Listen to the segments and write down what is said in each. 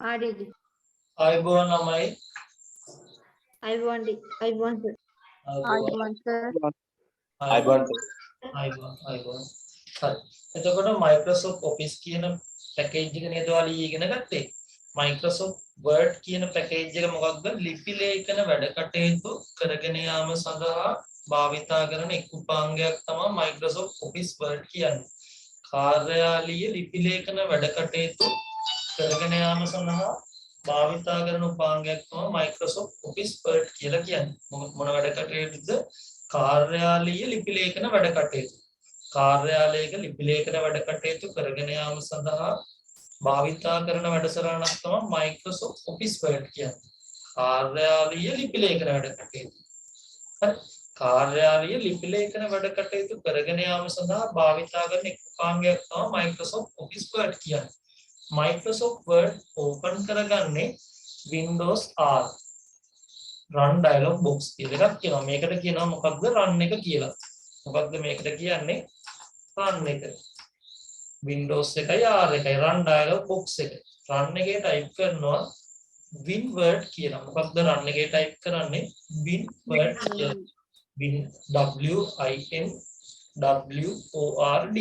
ආඩියද අයිබෝන් ළමයි අයිබෝන් අයිබෝන් අයිබෝන් සර්. අයිබෝන් අයිබෝන් හරි එතකොට Microsoft Office කියන පැකේජ් එක නේද ඔයාලා ඉගෙන ගත්තේ Microsoft Word කියන පැකේජ් එක මොකක්ද ලිපි ලේඛන වැඩ කටයුතු කරගෙන යාම සඳහා භාවිතා කරන එක් උපාංගයක් තමයි Microsoft Office Word කියන්නේ කාර්යාලීය ලිපි ලේඛන වැඩ කටයුතු කරගෙන යාම සඳහා භාවිතා කරන උපාංගයක් තමයි Microsoft Office Word කියලා කියන්නේ මොන වැඩ කටයුතුද කාර්යාලීය ලිපි ලේඛන වැඩ කටයුතු කාර්යාලයක ලිපි ලේඛන වැඩ කටයුතු කරගෙන යාම සඳහා භාවිතා කරන වැඩසටහනක් තමයි Microsoft Office Word කියන්නේ කාර්යාලීය ලිපි ලේඛන වැඩ කටයුතු හරි කාර්යාලීය ලිපි ලේඛන වැඩ කටයුතු කරගෙන යාම සඳහා භාවිතා කරන එක් උපාංගයක් තමයි Microsoft Office Word කියන්නේ Microsoft Word open කරගන්නේ Windows R run dialog box කියලා එකක් කියනවා. මේකට කියනවා මොකක්ද run එක කියලා. මොකක්ද මේකට කියන්නේ run එක. Windows එකයි R එකයි run dialog box එක. run එකේ type කරනවා WinWord කියලා. මොකක්ද run එකේ type කරන්නේ WinWord කියලා. Win W I N W O R D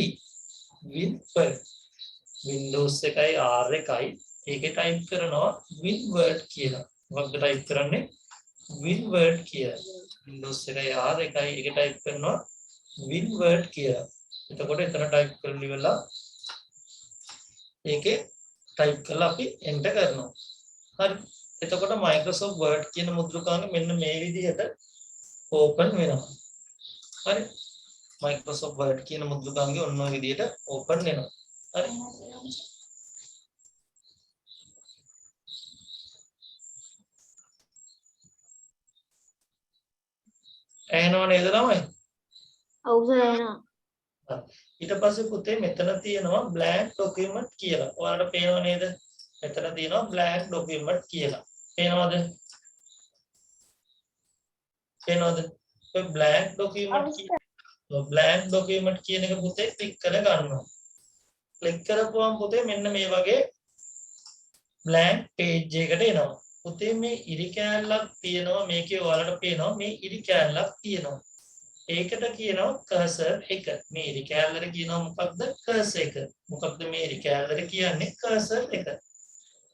WinWord Windows එකයි R එකයි ඒකේ type කරනවා WinWord කියලා. මොකක්ද type කරන්නේ WinWord කියලා. Windows එකයි R එකයි ඒකේ type කරනවා WinWord කියලා. එතකොට එතන type කරලා ඉවරලා ඒකේ type කරලා අපි enter කරනවා. හරි. එතකොට Microsoft Word කියන මුද්‍රකාංග මෙන්න මේ විදිහට open වෙනවා. හරි. Microsoft Word කියන මුද්‍රකාංගය ඔන්න ඔය විදිහට open වෙනවා. හරි. ඇහෙනව නේද ළමයි? ඔව් සර් එනවා ඊට පස්සේ පුතේ මෙතන තියෙනවා blank document කියලා. ඔයාලට පේනව නේද? මෙතන තියෙනවා blank document කියලා. පේනවද? පේනවද? ඔය blank document කියන එක පුතේ ක්ලික් කර ගන්නවා. ක්ලික් කරපුවම පුතේ මෙන්න මේ වගේ blank page එකකට එනවා. පුතේ මේ ඉරි කෑල්ලක් තියෙනවා මේකේ ඔයාලට පේනවා මේ ඉරි කෑල්ලක් තියෙනවා. ඒකට කියනවා cursor එක. මේ ඉරි කෑල්ලට කියනවා මොකක්ද cursor එක. මොකක්ද මේ ඉරි කෑල්ලට කියන්නේ cursor එක.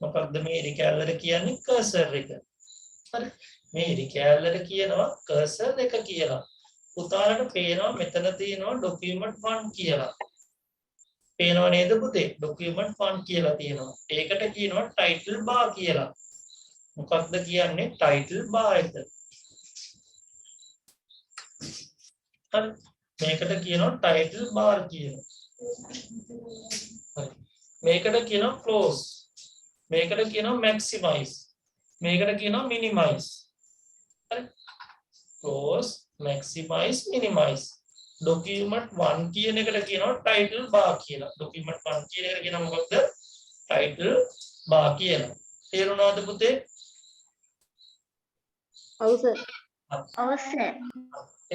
මොකක්ද මේ ඉරි කෑල්ලට කියන්නේ cursor එක. හරි. මේ ඉරි කෑල්ලට කියනවා cursor එක කියලා. පුතාලට පේනවා මෙතන තියෙනවා document 1 කියලා. පේනව නේද පුතේ document 1 කියලා තියෙනවා. ඒකට කියනවා title bar කියලා. මොකක්ද කියන්නේ title bar එක. හරි. මේකට කියනවා title bar කියලා. හරි. මේකට කියනවා close. මේකට කියනවා maximize. මේකට කියනවා minimize. හරි. close, maximize, minimize. document 1 කියන එකට කියනවා title bar කියලා. document 1 කියන එකට කියනවා මොකක්ද? title bar කියලා. තේරුණාද පුතේ? ඔව් සර් ඔව් සර්.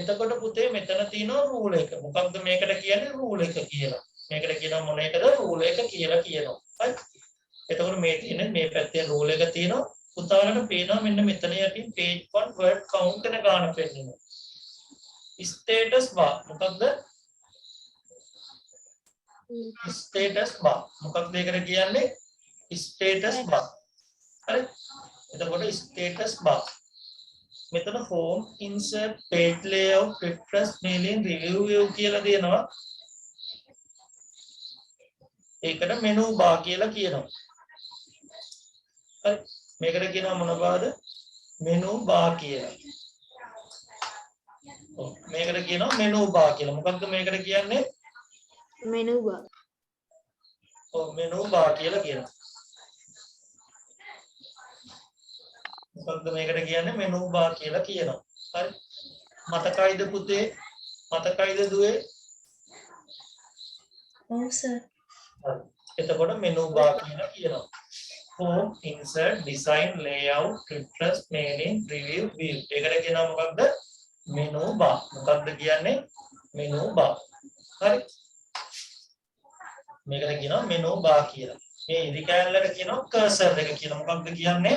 එතකොට පුතේ මෙතන තියෙනවා rule එක. මොකක්ද මේකට කියන්නේ rule එක කියලා. මේකට කියනවා මොන එකද? rule එක කියලා කියනවා. හරි. එතකොට මේ තියෙන මේ පැත්තේ rule එක තියෙනවා. පුතාලට පේනවා මෙන්න මෙතන යටින් page 1 word count කරන ගාන පෙන්නනවා. status bar මොකක්ද? status bar මොකක්ද ඒකට කියන්නේ? status bar. හරි. එතකොට status bar මෙතන home insert page layout refresh mailing review view කියලා දෙනවා. ඒකට menu bar කියලා කියනවා. හරි. මේකට කියනවා මොන බාද? menu bar කියලා. ඔව් මේකට කියනවා menu bar කියලා. මොකක්ද මේකට කියන්නේ? මෙනු බා ඔව් menu bar කියලා කියනවා. මොකක්ද මේකට කියන්නේ menu bar කියලා කියනවා. හරි. මතකයිද පුතේ? මතකයිද දුවේ? ඔව් සර්. හරි. එතකොට menu bar කියලා කියනවා. home insert design layout refresh mailing review view. ඒකට කියනවා මොකක්ද? menu bar. මොකක්ද කියන්නේ? menu bar. හරි. මේකට කියනවා menu bar කියලා. මේ ඉරි කැලලට කියනවා කර්සර් එක කියලා. මොකක්ද කියන්නේ?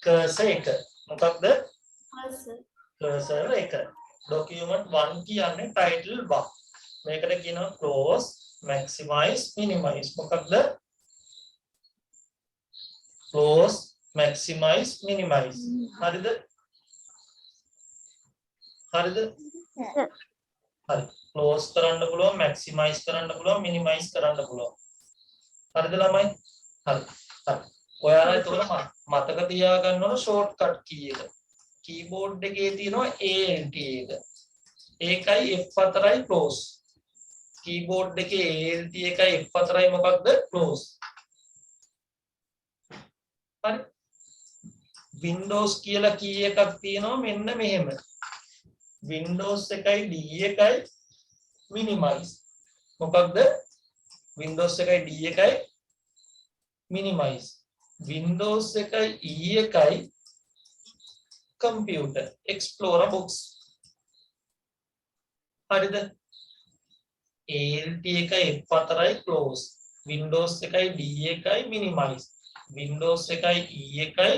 කර්සර් එක. මොකක්ද? කර්සර් එක. document 1 කියන්නේ title bar. මේකට කියනවා close, maximize, minimize. මොකක්ද? close, maximize, minimize. හරිද? හරිද? හරි. close කරන්න පුළුවන්, maximize කරන්න පුළුවන්, minimize කරන්න පුළුවන්. හරිද ළමයි? හරි. හරි. ඔයාලා එතකොට මතක තියාගන්න ඕන shortcut key එක. keyboard එකේ තියෙනවා ALT එක. ඒකයි F4යි close. keyboard එකේ ALT එකයි F4යි මොකක්ද? close. හරි. Windows කියලා key එකක් තියෙනවා මෙන්න මෙහෙම. Windows එකයි D එකයි minimize. මොකක්ද? Windows එකයි D එකයි minimize. Windows එකයි E එකයි computer explorer box. හරිද? ALT එකයි F4යි close. Windows එකයි D එකයි minimize. Windows එකයි E එකයි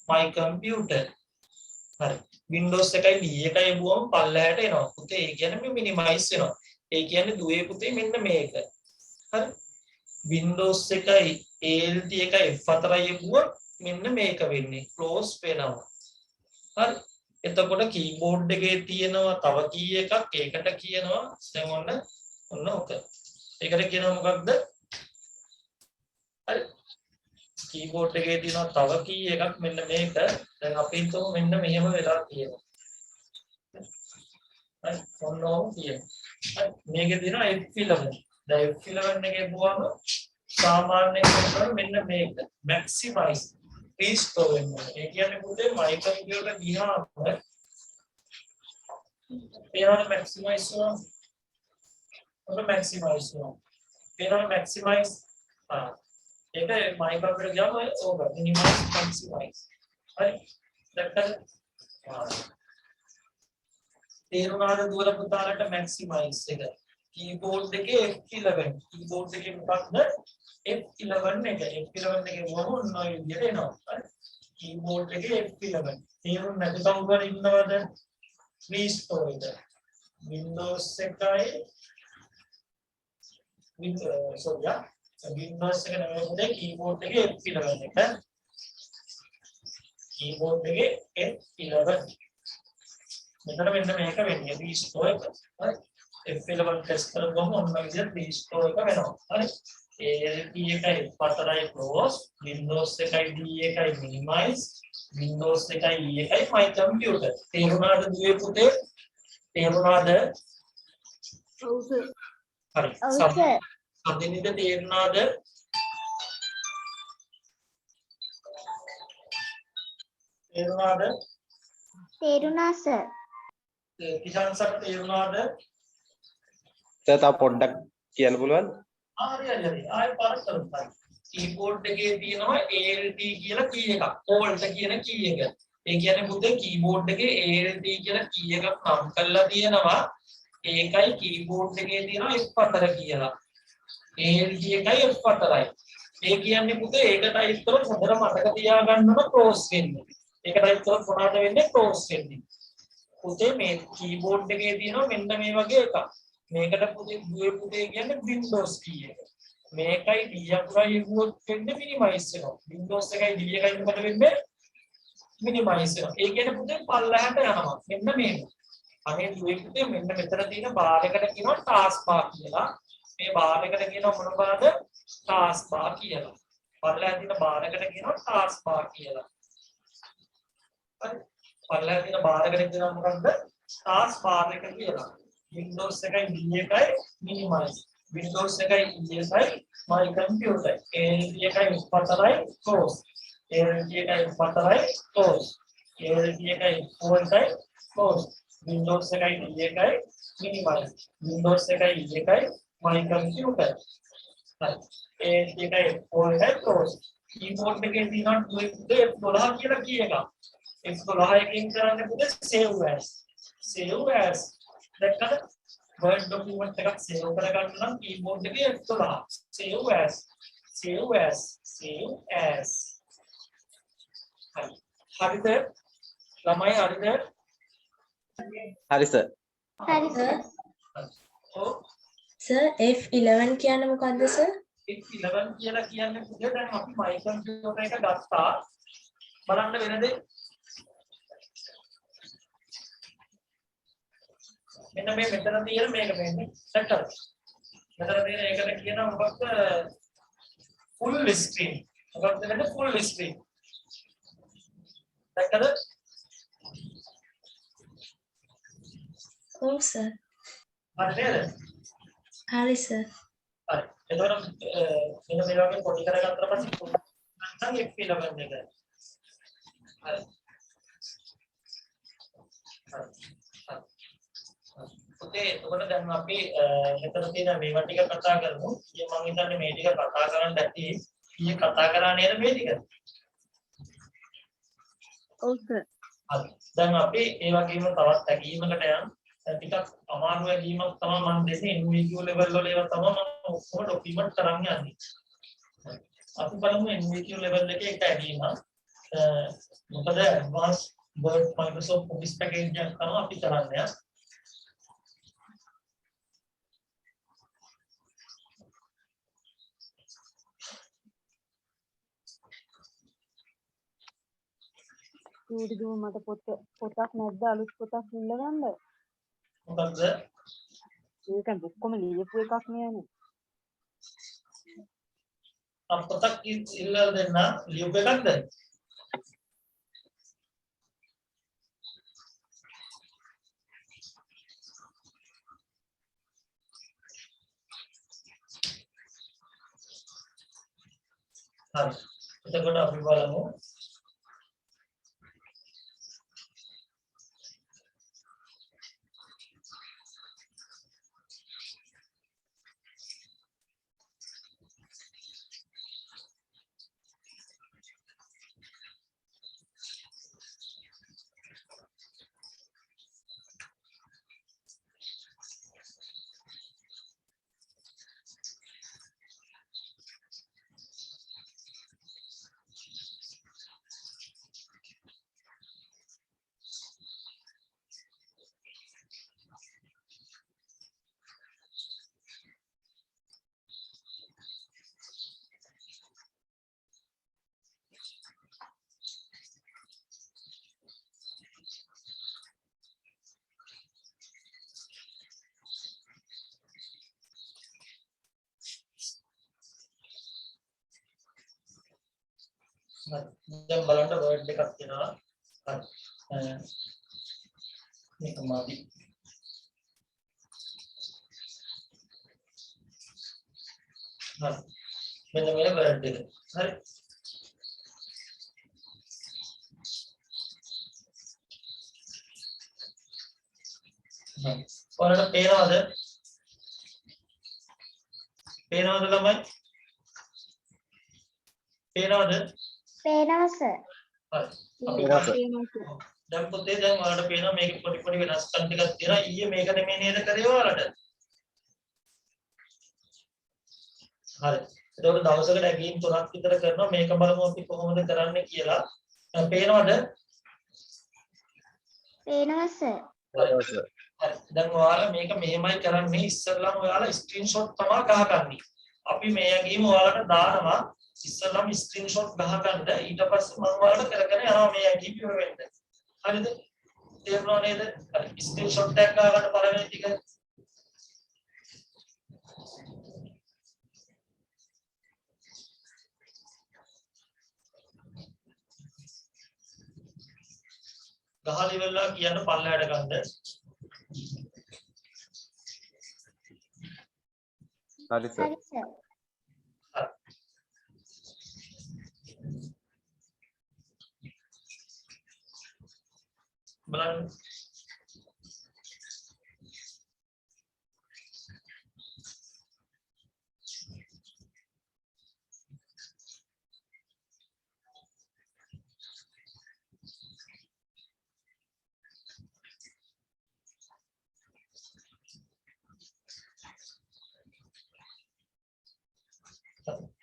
my computer. හරි. Windows එකයි D එකයි බුවම පල්ලහැට එනවා. පුතේ ඒ කියන්නේ මේ minimize වෙනවා. ඒ කියන්නේ දුවේ පුතේ මෙන්න මේක. හරි. Windows එකයි ALT එකයි F4යි බුව මෙන්න මේක වෙන්නේ. close වෙනවා. හරි. එතකොට keyboard එකේ තියෙනවා තව key එකක්. ඒකට කියනවා දැන් ඔන්න ඔක. ඒකට කියනවා මොකක්ද? හරි. keyboard එකේ තියෙනවා තව key එකක් මෙන්න මේක. දැන් අපි හිතමු මෙන්න මෙහෙම වෙලා තියෙනවා. හරි. ඔන්න ඕක තියෙනවා. හරි. මේකේ තියෙනවා F11. දැන් F11 එකේ බුවම සාමාන්‍යයෙන් කරන්නේ මෙන්න මේක. maximize restore වෙනවා. ඒ කියන්නේ පුතේ my computer දිහාම ඒනවල maximize වෙනවා. ඔන්න maximize වෙනවා. ඒනවල maximize ඒක my computer ගියාම ඕක minimize maximize. හරි. දැක්කද? තේරුණාද දුර පුතාලට maximize එක? keyboard එකේ F11. keyboard එකේ මොකක්ද? F11 එක. F11 එකේ මොන ඔය විදිහට එනවා. හරි. keyboard එකේ F11. තේරුම් නැති කවුරු හරි ඉන්නවද? restore එක. Windows එකයි Windows එක නෙමෙයි keyboard එකේ F11 එක. keyboard එකේ F11. මෙතන මෙන්න මේක වෙන්නේ restore එක. හරි. F11 press කරගමු ඔන්න විදිහට restore එක වෙනවා. හරි. ALT එකයි F4යි close, Windows එකයි D එකයි minimize, Windows එකයි E එකයි my computer. තේරුණාද දුවේ පුතේ? තේරුණාද? ඔව් සර්. හරි. සම්දිනින්ද තේරුණාද? තේරුණාද? තේරුණා සර්. කිෂාන් සර් තේරුණාද? සර් තව පොඩ්ඩක් කියන්න පුළුවන්ද? හරි. ආයෙ පාරක් කරමු. keyboard එකේ තියෙනවා ALT කියලා key එකක්. alt කියන key එක. ඒ කියන්නේ පුතේ keyboard එකේ ALT කියලා key එකක් නම් කරලා තියෙනවා. ඒකයි keyboard එකේ තියෙනවා F4 කියලා. ALT එකයි F4යි. ඒ කියන්නේ පුතේ ඒක ටයිප් කරොත් හොඳට මතක තියාගන්න ඕන close වෙන්නේ. ඒක ටයිප් කරොත් මොනවද වෙන්නේ? close වෙන්නේ. පුතේ මේ keyboard එකේ තියෙනවා මෙන්න මේ වගේ එකක්. මේකට පුතේ කියන්නේ Windows key එක. මේකයි D අකුරයි වුත් වෙන්නේ minimize වෙනවා. Windows එකයි D එකයි මොකද වෙන්නේ? minimize වෙනවා. ඒ කියන්නේ පුතේ පල්ලහැට යනවා. මෙන්න මේක. අනේ පුතේ මෙන්න මෙතන තියෙන බාර් එකට කියනවා task bar කියලා. මේ බාර් එකට කියනවා මොන බාරද? task bar කියලා. පල්ලහැට තියෙන බාර් එකට කියනවා task bar කියලා. හරි. පල්ලහැට තියෙන බාර් එකට කියනවා මොකක්ද? task bar එක කියලා. Windows එකයි D එකයි minimize. Windows එකයි E එකයි my computer. ALT එකයි F4යි close. ALT එකයි F4යි close. ALT එකයි F4යි close. Windows එකයි D එකයි minimize. Windows එකයි E එකයි my computer. හරි. ALT එකයි F4යි close. keyboard එකේ තියෙනවා F12 කියලා key එකක්. F12 එකකින් කරන්නේ පුතේ save as. Save as දැක්කද? Word document එකක් save කරගන්න නම් keyboard එකේ F12 save as save as හරිද ළමයි හරිද හරි සර්. හරි සර්. ඔව් සර් F11 කියන්නේ මොකද්ද සර්? F11 කියලා කියන්නේ පුතේ දැන් අපි මයික්‍රොකම්පියුටර් එක ගත්තා බලන්න වෙන දේ මෙන්න මේ මෙතන තියෙන මේක මෙන්නේ සෙටර් මෙතන තියෙන ඒකට කියනවා මොකක්ද full screen මොකක්ද කියන්නේ full screen දැක්කද ඔව් සර්. හරි නේද හරි සර්. හරි එතකොට මෙන්න මේ වගේ පොඩි කරගත්තට පස්සේ නැත්නම් F11 එක හරි ඔකේ එතකොට දැන් අපි මෙතන තියෙන මේවා ටික කතා කරමු. ඊයේ මම හිතන්නේ මේ ටික කතා කරන්න ඇති. ඊයේ කතා කරා නේද මේ ටික? ඔව් සර්. හරි. දැන් අපි ඒ වගේම තවත් ඇගීමකට යන් ටිකක් අමාරු ඇගීමක් තමයි මම දෙන්නේ NVQ level වල ඒවා තමයි මම ඔක්කොම ડોකියුමන්ට් කරන් යන්නේ. අපි බලමු NVQ level එකේ එක ඇගීමක්. මොකද advanced word Microsoft Office package එකක් තමයි අපි කරන්නේ. චූටි දුව මට පොතක් නැද්ද අලුත් පොතක් ඉල්ල ගන්න? මොකද්ද? ඒක ඔක්කොම ලියපු එකක් නෑනේ. පොතක් ඉල්ලලා දෙන්න ලියුප් එකක්ද? හරි. එතකොට අපි බලමු. දැන් බලන්න වර්ඩ් එකක් තියෙනවා. හරි. මේක මාදි. හරි. මෙන්න මේ වර්ඩ් එක. හරි. හරි. ඔයාලට පේනවද? පේනවද ළමයි? පේනවද? පේනවා සර්. හරි. අපි පේනවා. දැන් පුතේ දැන් ඔයාලට පේනවා මේකේ පොඩි පොඩි වෙනස්කම් ටිකක් තියෙනවා. ඊයේ මේක නෙමෙයි නේද කරේ ඔයාලට? හරි. එතකොට දවසකට ඇගීම් 3ක් විතර කරනවා. මේක බලමු අපි කොහොමද කරන්නේ කියලා. පේනවද? පේනවා සර්. හරි. දැන් ඔයාලා මේක මෙහෙමයි කරන්නේ. ඉස්සෙල්ලාම ඔයාලා ස්ක්‍රීන්ෂොට් තමයි ගහගන්නේ. අපි මේ ඇගීම ඔයාලට දානවා. ඉස්සෙල්ලාම ස්ක්‍රීන්ෂොට් ගහගන්න. ඊට පස්සේ මම ඔයාලට කරගෙන යනවා මේ ඇගීම ඉවර වෙන්න. හරිද? තේරුණා නේද? හරි. ස්ක්‍රීන්ෂොට් එකක් ගන්න පළවෙනි ටික. ගහලා ඉවරලා කියන්න පල්ලයට ගන්න. හරි සර්. හරි සර්. බලන්න.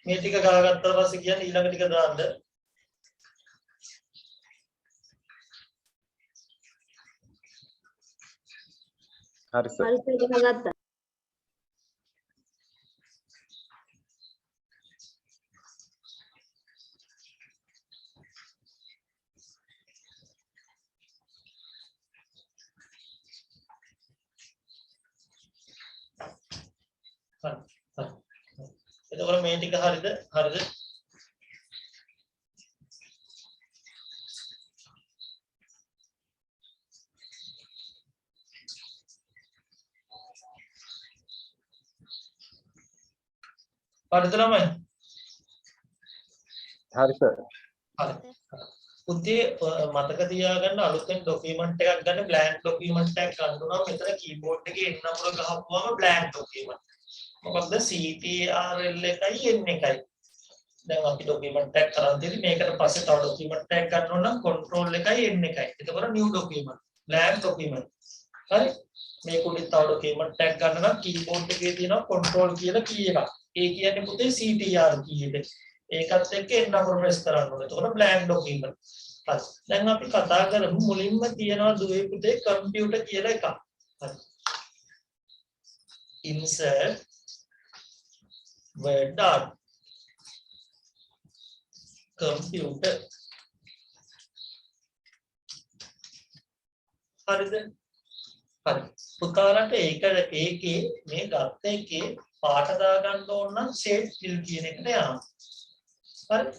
මේ ටික ගහගත්තා පස්සේ කියන්නේ ඊළඟ ටික දාන්න. හරි සර්. හරි සර් ගහගත්තා. හරි. එතකොට මේ ටික හරිද? හරිද? හරිද ළමයි? හරි සර්. හරි. පුතේ මතක තියාගන්න අලුතෙන් ડોකියුමන්ට් එකක් ගන්න බ්ලැන්ක් ડોකියුමන්ට් එකක් ගන්න උනා මෙතන කීබෝඩ් එකේ එන්න නම්බර ගහපුවම බ්ලැන්ක් ડોකියුමන්ට්. මොකක්ද CTRL එකයි N එකයි. දැන් අපි ડોකියුමන්ට් එකක් කරන් තියෙදි මේකට පස්සේ තව ડોකියුමන්ට් එකක් ගන්න ඕන නම් control එකයි N එකයි. එතකොට new document blank document. හරි. මේක උඩින් තව ડોකියුමන්ට් එකක් ගන්න නම් keyboard එකේ තියෙනවා control කියලා key එකක්. ඒ කියන්නේ පුතේ CTR key එක. ඒකත් එක්ක N නම්බර press කරන්න ඕනේ. එතකොට blank document. හරි. දැන් අපි කතා කරමු මුලින්ම තියෙනවා දුවේ පුතේ computer කියලා එකක්. හරි. insert word dot computer. හරිද? හරි. පුතාලට ඒකේ මේ ගත්ත එකේ පාට දාගන්න ඕන නම් shape fill කියන එකට යනවා. හරි.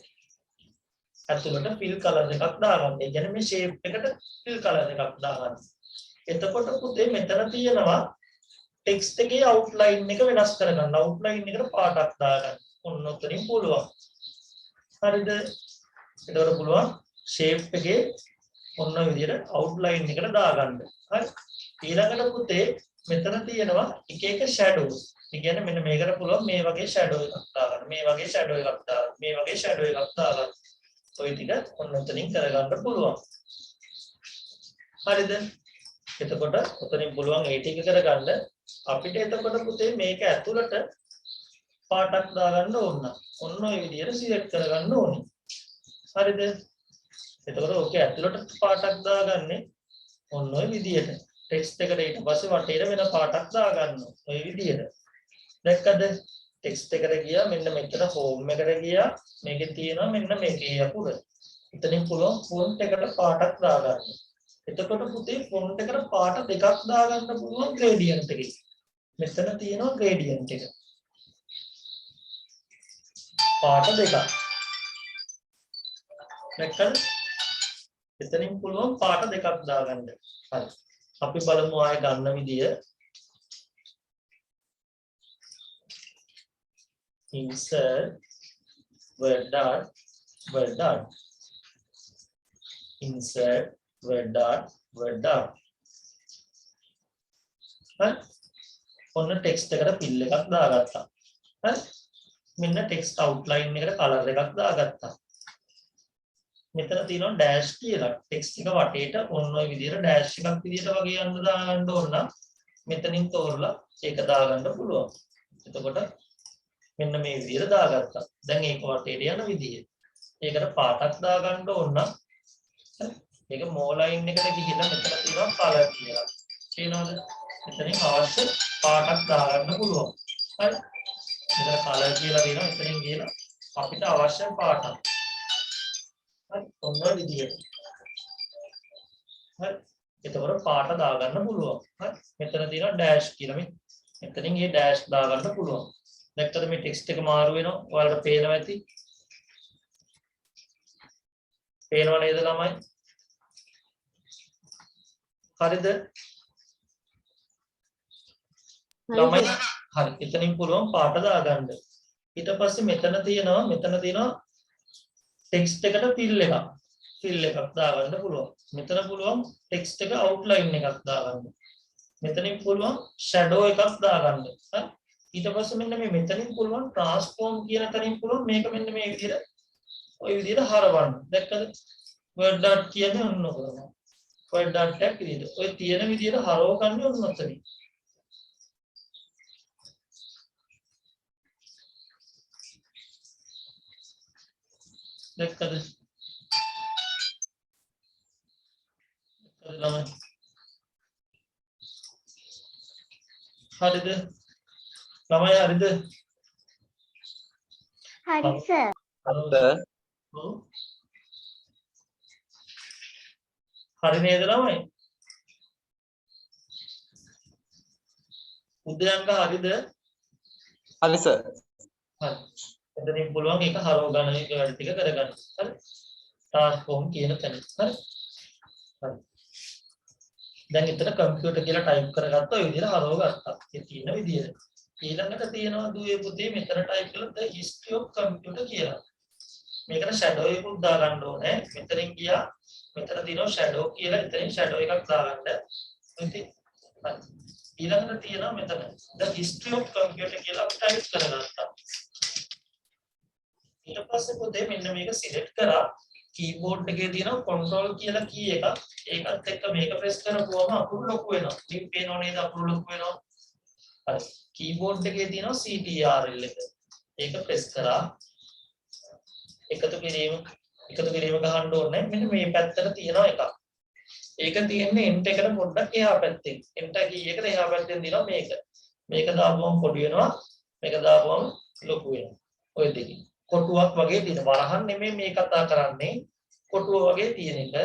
අතුලට fill color එකක් දාගන්න. ඒ කියන්නේ මේ shape එකට fill color එකක් දාගන්න. එතකොට පුතේ මෙතන තියෙනවා text එකේ outline එක වෙනස් කරගන්න. outline එකට පාටක් දාගන්න. ඔන්න ඔතනින් පුළුවන්. හරිද? එතකොට පුළුවන් shape එකේ ඔන්න ඔය විදිහට outline එකට දාගන්න. හරි. ඊළඟට පුතේ මෙතන තියෙනවා එක එක shadows. ඒ කියන්නේ මෙන්න මේකට පුළුවන් මේ වගේ shadow එකක් දාගන්න. මේ වගේ shadow එකක් දාගන්න. මේ වගේ shadow එකක් දාගන්න. ඔය ටික ඔන්න ඔතනින් කරගන්න පුළුවන්. හරිද? එතකොට ඔතනින් පුළුවන් ඒ ටික කරගන්න. අපිට එතකොට පුතේ මේක ඇතුළට පාටක් දාගන්න ඕන. ඔන්න ඔය විදිහට සිලෙක්ට් කරගන්න ඕනේ. හරිද? එතකොට ඔකේ ඇතුළට පාටක් දාගන්නේ ඔන්න ඔය විදිහට. ටෙක්ස්ට් එකට ඊට පස්සේ වටේට වෙන පාටක් දාගන්න. ඔය විදිහට. දැක්කද? ටෙක්ස්ට් එකට ගියා මෙන්න මෙතන හෝම් එකට ගියා. මේකේ තියෙනවා මෙන්න මේකේ අකුර. එතනින් පුළුවන් ෆොන්ට් එකට පාටක් දාගන්න. එතකොට පුතේ ෆොන්ට් එකට පාට දෙකක් දාගන්න පුළුවන් ග්‍රේඩියන්ට් එකේ. මෙතන තියෙනවා ග්‍රේඩියන්ට් එක. පාට දෙකක්. දැක්කද? එතනින් පුළුවන් පාට දෙකක් දාගන්න. හරි. අපි බලමු ආයෙ ගන්න විදිය. insert word dot insert word dot හරි. ඔන්න ටෙක්ස්ට් එකට fill එකක් දාගත්තා. හරි. මෙන්න ටෙක්ස්ට් outline එකට color එකක් දාගත්තා. මෙතන තියෙනවා dash කියලා. ටෙක්ස්ට් එක වටේට ඔන්න ඔය විදිහට dash එකක් විදිහට වගේ යන්න දාගන්න ඕන නම් මෙතනින් තෝරලා ඒක දාගන්න පුළුවන්. එතකොට මෙන්න මේ විදිහට දාගත්තා. දැන් ඒක වටේට යන විදිය. ඒකට පාටක් දාගන්න ඕන නම් මේක more line එකට ගිහිල්ලා මෙතන තියෙනවා color කියලා. තේනවද? මෙතනින් අවශ්‍ය පාටක් දාගන්න පුළුවන්. හරි. මෙතන color කියලා දෙනවා. එතනින් ගිහලා අපිට අවශ්‍ය පාටක්. හරි. ඔන්න විදියට. හරි. එතකොට පාට දාගන්න පුළුවන්. හරි. මෙතන තියෙනවා dash කියලා. මෙතනින් මේ dash දාගන්න පුළුවන්. දැක්කද මේ ටෙක්ස්ට් එක මාරු වෙනවා. ඔයාලට පේනවා ඇති. පේනව නේද ළමයි? හරිද? ළමයි හරි. එතනින් පුළුවන් පාට දාගන්න. ඊට පස්සේ මෙතන තියෙනවා ටෙක්ස්ට් එකට fill එකක් දාගන්න පුළුවන්. මෙතන පුළුවන් ටෙක්ස්ට් එක outline එකක් දාගන්න. මෙතනින් පුළුවන් shadow එකක් දාගන්න. හරි. ඊට පස්සේ මෙන්න මේ මෙතනින් පුළුවන් transform කියන තැනින් පුළුවන් මේක මෙන්න මේ විදිහට ඔය විදිහට හරවන්න. දැක්කද? word dot කියන්නේ ඔන්න ඔතන. word dot එක විදිහට. ඔය තියෙන විදිහට හරව ගන්න ඔන්න ඔතනින්. දැක්කද? ළමයි හරිද? ළමයි හරිද? හරි සර්. ඔව්. හරි නේද ළමයි? උදයන්ක හරිද? හරි සර්. හරි. එතනින් පුළුවන් ඒක හරව ගන්න එක වැඩ ටික කරගන්න. හරි. ට්‍රාන්ස්ෆෝම් කියන තැන. හරි. හරි. දැන් එතන කම්පියුටර් කියලා ටයිප් කරගත්තා ඔය විදිහට හරව ගත්තා. ඒ තියෙන විදිහට. ඊළඟට තියෙනවා දුවේ පුතේ මෙතන ටයිප් කළා the history of computer කියලා. මේකට shadow එකක් දා ගන්න ඕනේ. මෙතනින් ගියා මෙතන තියෙනවා shadow කියලා. එතනින් shadow එකක් දාගන්න. ඉතින් ඊළඟට තියෙනවා මෙතන the history of computer කියලා අපි ටයිප් කරගත්තා. ඊට පස්සේ පුතේ මෙන්න මේක සිලෙක්ට් කරා. කීබෝඩ් එකේ තියෙනවා control කියලා කී එකක්. ඒකත් එක්ක මේක ප්‍රෙස් කරපුවම අකුරු ලොකු වෙනවා. මේ පේනෝ නේද අකුරු ලොකු වෙනවා. හරි. කීබෝඩ් එකේ තියෙනවා CTRL එක. ඒක ප්‍රෙස් කරා. එකතු කිරීම ගහන්න ඕනේ. මෙන්න මේ පැත්තට තියෙනවා එකක්. ඒක තියෙන්නේ enter එකට පොඩ්ඩක් එහා පැත්තෙන්. enter කී එකට එහා පැත්තෙන් දිනවා මේක. මේක දාපුවම පොඩි වෙනවා. මේක දාපුවම ලොකු වෙනවා. ඔය දෙකේ. කොටුවක් වගේ තියෙන වරහන් නෙමෙයි මේ කතා කරන්නේ. කොටුව වගේ තියෙන එක.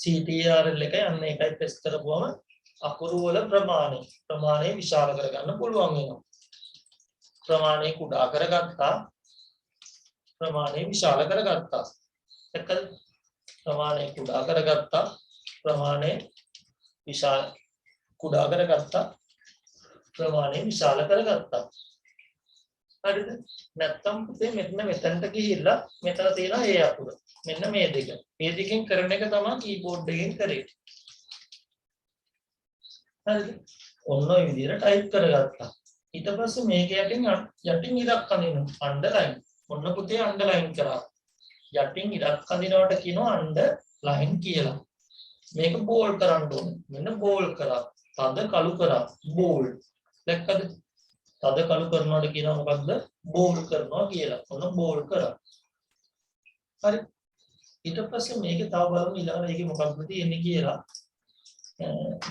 CTRL එක යන්න එකයි ප්‍රෙස් කරපුවම අකුරු වල ප්‍රමාණය විශාල කරගන්න පුළුවන් වෙනවා. ප්‍රමාණය කුඩා කරගත්තා. ප්‍රමාණය විශාල කරගත්තා. එක්කද? ප්‍රමාණය කුඩා කරගත්තා. ප්‍රමාණය විශාල කුඩා කරගත්තා. ප්‍රමාණය විශාල කරගත්තා. හරිද? නැත්තම් පුතේ මෙතනට ගිහිල්ලා මෙතන තියෙනවා ඒ අකුර. මෙන්න මේ දෙක. මේ දෙකෙන් කරන එක තමයි කීබෝඩ් එකෙන් කරේ. හරිද? ඔන්න ඔය විදිහට ටයිප් කරගත්තා. ඊට පස්සේ මේක යටින් ඉරක් අඳින්න අන්ඩර්ලයින්. ඔන්න පුතේ අන්ඩර්ලයින් කරා. යටින් ඉරක් අඳිනවට කියනවා අන්ඩර්ලයින් කියලා. මේක බෝල්ඩ් කරන්න ඕනේ. මෙන්න බෝල්ඩ් කරා. තද කළු කරා. බෝල්ඩ්. දැක්කද? තද කළු කරනවට කියනවා මොකද්ද? බෝල්ඩ් කරනවා කියලා. ඔන්න බෝල්ඩ් කරා. හරි. ඊට පස්සේ මේකේ තව බලමු ඊළඟට මේකේ මොකක්ද තියෙන්නේ කියලා.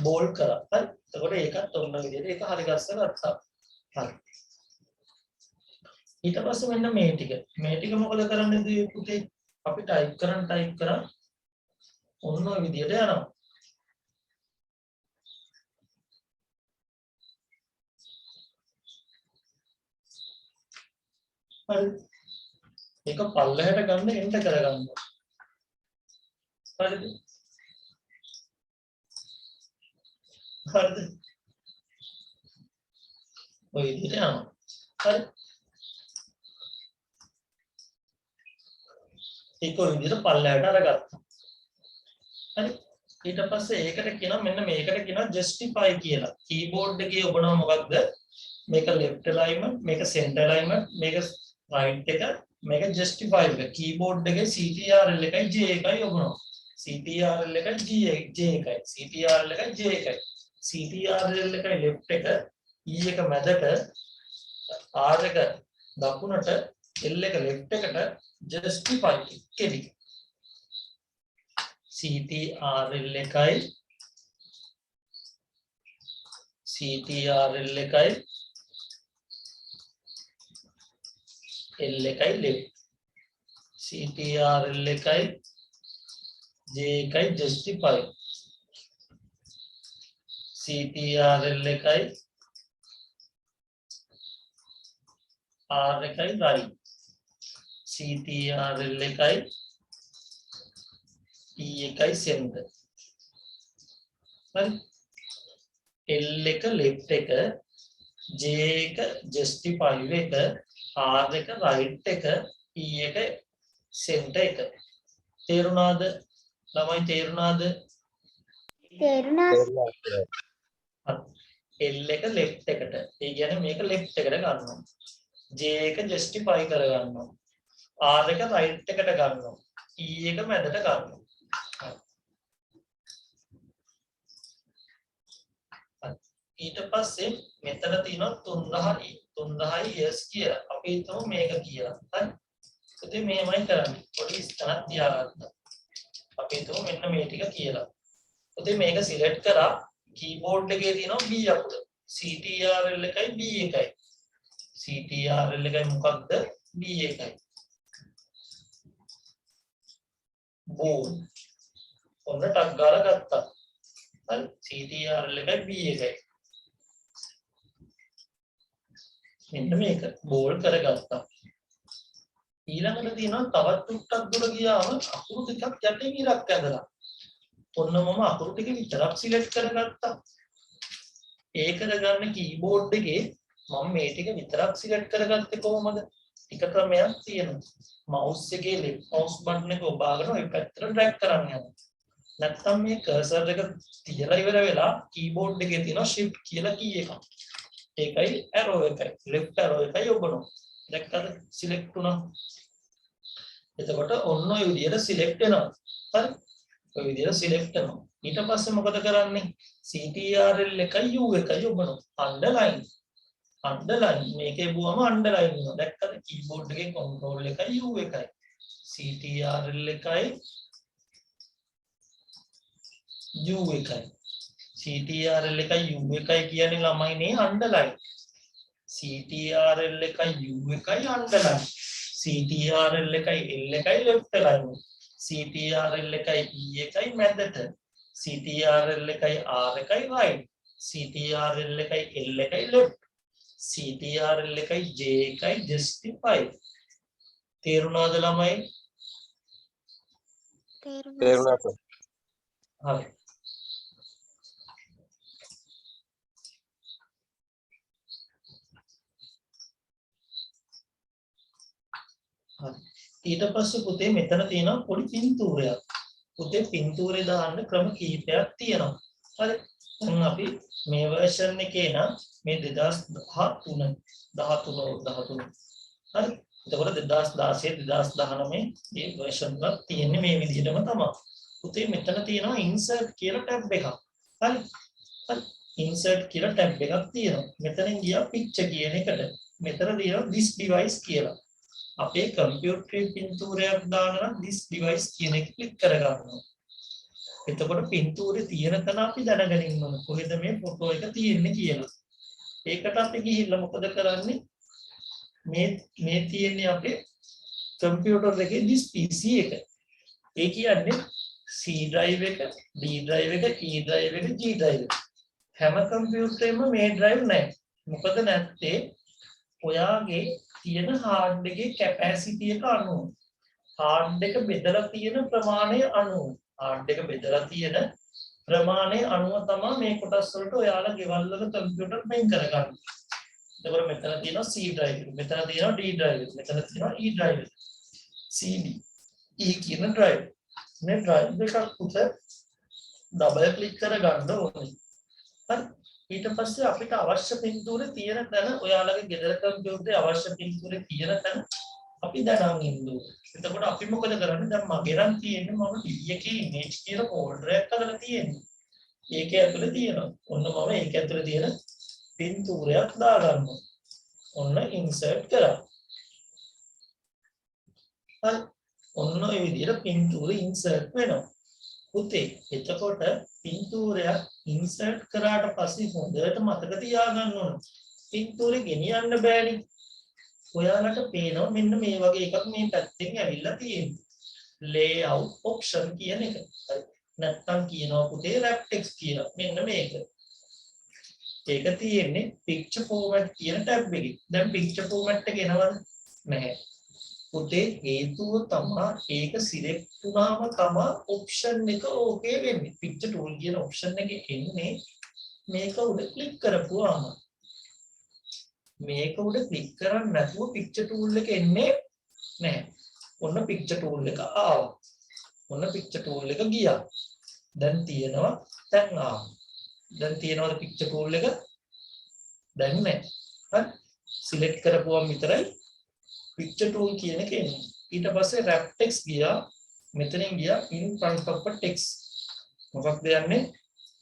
බෝල්ඩ් කරා. හරි. එතකොට ඒකත් ඔන්න විදිහට ඒක හරි ගස්ස ගත්තා. හරි. ඊට පස්සේ මෙන්න මේ ටික. මේ ටික මොකද කරන්නේ පුතේ? අපි ටයිප් කරා ඔන්න ඔය විදිහට යනවා. හරි. ඒක පල්ලෙහාට ගන්න එන්ටර් කරගන්න. හරිද? හරිද? ඔය විදිහට යනවා. හරි. ඒක ඔය විදිහට පල්ලෙහාට අරගත්තා. හරි. ඊට පස්සේ ඒකට කියනවා මෙන්න මේකට කියනවා justify කියලා. කීබෝඩ් එකේ ඔබනවා මොකක්ද? මේක left alignment, මේක center alignment, මේක right එක, මේක justify එක. කීබෝඩ් එකේ CTRL එකයි J එකයි ඔබනවා. CTRL එකයි J එකයි. CTRL එකයි J එකයි. CTRL එකයි left එක, E එක මැදට, R එක දකුණට, L එක left එකට justify කෙලි. CTRL එකයි L එකයි left. CTRL එකයි J එකයි justify. CTRL එකයි R එකයි right. CTRL එකයි E එකයි center. හරි. L එක left එක, J එක justify එක, R එක right එක, E එක center එක. තේරුණාද? ළමයි තේරුණාද? තේරුණා L එක left එකට. ඒ කියන්නේ මේක left එකට ගන්නවා. J එක justify කර ගන්නවා. R එක right එකට ගන්නවා. E එක මැදට ගන්නවා. ඊට පස්සේ මෙතන තියෙනවා 3000 3000 years කියලා. අපි හිතමු මේක කියලා. හරි. ඉතින් මෙහෙමයි කරන්නේ. පොඩි ස්ථානක් තියාගත්තා. අපි හිතමු මෙන්න මේ ටික කියලා. ඉතින් මේක සිලෙක්ට් කරා කීබෝඩ් එකේ තියෙනවා B අකුර. CTRL එකයි B එකයි. CTRL එකයි මොකක්ද? B එකයි. boom. ඔන්න ටක් ගාලා ගත්තා. හරි. CTRL එකයි B එකයි. මෙන්න මේක බෝල් කරගත්තා. ඊළඟට තියෙනවා තවත් ටුක්ටක් දුර ගියාම අකුරු ටිකක් යටින් ඉරක් ඇදලා. ඔන්න මම අකුරු ටික විතරක් සිලෙක්ට් කරගත්තා. ඒක කරගන්න කීබෝඩ් එකේ මම මේ ටික විතරක් සිලෙක්ට් කරගත්තේ කොහොමද? ටික ක්‍රමයක් තියෙනවා. mouse එකේ left mouse button එක ඔබාගෙන ඔය පැත්තට drag කරන්න යනවා. නැත්නම් මේ cursor එක තියලා ඉවර වෙලා keyboard එකේ තියෙන shift කියලා key එකක්. ඒකයි arrow එකයි left arrow එකයි ඔබනවා. දැක්කද? select වුණා. එතකොට ඔන්න ඔය විදිහට select වෙනවා. හරි. ඔය විදිහට select වෙනවා. ඊට පස්සේ මොකද කරන්නේ? CTRL එකයි U එකයි ඔබනවා. underline මේකේ බුවම underline වෙනවා. දැක්කද? keyboard එකේ control එකයි U එකයි. CTRL එකයි U එකයි. CTRL එකයි U එකයි කියන්නේ ළමයිනේ underline. CTRL එකයි U එකයි underline. CTRL එකයි L එකයි left line. CTRL එකයි E එකයි මැදට. CTRL එකයි R එකයි right. CTRL එකයි L එකයි left. CTRL එකයි J එකයි justify. තේරුණාද ළමයි? තේරුණා සර්. හරි. ඊට පස්සේ පුතේ මෙතන තියෙනවා පොඩි පින්තූරයක්. පුතේ පින්තූරේ දාන්න ක්‍රම කීපයක් තියෙනවා. හරි. දැන් අපි මේ version එකේ නම් මේ 2013 හරි. එතකොට 2016 2019 මේ version එක තියෙන්නේ මේ විදිහටම තමයි. පුතේ මෙතන තියෙනවා insert කියලා tab එකක්. හරි. හරි. insert කියලා tab එකක් තියෙනවා. මෙතනින් ගියා picture කියන එකට. මෙතන තියෙනවා this device කියලා. අපේ කම්පියුටරේ පින්තූරයක් දාන නම් this device කියන එක ක්ලික් කරගන්නවා. එතකොට පින්තූරේ තියෙන තැන අපි දැනගෙන ඉන්න ඕන කොහෙද මේ ෆොටෝ එක තියෙන්නේ කියලා. ඒකට අපි ගිහිල්ලා මොකද කරන්නේ? මේ තියෙන්නේ අපේ කම්පියුටර් එකේ this PC එක. ඒ කියන්නේ C drive එක, D drive එක, E drive එක, G drive එක. හැම කම්පියුටරෙම මේ drive නැහැ. මොකද නැත්තේ ඔයාගේ තියෙන hard එකේ capacity එක අනුව hard එක බෙදලා තියෙන ප්‍රමාණය අනුව hard එක බෙදලා තියෙන ප්‍රමාණය අනුව තමයි මේ කොටස් වලට ඔයාලා ගෙවල් වල කම්පියුටර් වෙන් කරගන්නේ. එතකොට මෙතන තියෙනවා C drive එක, මෙතන තියෙනවා D drive එක, මෙතන තියෙනවා E drive එක. CD E කියන drive. මේ drive දෙකක් උත ඩබල් ක්ලික් කරගන්න ඕනේ. හරි. ඊට පස්සේ අපිට අවශ්‍ය පින්තූරේ තියෙන තැන ඔයාලගේ ගෙදර කම්පියුටරේ අවශ්‍ය පින්තූරේ තියෙන තැන අපි දැනන් ඉන්න ඕනේ. එතකොට අපි මොකද කරන්නේ? දැන් මගේ නම් තියෙන්නේ මම D එකේ image කියලා folder එකක් හදලා තියෙන්නේ. ඒකේ ඇතුලේ තියෙනවා. ඔන්න මම ඒක ඇතුලේ තියෙන පින්තූරයක් දාගන්නවා. ඔන්න insert කරා. හරි. ඔන්න ඔය විදිහට පින්තූරේ insert වෙනවා. පුතේ එතකොට පින්තූරයක් insert කරාට පස්සේ හොඳට මතක තියාගන්න ඕන. පින්තූරේ ගෙනියන්න බෑනේ. ඔයාලට පේනවා මෙන්න මේ වගේ එකක් මේ පැත්තෙන් ඇවිල්ලා තියෙනවා. layout option කියන එක. හරි. නැත්තම් කියනවා පුතේ wrap text කියලා. මෙන්න මේක. ඒක තියෙන්නේ picture format කියන tab එකේ. දැන් picture format එක එනවද? නැහැ. පුතේ හේතුව තමයි ඒක select වුණාම තමයි option එක ඕකේ වෙන්නේ. picture tool කියන option එකේ එන්නේ මේක උඩ click කරපුවාම. මේක උඩ click කරන්නේ නැතුව picture tool එක එන්නේ නැහැ. ඔන්න picture tool එක ආවා. ඔන්න picture tool එක ගියා. දැන් තියෙනවා දැන් ආවා. දැන් තියෙනවද picture tool එක? දැන් නැහැ. හරි. select කරපුවම විතරයි picture tool කියන එක එන්නේ. ඊට පස්සේ wrap text ගියා. මෙතනින් ගියා in front of a text. මොකක්ද යන්නේ?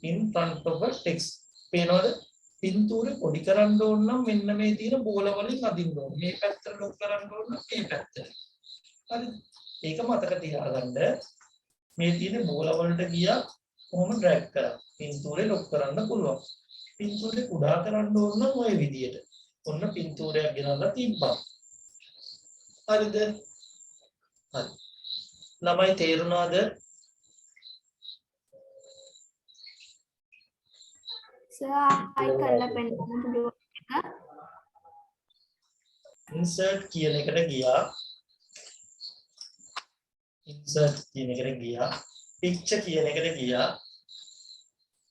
in front of a text. පේනවද? පින්තූරේ පොඩි කරන්න ඕන නම් මෙන්න මේ තියෙන බෝල වලින් අදින්න ඕන. මේ පැත්තට ලොක් කරන්න ඕන නම් මේ පැත්තට. හරිද? ඒක මතක තියාගන්න. මේ තියෙන බෝල වලට ගියා කොහොම ඩ්‍රැග් කරා. පින්තූරේ ලොක් කරන්න පුළුවන්. පින්තූරේ කුඩා කරන්න ඕන නම් ওই විදියට. ඔන්න පින්තූරයක් ගෙනල්ලා තිබ්බා. හරිද? හරි. ළමයි තේරුණාද? සර් ආයි කරලා පෙන්නන්න පුළුවන් එක. insert කියන එකට ගියා. insert කියන එකට ගියා. picture කියන එකට ගියා.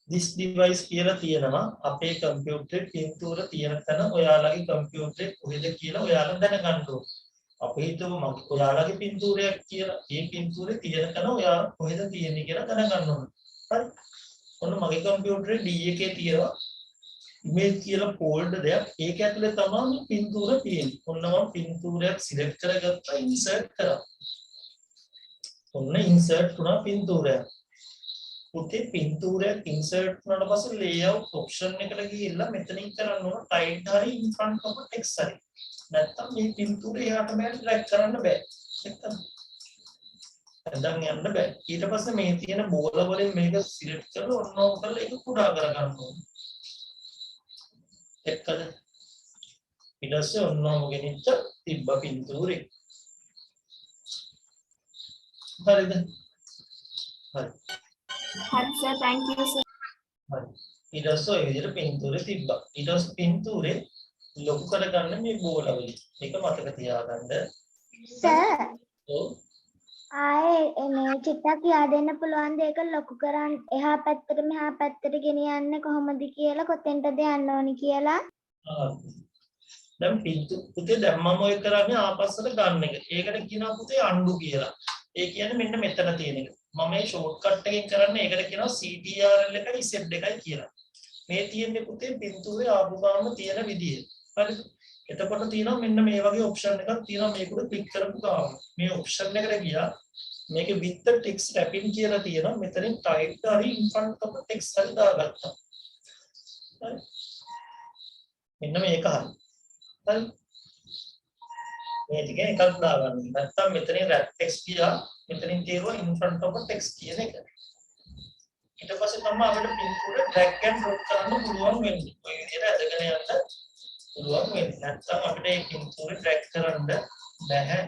this device කියලා තියෙනවා අපේ කම්පියුටරේ පින්තූර තියෙන තැන ඔයාලගේ කම්පියුටරේ කොහෙද කියලා ඔයාලා දැනගන්න ඕන. අපි හිතමු ඔයාලගේ පින්තූරයක් කියලා. මේ පින්තූරේ තියෙන තැන ඔයා කොහෙද තියෙන්නේ කියලා දැනගන්න ඕන. හරි. ඔන්න මගේ කම්පියුටරේ D එකේ තියෙනවා image කියලා folder එකක්. ඒක ඇතුලේ තමයි මේ පින්තූර තියෙන්නේ. ඔන්න මම පින්තූරයක් select කරගත්තා insert කරා. ඔන්න insert වුණා පින්තූරයක්. පුතේ පින්තූරයක් insert වුණාට පස්සේ layout option එකට ගිහිල්ලා මෙතනින් කරන්න ඕන type හරි in front of text හරි. නැත්තම් මේ පින්තූරේ එහාට මෙහාට drag කරන්න බෑ. එක්කද? දැන් යන්න බෑ. ඊට පස්සේ මේ තියෙන බෝල වලින් මේක select කරලා ඔන්න ඕක කරලා ඒක කුඩා කර ගන්න ඕනේ. එක්කද? ඊට පස්සේ ඔන්න ඕම ගෙනිච්ච තිබ්බ පින්තූරේ. හරිද? හරි. හරි සර් thank you සර්. හරි. ඊට පස්සේ ඔය විදිහට පින්තූරේ තිබ්බා. ඊට පස්සේ පින්තූරේ ලොකු කරගන්න මේ බෝල වලින්. ඒක මතක තියාගන්න. සර් ඔව්. ආයේ මේ චිත්තක් කියා දෙන්න පුළුවන් දෙයක ලොකු කරන් එහා පැත්තට මෙහා පැත්තට ගෙනියන්නේ කොහොමද කියලා කොතෙන්ටද යන්න ඕනි කියලා. දැන් පුතේ දැන් මම ඔය කරන්නේ ආපස්සට ගන්න එක. ඒකට කියනවා පුතේ අන්ඩු කියලා. ඒ කියන්නේ මෙන්න මෙතන තියෙන එක. මම මේ ෂෝට්කට් එකෙන් කරන්නේ ඒකට කියනවා CTRL එකයි Z එකයි කියලා. මේ තියෙන්නේ පුතේ පින්තූරේ ආපු ගාම තියෙන විදිය. හරිද? එතකොට තියෙනවා මෙන්න මේ වගේ ඔප්ෂන් එකක් තියෙනවා මේකට ක්ලික් කරපු ගාම. මේ ඔප්ෂන් එකට ගියා මේකේ with the text wrapping කියලා තියෙනවා. මෙතනින් type හරි in front of text හරි දාගත්තා. හරි. මෙන්න මේක හරි. හරි. මේ ටික එකක් දාගන්න. නැත්තම් මෙතනින් wrap text ගියා මෙතනින් තියෙනවා in front of text කියන එක. ඊට පස්සේ තමයි අපිට පින්තූරේ drag and drop කරන්න පුළුවන් වෙන්නේ. ඔය විදිහට අදගෙන යන්න පුළුවන් වෙන්නේ. නැත්නම් අපිට මේ පින්තූරේ drag කරන්න බැහැ.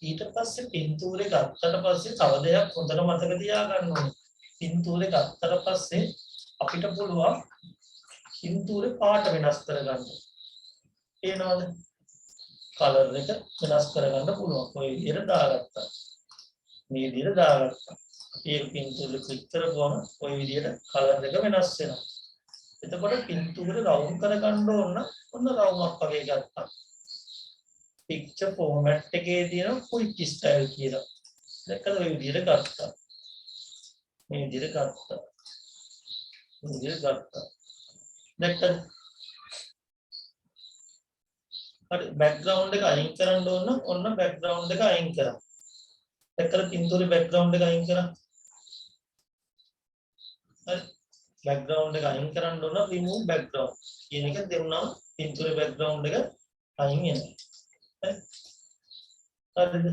ඊට පස්සේ පින්තූරේ ගත්තට පස්සේ තව දෙයක් හොඳට මතක තියාගන්න ඕනේ. පින්තූරේ ගත්තට පස්සේ අපිට පුළුවන් පින්තූරේ පාට වෙනස් කරගන්න. පේනවද? කලර් එක වෙනස් කරගන්න පුළුවන්. ඔය විදිහට දාගත්තා. මේ විදිහට දාගත්තා. මේ පින්තූරේ ක්ලික් කරපුවම ඔය විදිහට කලර් එක වෙනස් වෙනවා. එතකොට පින්තූරේ රවුන්ඩ් කරගන්න ඕන ඔන්න රවුමක් වගේ ගත්තා. picture format එකේ තියෙන quick style කියලා. දැක්කද ඔය විදිහට ගත්තා. මේ විදිහට ගත්තා. මේ විදිහට ගත්තා. දැක්කද? හරි background එක අයින් කරන්න ඕන ඔන්න background එක අයින් කරා. දැක්කද පින්තූරේ background එක අයින් කරා. හරි background එක අයින් කරන්න ඕන remove background කියන එක දෙන්නා පින්තූරේ background එක අයින් වෙනවා. හරිද?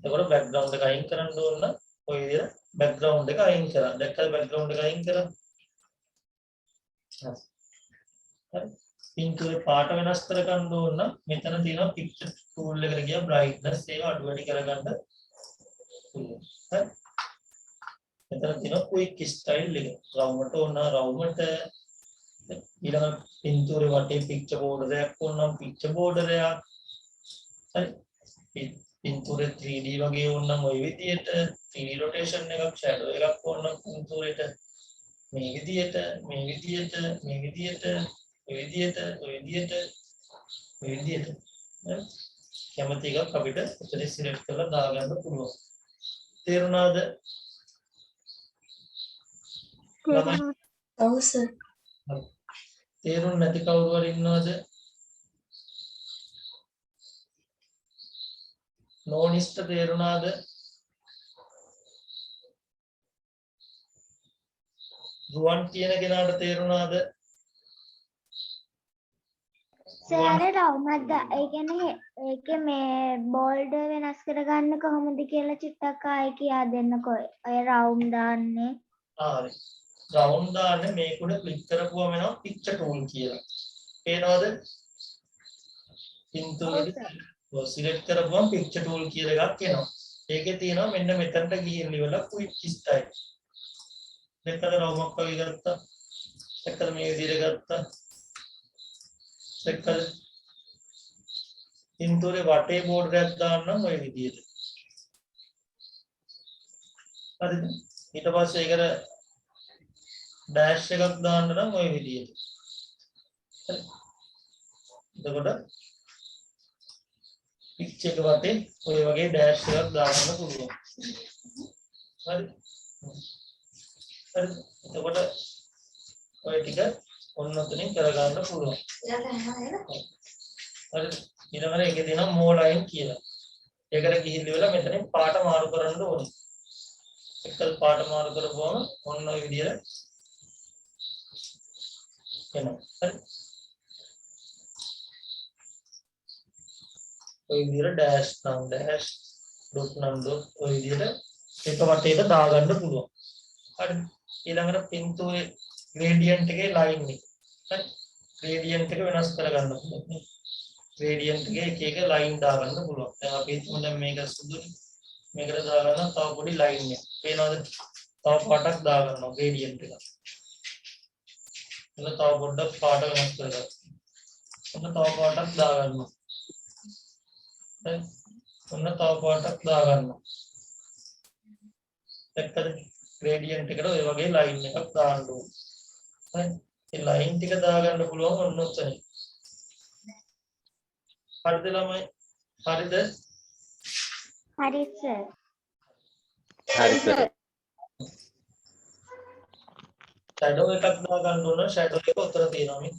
එතකොට background එක අයින් කරන්න ඕන ඔය විදිහට background එක අයින් කරා. දැක්කද background එක අයින් කරා? හරි. පින්තූරේ පාට වෙනස් කරගන්න ඕන මෙතන තියෙනවා picture tool එකට ගියා brightness එක අඩු වැඩි කරගන්න පුළුවන්. හරි. මෙතන තියෙනවා quick style එක. රවුමට ඕන රවුමට ඊළඟ පින්තූරේ වටේ picture border එකක් ඕන නම් picture border එකක්. හරි. පින්තූරේ 3D වගේ ඕන නම් ওই විදියට 3D rotation එකක් shadow එකක් ඕන නම් පින්තූරේට මේ විදියට මේ විදියට මේ විදියට ඔය විදියට ඔය විදියට ඔය විදියට කැමති එකක් අපිට එතන සිලෙක්ට් කරලා දාගන්න පුළුවන්. තේරුණාද? ඔව් සර්. තේරුම් නැති කවුරු හරි ඉන්නවද? නෝනිස්ට තේරුණාද? රුවන් කියන කෙනාට තේරුණාද? සර් රවුමක් ඒ කියන්නේ ඒකේ මේ බෝල්ඩ් වෙනස් කරගන්න කොහොමද කියලා චුට්ටක් ආයෙ කියා දෙන්නකෝ. ඔය රවුම් දාන්නේ. හරි. රවුන්ඩ් දාන්නේ මේක උඩ ක්ලික් කරපුවම එනවා පික්චර් ටූල් කියලා. පේනවද? පින්තූරේ සිලෙක්ට් කරපුවම පික්චර් ටූල් කියලා එකක් එනවා. ඒකේ තියෙනවා මෙන්න මෙතනට ගිහින් ඉවරලා ක්වික් ස්ටයිල්. දෙකද රවුමක් වගේ ගත්තා. එකද මේ විදිහට ගත්තා. එකද පින්තූරේ වටේ බෝඩරයක් දාන්නම් ඔය විදිහට. හරිද? ඊට පස්සේ ඒකට ඩෑෂ් එකක් දාන්න නම් ওই විදිහට. හරි. එතකොට පිච් එක වටේ ඔය වගේ ඩෑෂ් එකක් දාගන්න පුළුවන්. හරි. හරි. එතකොට ඔය ටික ඔන්න ඔතනින් කරගන්න පුළුවන්. හරි. ඊළඟට ඒකේ තියෙනවා more line කියලා. ඒකට ගිහිල්ලා වෙලා මෙතනින් පාට මාරු කරන්න ඕනේ. එකල් පාට මාරු කරපුවම ඔන්න ඔය විදිහට එනවා. හරි. ඔය විදිහට ඩෑෂ් නම් ඩෑෂ් ඩොට් නම් ඩොට් ඔය විදිහට එක වටේට දාගන්න පුළුවන්. හරි. ඊළඟට පින්තූරේ ග්‍රේඩියන්ට් එකේ ලයින් එක. හරි. ග්‍රේඩියන්ට් එක වෙනස් කරගන්න පුළුවන්. ග්‍රේඩියන්ට් එකේ එක එක ලයින් දාගන්න පුළුවන්. දැන් අපි හිතමු දැන් මේක සුදුනේ. මේකට දාගන්න තව පොඩි ලයින් එකක්. පේනවද? තව පාටක් දාගන්නවා ග්‍රේඩියන්ට් එක. ඒක තව පොඩ්ඩක් පාට වෙනස් කරගන්න. ඔන්න තව පාටක් දාගන්නවා. හරි. ඔන්න තව පාටක් දාගන්නවා. එක්කද ග්‍රේඩියන්ට් එකට ඔය වගේ ලයින් එකක් දාන්න ඕනේ. හරි. ඒ ලයින් ටික දාගන්න පුළුවන් ඔන්න ඔතන. හරිද ළමයි? හරිද? හරි සර්. හරි සර්. ෂැඩෝ එකක් දාගන්න ඕන. ෂැඩෝ එක උතර තියෙනවා මේ.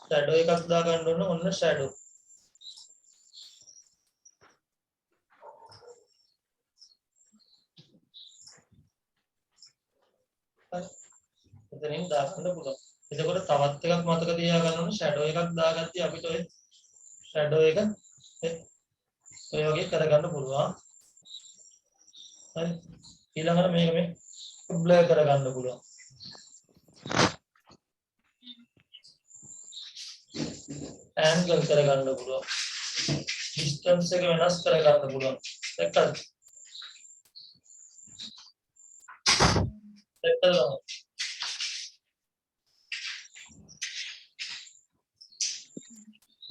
ෂැඩෝ එකක් දාගන්න ඕන. ඔන්න ෂැඩෝ. හරි. එතනින් දාගන්න පුළුවන්. එතකොට තවත් එකක් මතක තියාගන්න ඕන. ෂැඩෝ එකක් දාගත්තී අපිට ඔය ෂැඩෝ එක ඔය වගේ කරගන්න පුළුවන්. හරි. ඊළඟට මේක මේ බ්ලර් කරගන්න පුළුවන්. angle කරගන්න පුළුවන්. distance එක වෙනස් කරගන්න පුළුවන්. දැක්කද? දැක්කද?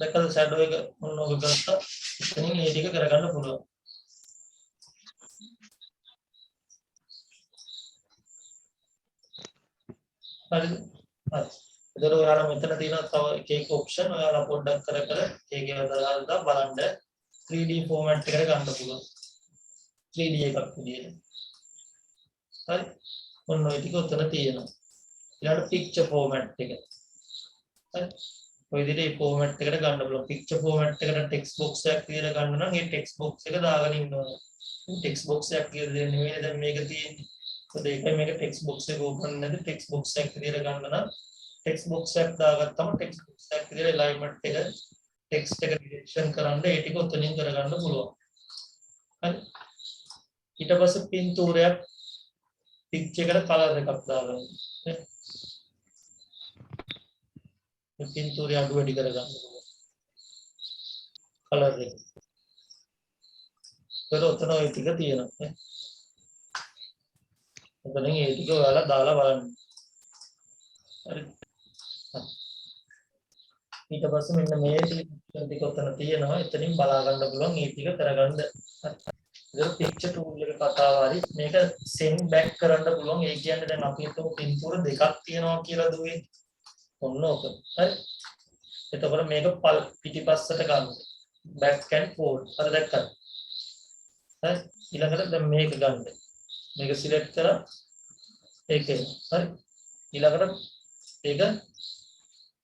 දැක්කද shadow එක මොනෝක ගත්තා. එතනින් ඒ ටික කරගන්න පුළුවන්. හරිද? හරි. ඒතර ඔයාලා මෙතන තියෙන තව එක එක ඔප්ෂන් ඔයාලා පොඩ්ඩක් කර කර ඒකේ අදහල්ලා බලන්න 3D ෆෝමැට් එකට ගන්න පුළුවන්. 3D එකක් විදියට. හරි. ඔන්න ඔය ටික උතන තියෙනවා. ඊළඟට පික්චර් ෆෝමැට් එක. හරි. ඔය විදිහට මේ ෆෝමැට් එකට ගන්න පුළුවන්. පික්චර් ෆෝමැට් එකට ටෙක්ස්ට් බොක්ස් එකක් කියලා ගන්න නම් ඒ ටෙක්ස්ට් බොක්ස් එක දාගෙන ඉන්න ඕනේ. ටෙක්ස්ට් බොක්ස් එකක් කියලා දෙන්නේ නෙවෙයි දැන් මේක තියෙන්නේ. ඒකයි මේක ටෙක්ස්ට් බොක්ස් එක ඕපන් නැති ටෙක්ස්ට් බොක්ස් එකක් විදිහට ගන්න නම් ටෙක්ස්ට් බොක්ස් එකක් දාගත්තම ටෙක්ස්ට් බොක්ස් එකක් විදිහට alignment එක ටෙක්ස්ට් එක ඩිරෙක්ෂන් කරන්න ඒ ටික උතනින් කරගන්න පුළුවන්. හරි. ඊට පස්සේ පින්තූරයක් පිච් එකට කලර් එකක් දාගන්න. මේ පින්තූරය අඩු වැඩි කරගන්න පුළුවන්. කලර් එක. ඒක උතන ඔය ටික තියෙනවා. එතනින් ඒ ටික ඔයාලා දාලා බලන්න. හරි. ඊට පස්සේ මෙන්න මේ ටික උතන තියෙනවා. එතනින් බලා ගන්න පුළුවන් මේ ටික කරගන්න. ඒක පික්චර් ටූල් එක කතාව හරි මේක සෙන්ඩ් බෑක් කරන්න පුළුවන්. ඒ කියන්නේ දැන් අපි හිතමු පින්තූර දෙකක් තියෙනවා කියලා දුවේ. ඔන්න ඔක. හරි. එතකොට මේක පිටිපස්සට ගන්න. back and forward. හරි දැක්කද? හරි. ඊළඟට දැන් මේක ගන්න. මේක සිලෙක්ට් කරලා ඒකේ. හරි. ඊළඟට ඒක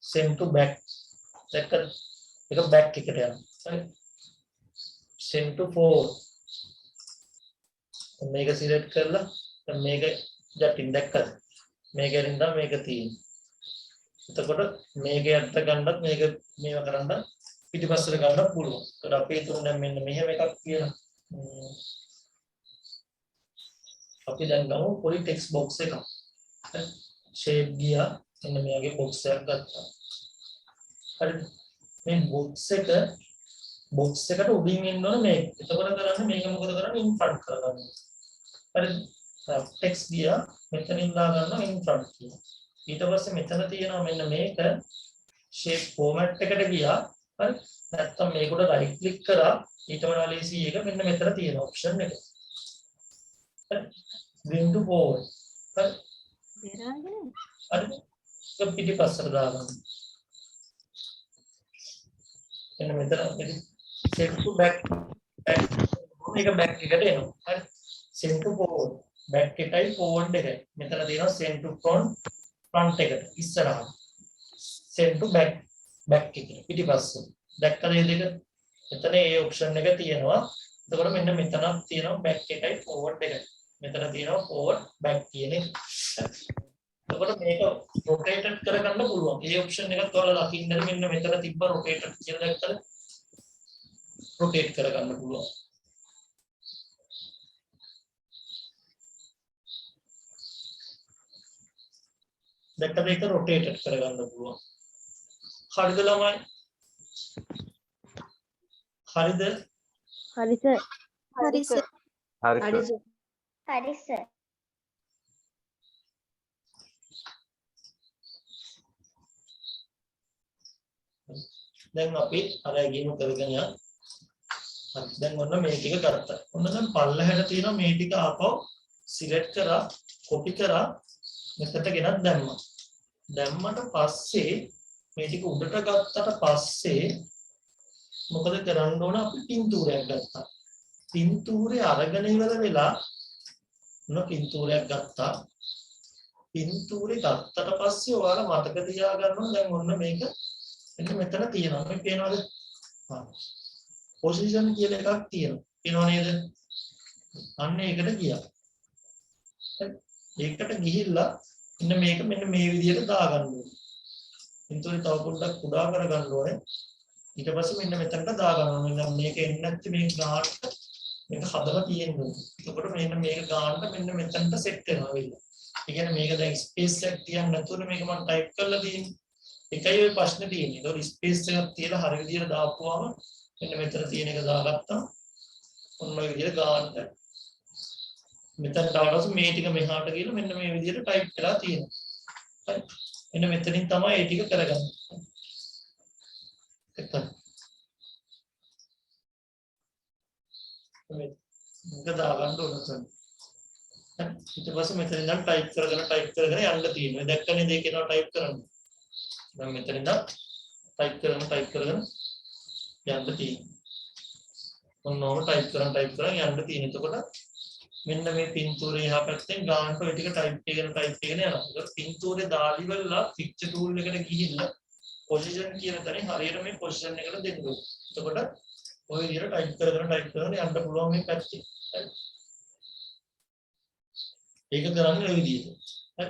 send to back. දැක්කද? ඒක back එකට යනවා. හරි. send to forward. මේක සිලෙක්ට් කරලා දැන් මේක යටින් දැක්කද? මේකෙන් ඉඳන් මේක තියෙන්නේ. එතකොට මේක යන්න ගන්නත් මේක මේව කරන්න පිටිපස්සට ගන්න පුළුවන්. ඒකට අපි හිතමු දැන් මෙන්න මෙහෙම එකක් කියලා. අපි දැන් ගමු පොඩි ටෙක්ස්ට් බොක්ස් එකක්. ෂේප් ගියා. මෙන්න මෙයාගේ බොක්ස් එකක් ගත්තා. හරිද? මේ බොක්ස් එකට උඩින් එන්න ඕන මේක. එතකොට කරන්නේ මේක මොකද කරන්නේ? ඉන්ෆ්‍රන්ට් කරගන්න. හරිද? ටෙක්ස්ට් ගියා. මෙතනින් දා ගන්නවා ඉන්ෆ්‍රන්ට් කියලා. ඊට පස්සේ මෙතන තියෙනවා මෙන්න මේක shape format එකට ගියා. හරි? නැත්තම් මේක උඩ right click කරා ඊට වඩා ලේසි එක මෙන්න මෙතන තියෙන option එක. හරි? bring to forward. හරි? හරි? ඒක පිටිපස්සට දාගන්න. එන්න මෙතන set to back මේක back එකට එනවා. හරි? send to forward back එකයි forward එකයි. මෙතන තියෙනවා send to front එකට ඉස්සරහට. send to back එකට පිටිපස්ස. දැක්කද මේ දෙක? මෙතන ඒ option එක තියෙනවා. එතකොට මෙන්න මෙතනක් තියෙනවා back එකයි forward එකයි. මෙතන තියෙනවා forward back කියන එක. එතකොට මේක rotated කරගන්න පුළුවන්. ඒ option එකත් ඔයාලා දකින්න මෙන්න මෙතන තිබ්බ rotated කියලා දැක්කද? rotate කරගන්න පුළුවන්. දැක්කද ඒක rotated කරගන්න පුළුවන්. හරිද ළමයි? හරිද? හරි සර්. හරි සර්. හරි හරි සර්. සර්. හරි සර්. දැන් අපි අර ගේම කරගෙන යන්න. හරි. දැන් ඔන්න මේ ටික ගත්තා. ඔන්න දැන් පල්ලෙහාට තියෙන මේ ටික ආපහු සිලෙක්ට් කරා, කොපි කරා මෙතනට ගෙනත් දැම්මා. දැම්මට පස්සේ මේ ටික උඩට ගත්තට පස්සේ මොකද කරන්න ඕන? අපි පින්තූරයක් ගත්තා. පින්තූරේ අරගෙන ඉවර වෙලා පින්තූරයක් ගත්තා. පින්තූරේ ගත්තට පස්සේ ඔයාලා මතක තියාගන්න ඕන දැන් ඔන්න මේක මෙතන තියෙනවා. මේ පේනවද? පොසිෂන් කියලා එකක් තියෙනවා. පේනව නේද? අන්න ඒකට ගියා. ඒකට ගිහිල්ලා මෙන්න මේක මෙන්න මේ විදිහට දාගන්න ඕනේ. පින්තූරේ තව පොඩ්ඩක් කුඩා කරගන්න ඕනේ. ඊට පස්සේ මෙන්න මෙතනට දාගන්න ඕනේ. මෙන්න මේක එන්නේ නැති මේ ගානට මේක හදලා තියෙනවා. එතකොට මෙන්න මේක ගානට මෙන්න මෙතනට සෙට් වෙනවා වෙලා. ඒ කියන්නේ මේක දැන් ස්පේස් එකක් තියන්න නැතුව මේක මම ටයිප් කරලා තියෙන්නේ. එකයි ඔය ප්‍රශ්නේ තියෙන්නේ. ඒතකොට ස්පේස් එකක් තියලා හරිය විදිහට දාපුවාම මෙන්න මෙතන තියෙන එක දාගත්තා. ඔන්න ඔය විදිහට ගානට මෙතනට ආවොත් මේ ටික මෙහාට ගිහලා මෙන්න මේ විදිහට ටයිප් කරලා තියෙනවා. හරි. මෙන්න මෙතනින් තමයි ඒ ටික කරගන්නේ. එතන. මේක දාගන්න ඕන තමයි. ඊට පස්සේ මෙතන ඉඳන් ටයිප් කරගෙන යන්න තියෙනවා. දැක්කනේ දෙක කියනවා ටයිප් කරන්න. දැන් මෙතන ඉඳන් ටයිප් කරගෙන යන්න තියෙනවා. ඔන්නෝම ටයිප් කරන් යන්න තියෙනවා. එතකොට මෙන්න මේ පින්තූරේ එහා පැත්තෙන් ගානට ඔය ටික ටයිප් කරගෙන යනවා. ඒක පින්තූරේ දාලි වෙලා පික්චර් ටූල් එකට ගිහිල්ලා පොසිෂන් කියන තැනින් හරියට මේ පොසිෂන් එකට දෙන්න ඕනේ. එතකොට ඔය විදිහට ටයිප් කරගෙන යන්න පුළුවන් මේ පැත්තේ. හරි. ඒක කරන්නේ ඔය විදිහට. හරි.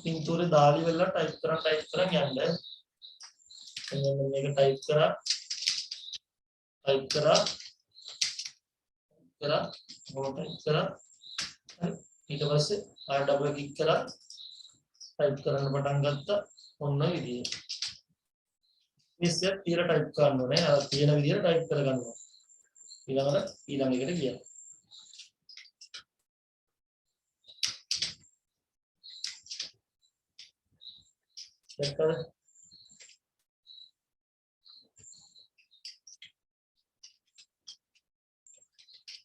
පින්තූරේ දාලි වෙලා ටයිප් කරන් යන්න. මේක ටයිප් කරා ඊට පස්සේ ආය ඩබල් ක්ලික් කරා ටයිප් කරන්න පටන් ගත්තා. ඔන්න ඔය විදිහට ඉස්සෙල් තියලා ටයිප් කරන්න ඕනේ. අර තියෙන විදිහට ටයිප් කරගන්න ඕනේ. ඊළඟ එකට ගියා. දැක්කද?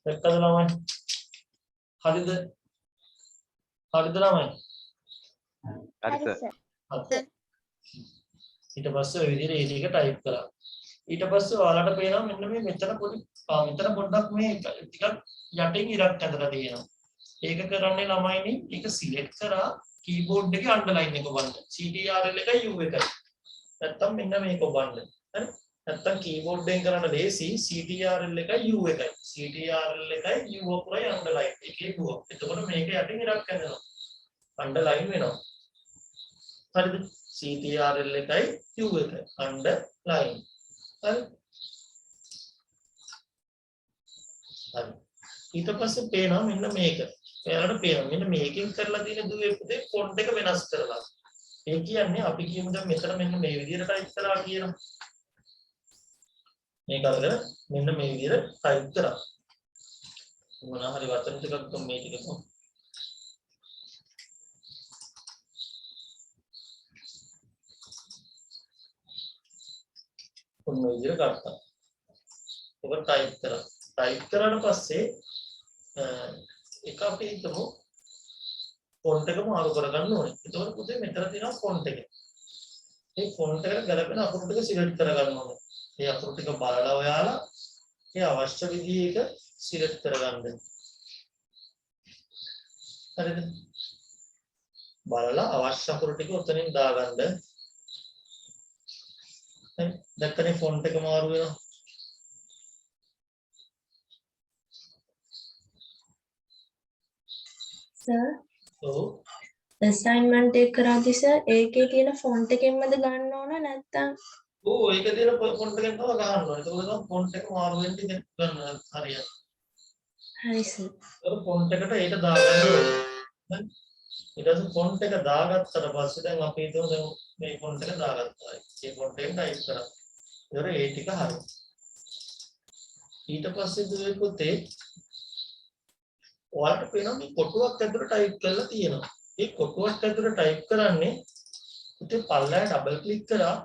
දැක්කද ළමයි? හරිද? හරිද ළමයි? හරි හරි සර්. සර්. ඊට පස්සේ ඔය විදිහට ඒ ටික ටයිප් කරා. ඊට පස්සේ ඔයාලට පේනවා මෙන්න මේ මෙතන පොඩ්ඩක් මේ ටිකක් යටින් ඉරක් ඇඳලා තියෙනවා. ඒක කරන්නේ ළමයිනි ඒක සිලෙක්ට් කරා කීබෝඩ් එකේ අන්ඩර්ලයින් එක ඔබන්න. CTRL එකයි U එකයි. නැත්තම් මෙන්න මේක ඔබන්න. හරි? නැත්තම් කීබෝඩ් එකෙන් කරන්න ලේසි CTRL එකයි U එකයි. CTRL එකයි U ඔක්කොයි අන්ඩර්ලයින් එකේ දුව. එතකොට මේක යටින් ඉරක් කරනවා. අන්ඩර්ලයින් වෙනවා. හරිද? CTRL එකයි U එකයි අන්ඩර්ලයින්. හරි. හරි. ඊට පස්සේ පේනවා මෙන්න මේක. එයාලට පේනවා මෙන්න මේකෙන් කරලා තියෙන දුවේ පුතේ ෆොන්ට් එක වෙනස් කරලා. ඒ කියන්නේ අපි කියමු දැන් මෙතන මෙන්න මේ විදිහට ටයිප් කරලා කියනවා. මේක අරගෙන මෙන්න මේ විදිහට ටයිප් කරා. මොනවා හරි වචන ටිකක් මේ ටික කො ඔන්න විදිහට ගත්තා. ඒක ටයිප් කරා. ටයිප් කරාට පස්සේ එක අපි හිතමු ෆොන්ට් එක මාරු කරගන්න ඕනේ. එතකොට පුතේ මෙතන තියෙනවා ෆොන්ට් එක. මේ ෆොන්ට් එකට ගැලපෙන අකුරු ටික සිලෙක්ට් කරගන්න ඕනේ. මේ අකුරු ටික බලලා ඔයාලා ඒ අවශ්‍ය විදිහට සිලෙක්ට් කරගන්න. හරිද? බලලා අවශ්‍ය අකුරු ටික උතනින් දාගන්න. හරි. දැක්කනේ ෆොන්ට් එක මාරු වෙනවා. සර් ඔව්. assignment එක කරාදී සර් ඒකේ තියෙන ෆොන්ට් එකෙන්මද ගන්න ඕන නැත්නම් ඔව් ඒක දෙන ෆොන්ට් එකෙන් තමයි ගන්න ඕනේ. ඒක තමයි ෆොන්ට් එක මාරු වෙන්න ඉතින් ගන්න හරියට. හරි සර්. ඒක ෆොන්ට් එකට ඒක දාගන්න ඕනේ. හරි. ඊට පස්සේ ෆොන්ට් එක දාගත්තට පස්සේ දැන් අපි හිතමු දැන් මේ ෆොන්ට් එක දාගත්තා. මේ ෆොන්ට් එකෙන් ටයිප් කරා. ඒතර ඒ ටික හරි. ඊට පස්සේ දුවේ පුතේ ඔයාලට පේනවා මේ කොටුවක් ඇතුළේ ටයිප් කරලා තියෙනවා. මේ කොටුවක් ඇතුළේ ටයිප් කරන්නේ පුතේ පල්ලයට ඩබල් ක්ලික් කරා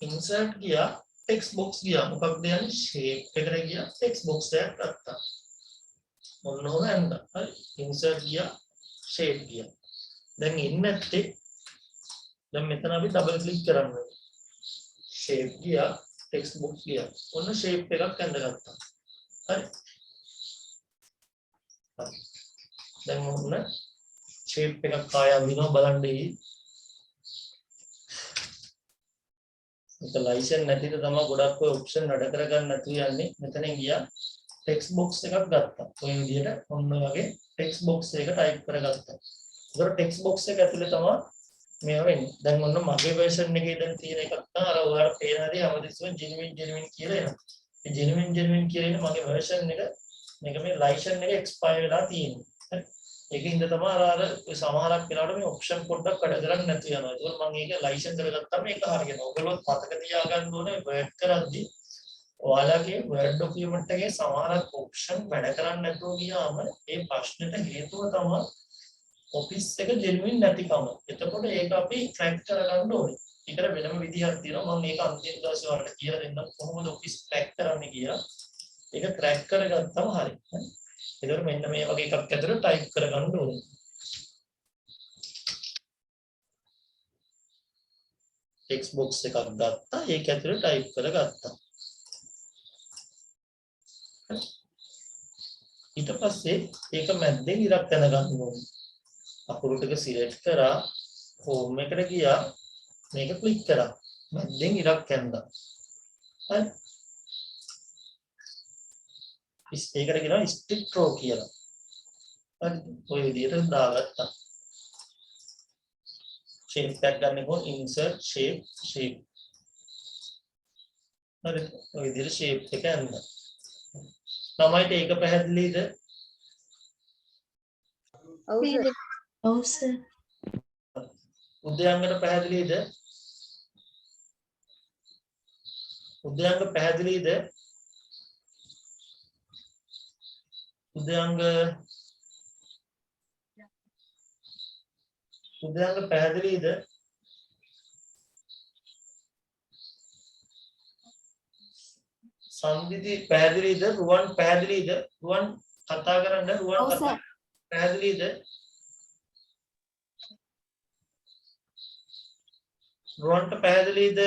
ඉන්සර්ට් ගියා ටෙක්ස්ට් බොක්ස් ගියා. මොකක්ද යන්නේ ෂේප් එකට ගියා ටෙක්ස්ට් බොක්ස් එකක් ගත්තා. මොන හොම ඇන්දා. හරි. ඉන්සර්ට් ගියා ෂේප් ගියා. දැන් ඉන්නේ නැත්තේ දැන් මෙතන අපි ඩබල් ක්ලික් කරන්න ඕනේ. ෂේප් ගියා ටෙක්ස්ට් බොක්ස් ගියා. ඔන්න ෂේප් එකක් ඇඳගත්තා. හරි. දැන් මොන ෂේප් එකක් කායම් වෙනවා බලන්න ඊ. ඒක ලයිසන් නැතිද තමයි ගොඩක් ඔය ඔප්ෂන් වැඩ කරගන්න නැතු යන්නේ. මෙතනින් ගියා ටෙක්ස්ට් බොක්ස් එකක් ගත්තා. ඔය විදිහට ඔන්න වගේ ටෙක්ස්ට් බොක්ස් එක ටයිප් කරගත්තා. ඒතර ටෙක්ස්ට් බොක්ස් එක ඇතුලේ තමයි මේවා වෙන්නේ. දැන් ඔන්න මගේ version එකේ දැන් තියෙන එකක් තමයි අර ඔයාලට පේන හැටි හැමදෙස්සම genuine කියලා එනවා. මේ genuine කියලා ඉන්නේ මගේ version එක මේක මේ ලයිසන් එක එක්ස්පයර් වෙලා තියෙනවා. හරි. ඒකින්ද තමයි අර සමහරක් වෙලාවට මේ ඔප්ෂන් පොඩ්ඩක් වැඩ කරන්නේ නැතු යනවා. ඒක මම ඒක ලයිසන් කරගත්තාම මේක හරියනවා. ඔයගොල්ලෝ මතක තියාගන්න ඕනේ වර්ඩ් කරද්දී ඔයාලගේ වර්ඩ් ડોකියුමන්ට් එකේ සමහරක් ඔප්ෂන් වැඩ කරන්නේ නැතුව ගියාම ඒ ප්‍රශ්නෙට හේතුව තමයි ඔෆිස් එක ජෙනුයින් නැතිකම. එතකොට ඒක අපි ට්‍රැක් කරගන්න ඕනේ. ඒකට වෙනම විදිහක් තියෙනවා. මම මේක අන්තිම දවසේ වලට කියලා දෙන්නම් කොහොමද ඔෆිස් ට්‍රැක් කරන්නේ කියලා. ඒක ට්‍රැක් කරගත්තම හරි. ඒතර මෙන්න මේ වගේ එකක් ඇතුළේ ටයිප් කරගන්න ඕනේ. ටෙක්ස්ට් බොක්ස් එකක් ගත්තා. ඒක ඇතුළේ ටයිප් කරගත්තා. ඊට පස්සේ ඒක මැද්දෙන් ඉරක් යන ගන්න ඕනේ. අකුරු ටික සිලෙක්ට් කරා හෝම් එකට ගියා මේක ක්ලික් කරා මැද්දෙන් ඉරක් යන්දා. හරි. ඒකට කියනවා ස්ටික් රෝ කියලා. හරි. ඔය විදිහට දාගත්තා. ෂේප් එකක් ගන්න කොහොම ඉන්සර්ට් ෂේප්. හරි. ඔය විදිහට ෂේප් එක යන්දා. ළමයිට ඒක පැහැදිලිද? ඔව් සර්. ඔව් සර්. උද්‍යංගට පැහැදිලිද? උද්‍යංග පැහැදිලිද? උද්‍යංග පැහැදිලිද? සංවිධි පැහැදිලිද? රුවන් පැහැදිලිද? රුවන් කතා කරන්න රුවන් ඔව් කතා සර්. පැහැදිලිද? රුවන්ට පැහැදිලිද?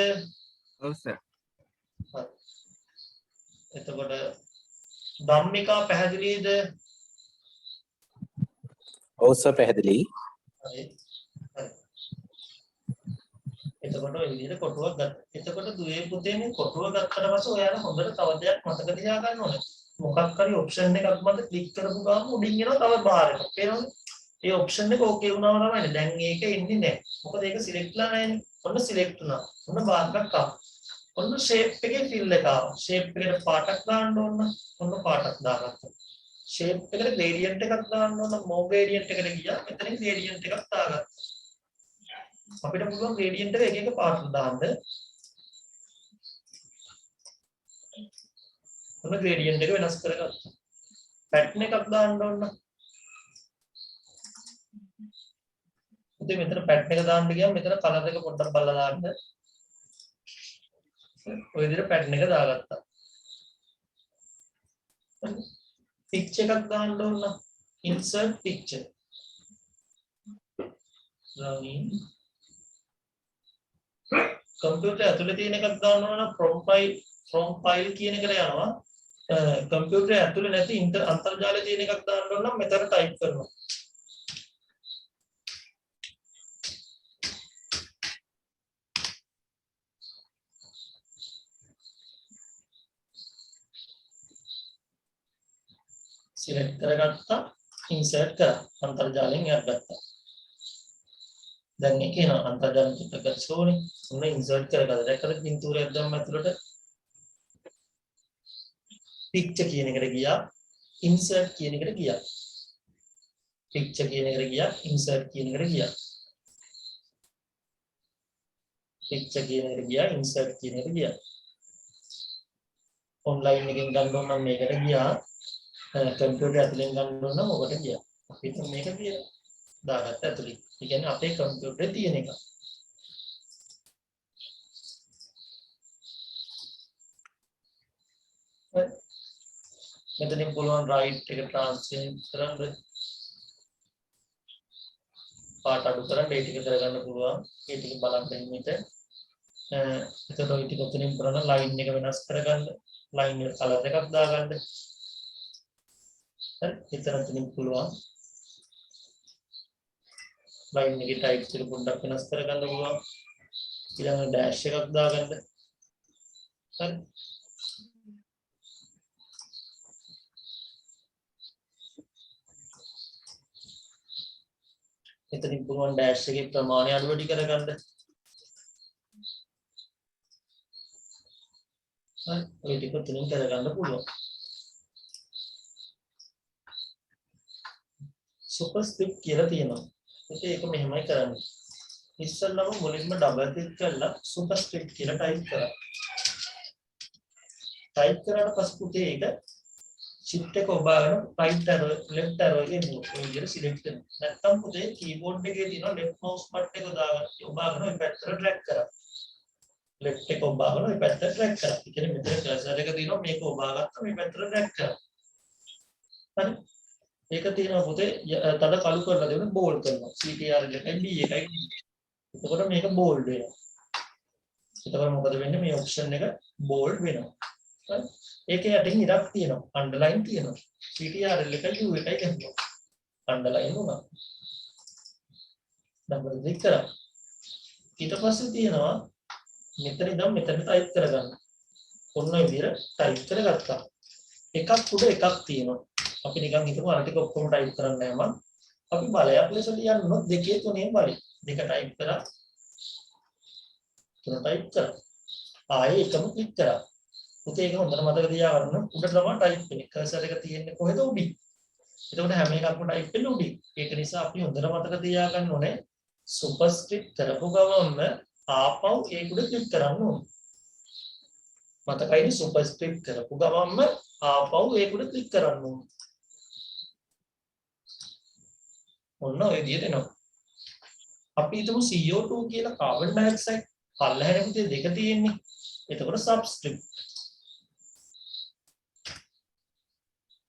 ඔව් සර්. හරි. එතකොට ධම්මිකා පැහැදිලිද? ඔව් සර් පැහැදිලි. හරි. හරි. එතකොට ඔය විදිහට කොටුවක් ගත්තා. එතකොට දුවේ පුතේ මේ කොටුව ගත්තට පස්සේ ඔයාලා හොඳට තව දෙයක් මතක තියාගන්න ඕනේ. මොකක් හරි ඔප්ෂන් එකක් මත ක්ලික් කරපු ගමන් උඩින් එනවා තව බාර් එකක්. පේනවද? ඒ ඔප්ෂන් එක ඕකේ වුණාම තමයි. දැන් ඒක එන්නේ නැහැ. මොකද ඒක සිලෙක්ට්ලා නැහැනේ. ඔන්න සිලෙක්ට් වුණා. ඔන්න බාර් එකක් ආවා. ඔන්න ෂේප් එකේ ෆිල් එක ආවා. ෂේප් එකට පාටක් දාන්න ඕන. ඔන්න පාටක් දාගත්තා. ෂේප් එකට ග්‍රේඩියන්ට් එකක් දාන්න ඕන. මෝ ග්‍රේඩියන්ට් එකට ගියා. මෙතනින් ග්‍රේඩියන්ට් එකක් දාගත්තා. අපිට පුළුවන් ග්‍රේඩියන්ට් එක එක එක පාට දාන්න. ඔන්න ග්‍රේඩියන්ට් එක වෙනස් කරගත්තා. පැටර්න් එකක් දාන්න ඕන. ඉතින් මෙතන පැටර්න් එක දාන්න ගියාම මෙතන කලර් එක පොඩ්ඩක් බලලා දාන්න. ඔය විදිහට පැටර්න් එක දාගත්තා. පික්චර් එකක් දාන්න ඕන. insert picture. running කම්පියුටර් ඇතුලේ තියෙන එකක් දාන්න ඕන නම් from file කියන එකට යනවා. කම්පියුටර් ඇතුලේ නැති අන්තර්ජාලයේ තියෙන එකක් දාන්න ඕන නම් මෙතන ටයිප් කරනවා. select කරගත්තා, insert කරා, අන්තර්ජාලයෙන් එහාට ගත්තා. දැන් මේක එනවා අන්තර්ජාල චිත්‍රකත් ෂෝනේ. ඔන්න insert කරගත්තා. දැක්කද පින්තූරයක් දැම්ම ඇතුළට picture කියන එකට ගියා, insert කියන එකට ගියා. picture කියන එකට ගියා, insert කියන එකට ගියා. picture කියන එකට ගියා, insert කියන එකට ගියා. online එකෙන් ගන්න ඕන නම් මේකට ගියා. කම්පියුටර් ඇතුලෙන් ගන්න ඕන නම් ඔකට ගියා. අපිට මේක කියලා දාගත්ත ඇතුලේ. ඒ කියන්නේ අපේ කම්පියුටරේ තියෙන එක. මෙතනින් පුළුවන් right එක translate කරන්න. පාට අඩු කරන්න ඒ ටික කරගන්න පුළුවන්. ඒ ටික බලන්න ඉන්නට. එතකොට ওই ටික උතනින් කරන line එක වෙනස් කරගන්න. line එක color එකක් දාගන්න. හරි. එතනකින් පුළුවන්. line එකේ type එක පොඩ්ඩක් වෙනස් කරගන්න පුළුවන්. ඊළඟ dash එකක් දාගන්න. හරි. එතනින් පුළුවන් dash එකේ ප්‍රමාණය අඩු වැඩි කරගන්න. හරි. ඔය ටික උතනින් කරගන්න පුළුවන්. superscript කියලා තියෙනවා. ඒක මෙහෙමයි කරන්නේ. ඉස්සෙල්ලාම මුලින්ම ඩබල් ක්ලික් කරලා superscript කියලා ටයිප් කරා. ටයිප් කරාට පස්සේ පුතේ ඒක shift එක ඔබාගෙන right arrow left arrow එකෙන් ඔය විදිහට select කරනවා. නැත්නම් පුතේ keyboard එකේ තියෙන left mouse button එක දාගෙන ඔබාගෙන ඔය පැත්තට drag කරා. left එක ඔබාගෙන ඔය පැත්තට drag කරා. ඒ කියන්නේ මෙතන cursor එක තියෙනවා මේක ඔබාගත්තා මේ පැත්තට drag කරා. හරි. ඒක තියෙනවා පුතේ තද කළු කරලා දෙන්න බෝල්ඩ් කරනවා CTR එකයි D එකයි. එතකොට මේක බෝල්ඩ් වෙනවා. එතකොට මොකද වෙන්නේ මේ ඔප්ෂන් එක බෝල්ඩ් වෙනවා. හරි. ඒකේ යටින් ඉරක් තියෙනවා අන්ඩර්ලයින් තියෙනවා. CTR එකයි U එකයි ගන්නවා. අන්ඩර්ලයින් වුණා. ඩබල් ක්ලික් කරා. ඊට පස්සේ තියෙනවා මෙතන ඉඳන් මෙතන ටයිප් කරගන්න. ඔන්න ඔය විදිහට ටයිප් කරගත්තා. එකක් උඩ එකක් තියෙනවා. අපි නිකන් හිතමු අර ටික ඔක්කොම ටයිප් කරන්න යම අපි බලයක් ලෙස ලියන්නොත් දෙකේ තුනේ බලයි දෙක ටයිප් කරා තුන ටයිප් කරා ආයේ එකම ක්ලික් කරා උතේ ඒක හොඳට මතක තියාගන්න උඩට තමයි ටයිප් වෙන්නේ කර්සර් එක තියෙන්නේ කොහෙද උඩින් එතකොට හැම එකක්ම ටයිප් වෙන්නේ උඩින් ඒක නිසා අපි හොඳට මතක තියාගන්න ඕනේ සුපර්ස්ක්‍රිප්ට් කරපු ගමන්ම ආපහු ඒක උඩ ක්ලික් කරන්න ඕනේ මතකයි සුපර්ස්ක්‍රිප්ට් කරපු ගමන්ම ආපහු ඒක උඩ ක්ලික් කරන්න ඕනේ ඔන්න ඔය විදිහට එනවා. අපි හිතමු CO2 කියලා කාබන් ඩයොක්සයිඩ් පල්ලහැර පුතේ දෙක තියෙන්නේ. එතකොට සබ්ස්ක්‍රිප්ට්.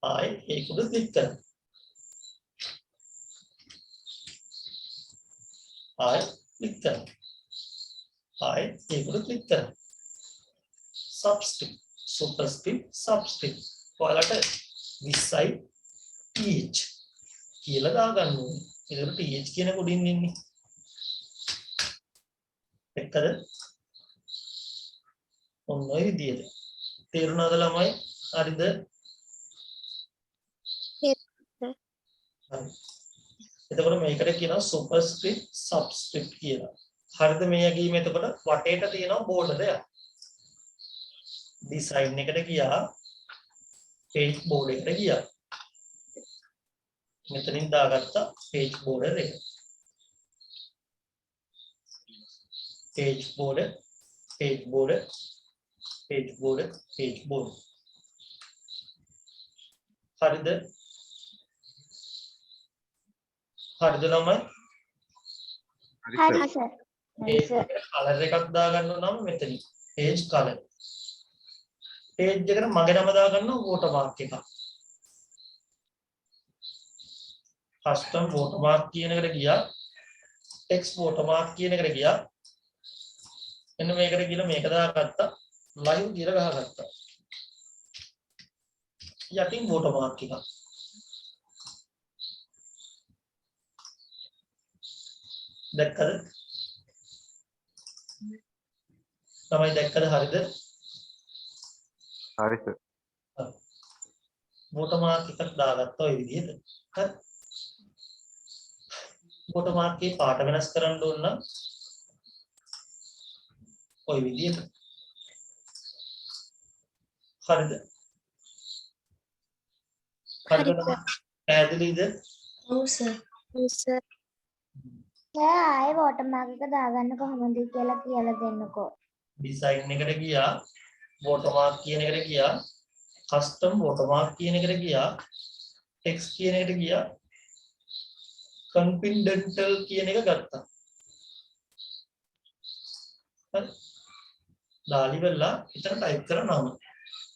ආයි ඒක උඩ ක්ලික් කරන්න. ආයි ක්ලික් කරන්න. ආයි ඒක උඩ ක්ලික් කරන්න. සබ්ස්ක්‍රිප්ට්, සුපර්ස්ක්‍රිප්ට්, සබ්ස්ක්‍රිප්ට්. ඔයාලට 20යි each කියලා දාගන්න ඕනේ. ඒකට pH කියන කොටින් ඉන්නේ. එක්කද ඔන්න ඔය විදියට තේරුණාද ළමයි හරිද හරි එතකොට මේකට කියනවා සුපර්ස්ක්‍රිප්ට් සබ්ස්ක්‍රිප්ට් කියලා හරිද මේ යගීම එතකොට වටේට තියෙනවා බෝඩර් එකක් ඩිසයින් එකට ගියා පේජ් බෝඩර් එකට ගියා මෙතනින් දාගත්තා page border එක page border page border page border page border හරිද ළමයි හරි සර්. page එකට color එකක් දාගන්න නම් මෙතනින් page color page එකට මගේ නම දාගන්න watermark එකක් custom watermark කියන එකට ගියා text watermark කියන එකට ගියා එන්න මේකට ගිහලා මේක දාගත්තා live කියලා ගහගත්තා යටින් watermark එකක් දැක්කද තමයි දැක්කද හරිද හරි සර්. watermark එකක් දාගත්තා ඔය විදිහට හරි watermark එකේ පාට වෙනස් කරන්න ඕන නම් ඔය විදිහට හරිද පැහැදිලිද ඔව් සර්. සර් ආයේ වෝටර්මාර්ක් එක දාගන්න කොහොමද කියලා දෙන්නකෝ. ඩිසයින් එකට ගියා watermark කියන එකට ගියා custom watermark කියන එකට ගියා text කියන එකට ගියා confidential කියන එක ගත්තා හරි දාලි වෙලා ඉතන ටයිප් කරා නම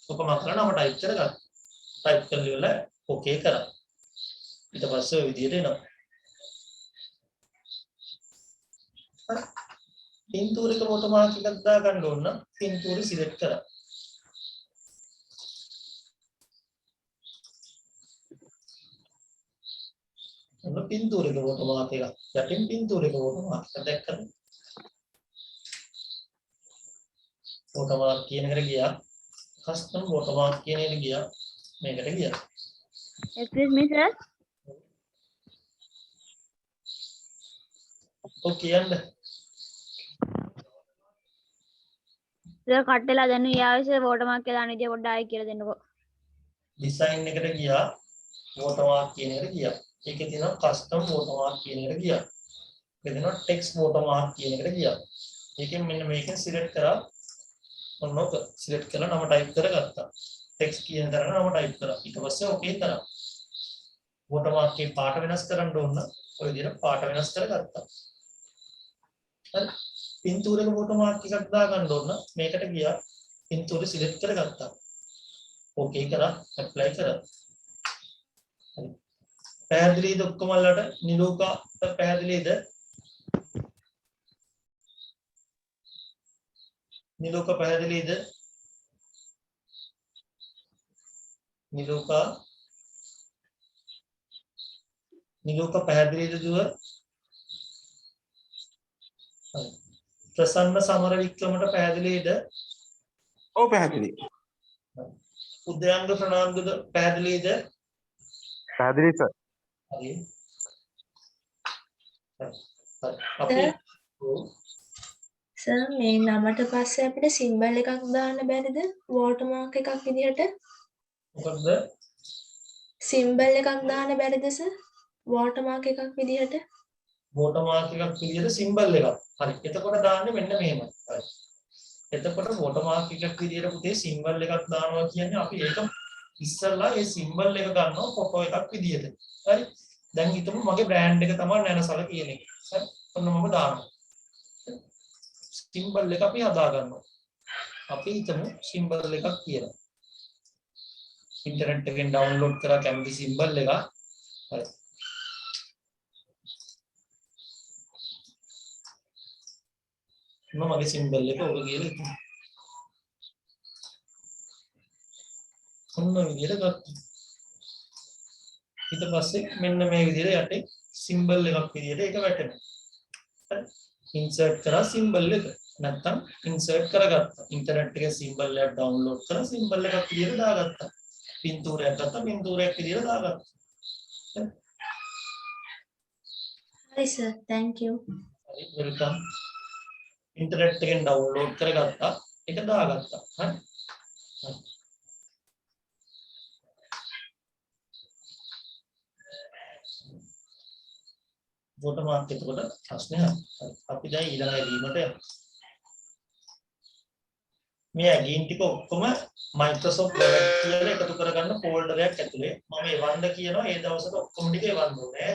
ඔක මතක නම ටයිප් කරගත්තා ටයිප් කරලා ඕකේ කරා ඊට පස්සේ ඔය විදිහට එනවා හරි පින්තූරයක watermark එකක් දාගන්න ඕන නම් පින්තූරය සිලෙක්ට් කරා ඔන්න පින්තූරයක watermark එක යටින් පින්තූරයක watermark එක දැක්කද watermark කියන එකට ගියා custom watermark කියන එකට ගියා මේකට ගියා excuse me sir ඔව් කියන්න sir කට් වෙලා දැන් යාවිසේ watermark එක දාන්න ඉතින් පොඩ්ඩක් ආයි කියලා දෙන්නකෝ ඩිසයින් එකට ගියා watermark කියන එකට ගියා ඒකේ තියෙනවා custom watermark කියන එකට ගියා ඒකේ තියෙනවා text watermark කියන එකට ගියා ඒකෙන් මෙන්න මේකෙන් සිලෙක්ට් කරා ඔන්න ඔක සිලෙක්ට් කරලා නම ටයිප් කරගත්තා text කියන දරන නම ටයිප් කරා ඊට පස්සේ ඕකේ කරා watermark එකේ පාට වෙනස් කරන්න ඕන ඔය විදිහට පාට වෙනස් කරගත්තා හරි පින්තූරයක watermark එකක් දාගන්න ඕන මේකට ගියා පින්තූරය සිලෙක්ට් කරගත්තා ඕකේ කරා ඇප්ලයි කරා හරි පැහැදිලිද ඔක්කොම වලට නිලෝකා පැහැදිලිද නිලෝකා පැහැදිලිද නිලෝකා පැහැදිලිද දුව හරි ප්‍රසන්න සමරවික්‍රමට පැහැදිලිද ඔව් පැහැදිලි. උද්‍යංග ප්‍රනාන්දුද පැහැදිලිද පැහැදිලි සර්. හරි අපි සර් මේ නමට පස්සේ අපිට සිම්බල් එකක් දාන්න බැරිද වෝටර්මාර්ක් එකක් විදිහට මොකද සිම්බල් එකක් දාන්න බැරිද සර් වෝටර්මාර්ක් එකක් විදිහට watermark එකක් විදිහට symbol එකක්. හරි. එතකොට දාන්නේ මෙන්න මෙහෙමයි. හරි. එතකොට watermark එකක් විදිහට පුතේ symbol එකක් දානවා කියන්නේ අපි ඒක ඉස්සල්ලා ඒ symbol එක ගන්නවා ෆොටෝ එකක් විදිහට. හරි. දැන් හිතමු මගේ brand එක තමයි නැනසල කියන එක. හරි. ඔන්න මම දානවා. symbol එක අපි හදා ගන්නවා. අපි හිතමු symbol එකක් කියලා. ඉන්ටර්නෙට් එකෙන් ඩවුන්ලෝඩ් කරලා කැමති symbol එකක්. හරි. මගේ සිම්බල් එක ඔබ කියලා හිතමු. ඔන්න විදිහට ගත්තා. ඊට පස්සේ මෙන්න මේ විදිහට යටේ සිම්බල් එකක් විදිහට ඒක වැටෙනවා. හරි. ඉන්සර්ට් කරා සිම්බල් එක. නැත්තම් ඉන්සර්ට් කරගත්තා. ඉන්ටර්නෙට් එකේ සිම්බල් එක ඩවුන්ලෝඩ් කරලා සිම්බල් එකක් විදියට දාගත්තා. පින්තූරයක් ගත්තා පින්තූරයක් විදියට දාගත්තා. හරි සර් thank you. හරි වෙල්කම්. ඉන්ටර්නෙට් එකෙන් ඩවුන්ලෝඩ් කරගත්තා. ඒක දාගත්තා. හරි. වෝටර් මාක් එතකොට ප්‍රශ්නයක්. අපි දැන් ඊළඟ ඇගීමට යමු. මේ ඇගීම් ටික ඔක්කොම Microsoft Word කියලා එකතු කරගන්න ෆෝල්ඩර් එකක් ඇතුලේ මම එවන්න කියනවා. ඒ දවසට ඔක්කොම ටික එවන්න ඕනේ.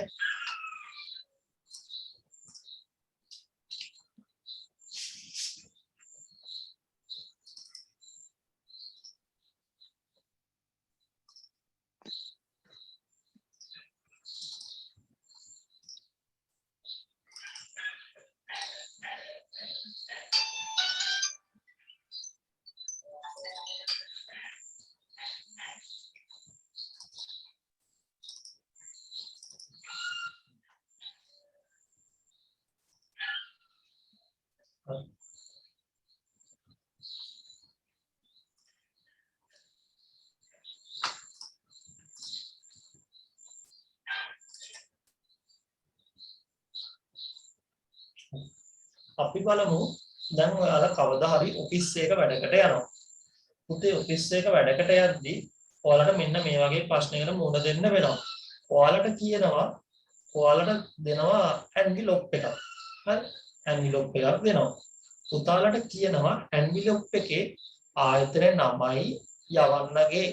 අපි බලමු දැන් ඔයාලා කවදා හරි ඔෆිස් එක වැඩකට යනවා. පුතේ ඔෆිස් එක වැඩකට යද්දී ඔයාලට මෙන්න මේ වගේ ප්‍රශ්නයකට මුහුණ දෙන්න වෙනවා. ඔයාලට කියනවා ඔයාලට දෙනවා ඇන්විලොප් එකක්. හරි? ඇන්විලොප් එකක් දෙනවා. පුතාලට කියනවා ඇන්විලොප් එකේ ආයතනයේ නමයි යවන්නගේ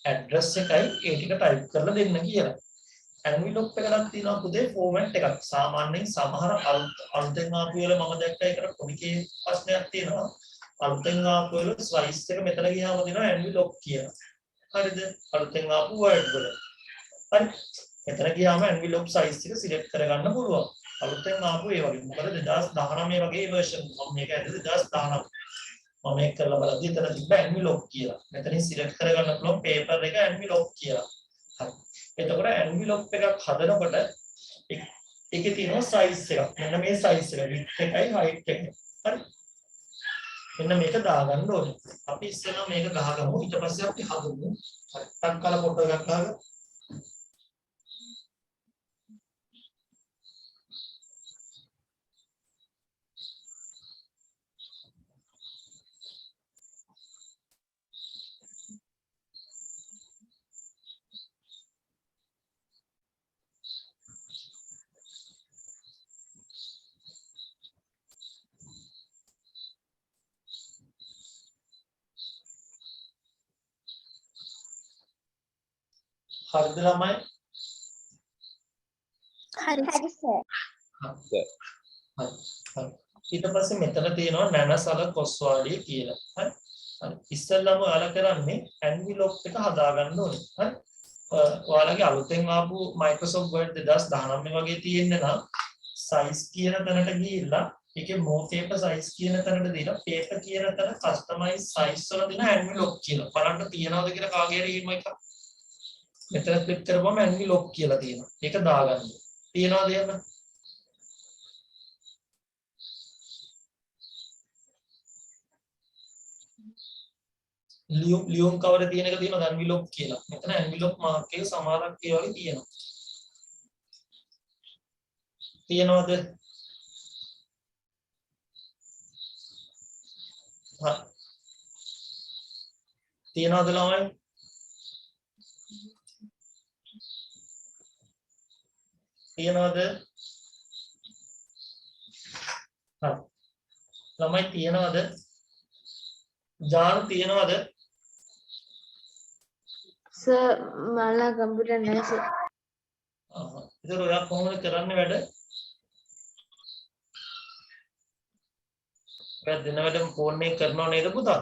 ඇඩ්‍රස් එකයි ඒ ටික ටයිප් කරලා දෙන්න කියලා. ඇන්විලොප් එකකට තියෙනවා පුතේ ෆෝමැට් එකක්. සාමාන්‍යයෙන් සමහර අලුතෙන් ආපු වල මම දැක්ක එකට පොඩි ප්‍රශ්නයක් තියෙනවා. අලුතෙන් ආපු වල ස්ලයිස් එක මෙතන ගියාම දෙනවා ඇන්විලොප් කියලා. හරිද? අලුතෙන් ආපු වර්ඩ් වල. හරි. මෙතන ගියාම ඇන්විලොප් සයිස් එක සිලෙක්ට් කරගන්න පුළුවන්. අලුතෙන් ආපු ඒ වගේ. මොකද 2019 වගේ version මම මේක ඇදලා 2019. මම මේක කරලා බලද්දි එතන තිබ්බ ඇන්විලොප් කියලා. මෙතනින් සිලෙක්ට් කරගන්න පුළුවන් පේපර් එක ඇන්විලොප් කියලා. හරි. එතකොට ඇන්විලොප් එකක් හදනකොට ඒකේ තියෙනවා සයිස් එකක්. මෙන්න මේ සයිස් එක width එකයි height එකයි. හරි. මෙන්න මේක දාගන්න ඕනේ. අපි ඉස්සෙල්ලා මේක ගහගමු. ඊට පස්සේ අපි හදමු. හරි. ටක් කාලා ෆොටෝ එකක් ගහගමු. හරිද ළමයි? හරි සර්. ඊට පස්සේ මෙතන තියෙනවා නැනසල කොස්වාඩිය කියලා. හරි. හරි. ඉස්සෙල්ලාම ඔයාලා කරන්නේ ඇන්විලොප් එක හදාගන්න ඕනේ. හරි. ඔයාලගේ අලුතෙන් ආපු Microsoft Word 2019 වගේ තියෙන්න නම් size කියන තැනට ගිහිල්ලා ඒකේ more paper size කියන තැනට දීලා paper කියන තැන customize size වල දෙන ඇන්විලොප් කියලා. බලන්න තියනවද කියලා කාගේ හරි එහෙම එකක්. මෙතන ක්ලික් කරපුවම ඇන්විලොප් කියලා තියෙනවා. ඒක දාගන්න. තියනවද එහෙම? ලියුම් කවර තියෙන එක තියෙනවා ඇන්විලොප් කියලා. මෙතන ඇන්විලොප් මාක් එක සමානක් ඒ වගේ තියෙනවා. තියනවද? හා. තියනවද ළමයි? තියනවද? හරි. ළමයි තියනවද? ජාන තියනවද? සර් මලා කම්පියුටර් නැහැ සර්. ඒක ඔයා කොහොමද කරන්නේ වැඩ? ඔයා දින වැඩම ෆෝන් එක කරනව නේද පුතා?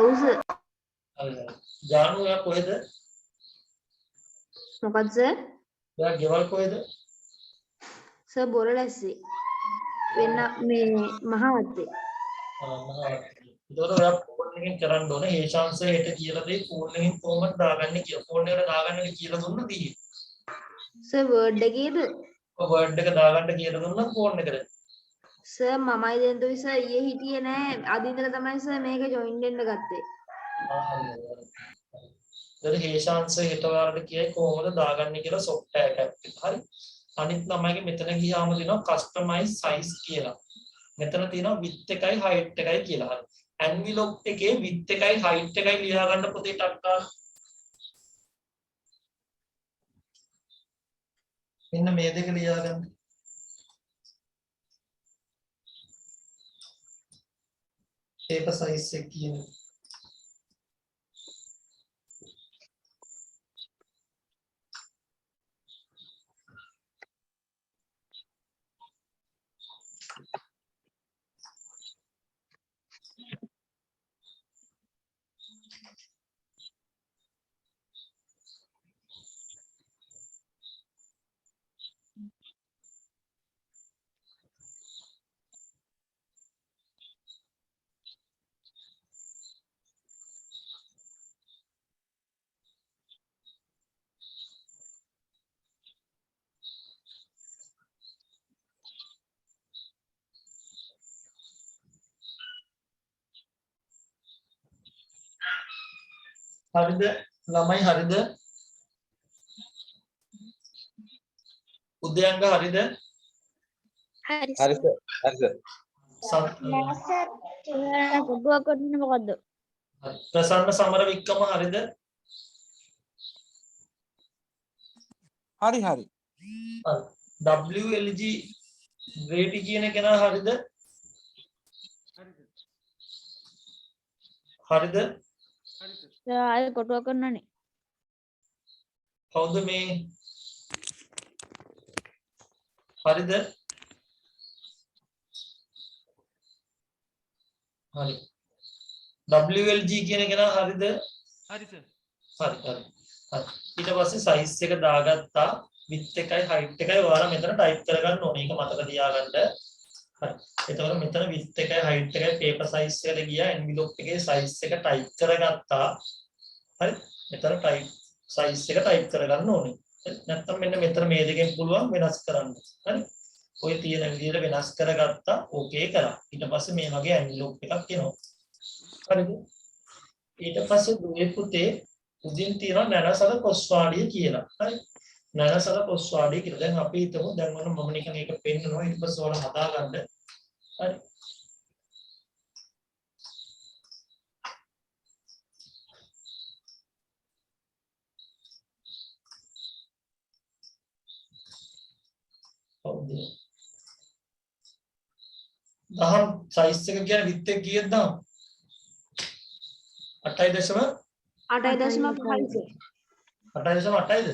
ඔව් සර්. හරි. ජානු ඔයා කොහෙද? මොකද සර්? ඔයා ගෙවල් කොහෙද? සර් බොරලැස්සේ. වෙන මේ මහවත්තේ. ඒතකොට ඔයා ෆෝන් එකෙන් කරන්න ඕනේ. ඒ chance එකට කියලා දෙයි ෆෝන් එකෙන් කොහොමද දාගන්නේ කියලා. ෆෝන් එකට දාගන්න කියලා දුන්නද ඊයේ? Sir word එකේද? වර්ඩ් එක දාගන්න කියලා දුන්නා ෆෝන් එකට. සර් මමයි දෙන්තුයි සර් ඊයේ හිටියේ නෑ අද ඉඳලා තමයි සර් මේක ජොයින් වෙන්න ගත්තේ. හරි. හේෂාන්ස හිත ඔයාලට කියයි කොහොමද දාගන්නේ කියලා software එකක්. හරි. අනිත් ළමයිගේ මෙතන ගියාම දෙනවා customize size කියලා. මෙතන තියෙනවා width එකයි height එකයි කියලා. හරි. envelope එකේ width එකයි height එකයි ලියා ගන්න පොතේ ටක්කා. මෙන්න මේ දෙක ලියා ගන්න. paper size එක කියන්නේ. හරිද ළමයි හරිද උදයන්ග හරිද හරි හරි සර් හරි සර් කොටුවක් කොටන්න මොකද්ද? ප්‍රසන්න සමර වික්‍රම හරිද හරි හරි WLG ග්‍රේටි කියන කෙනා හරිද හරිද ආයෙ කොටුවක් කරන්නනේ. කවුද මේ හරිද හරි WLG කියන කෙනා හරිද හරි සර් හරි හරි ඊට පස්සේ සයිස් එක දාගත්තා width එකයි height එකයි ඔයාලා මෙතන ටයිප් කරගන්න ඕනේ. ඒක මතක තියාගන්න. හරි. එතකොට මෙතන width එකයි height එකයි paper size එකට ගියා envelope එකේ size එක ටයිප් කරගත්තා. හරි. මෙතන ටයිප් size එක ටයිප් කරගන්න ඕනේ. නැත්නම් මෙන්න මෙතන මේ දෙකෙන් පුළුවන් වෙනස් කරන්න. හරි. ඔය තියෙන විදිහට වෙනස් කරගත්තා. ඕකේ කරා. ඊට පස්සේ මේ වගේ envelope එකක් එනවා. හරිද? ඊට පස්සේ දුවේ පුතේ උදින් තියෙනවා නැනසල පොස්වාඩිය කියලා. හරි. නැනසල පොස්වාඩිය කියලා. දැන් අපි හිතමු දැන් ඔන්න මම නිකන් ඒක පෙන්නනවා ඊට පස්සේ ඔයාලා හදාගන්න. හරි. ඔව්. දහම් සයිස් එක කියන්නේ විත් එක කීයද දහම් 8.5 8.5 සර් 8.8යිද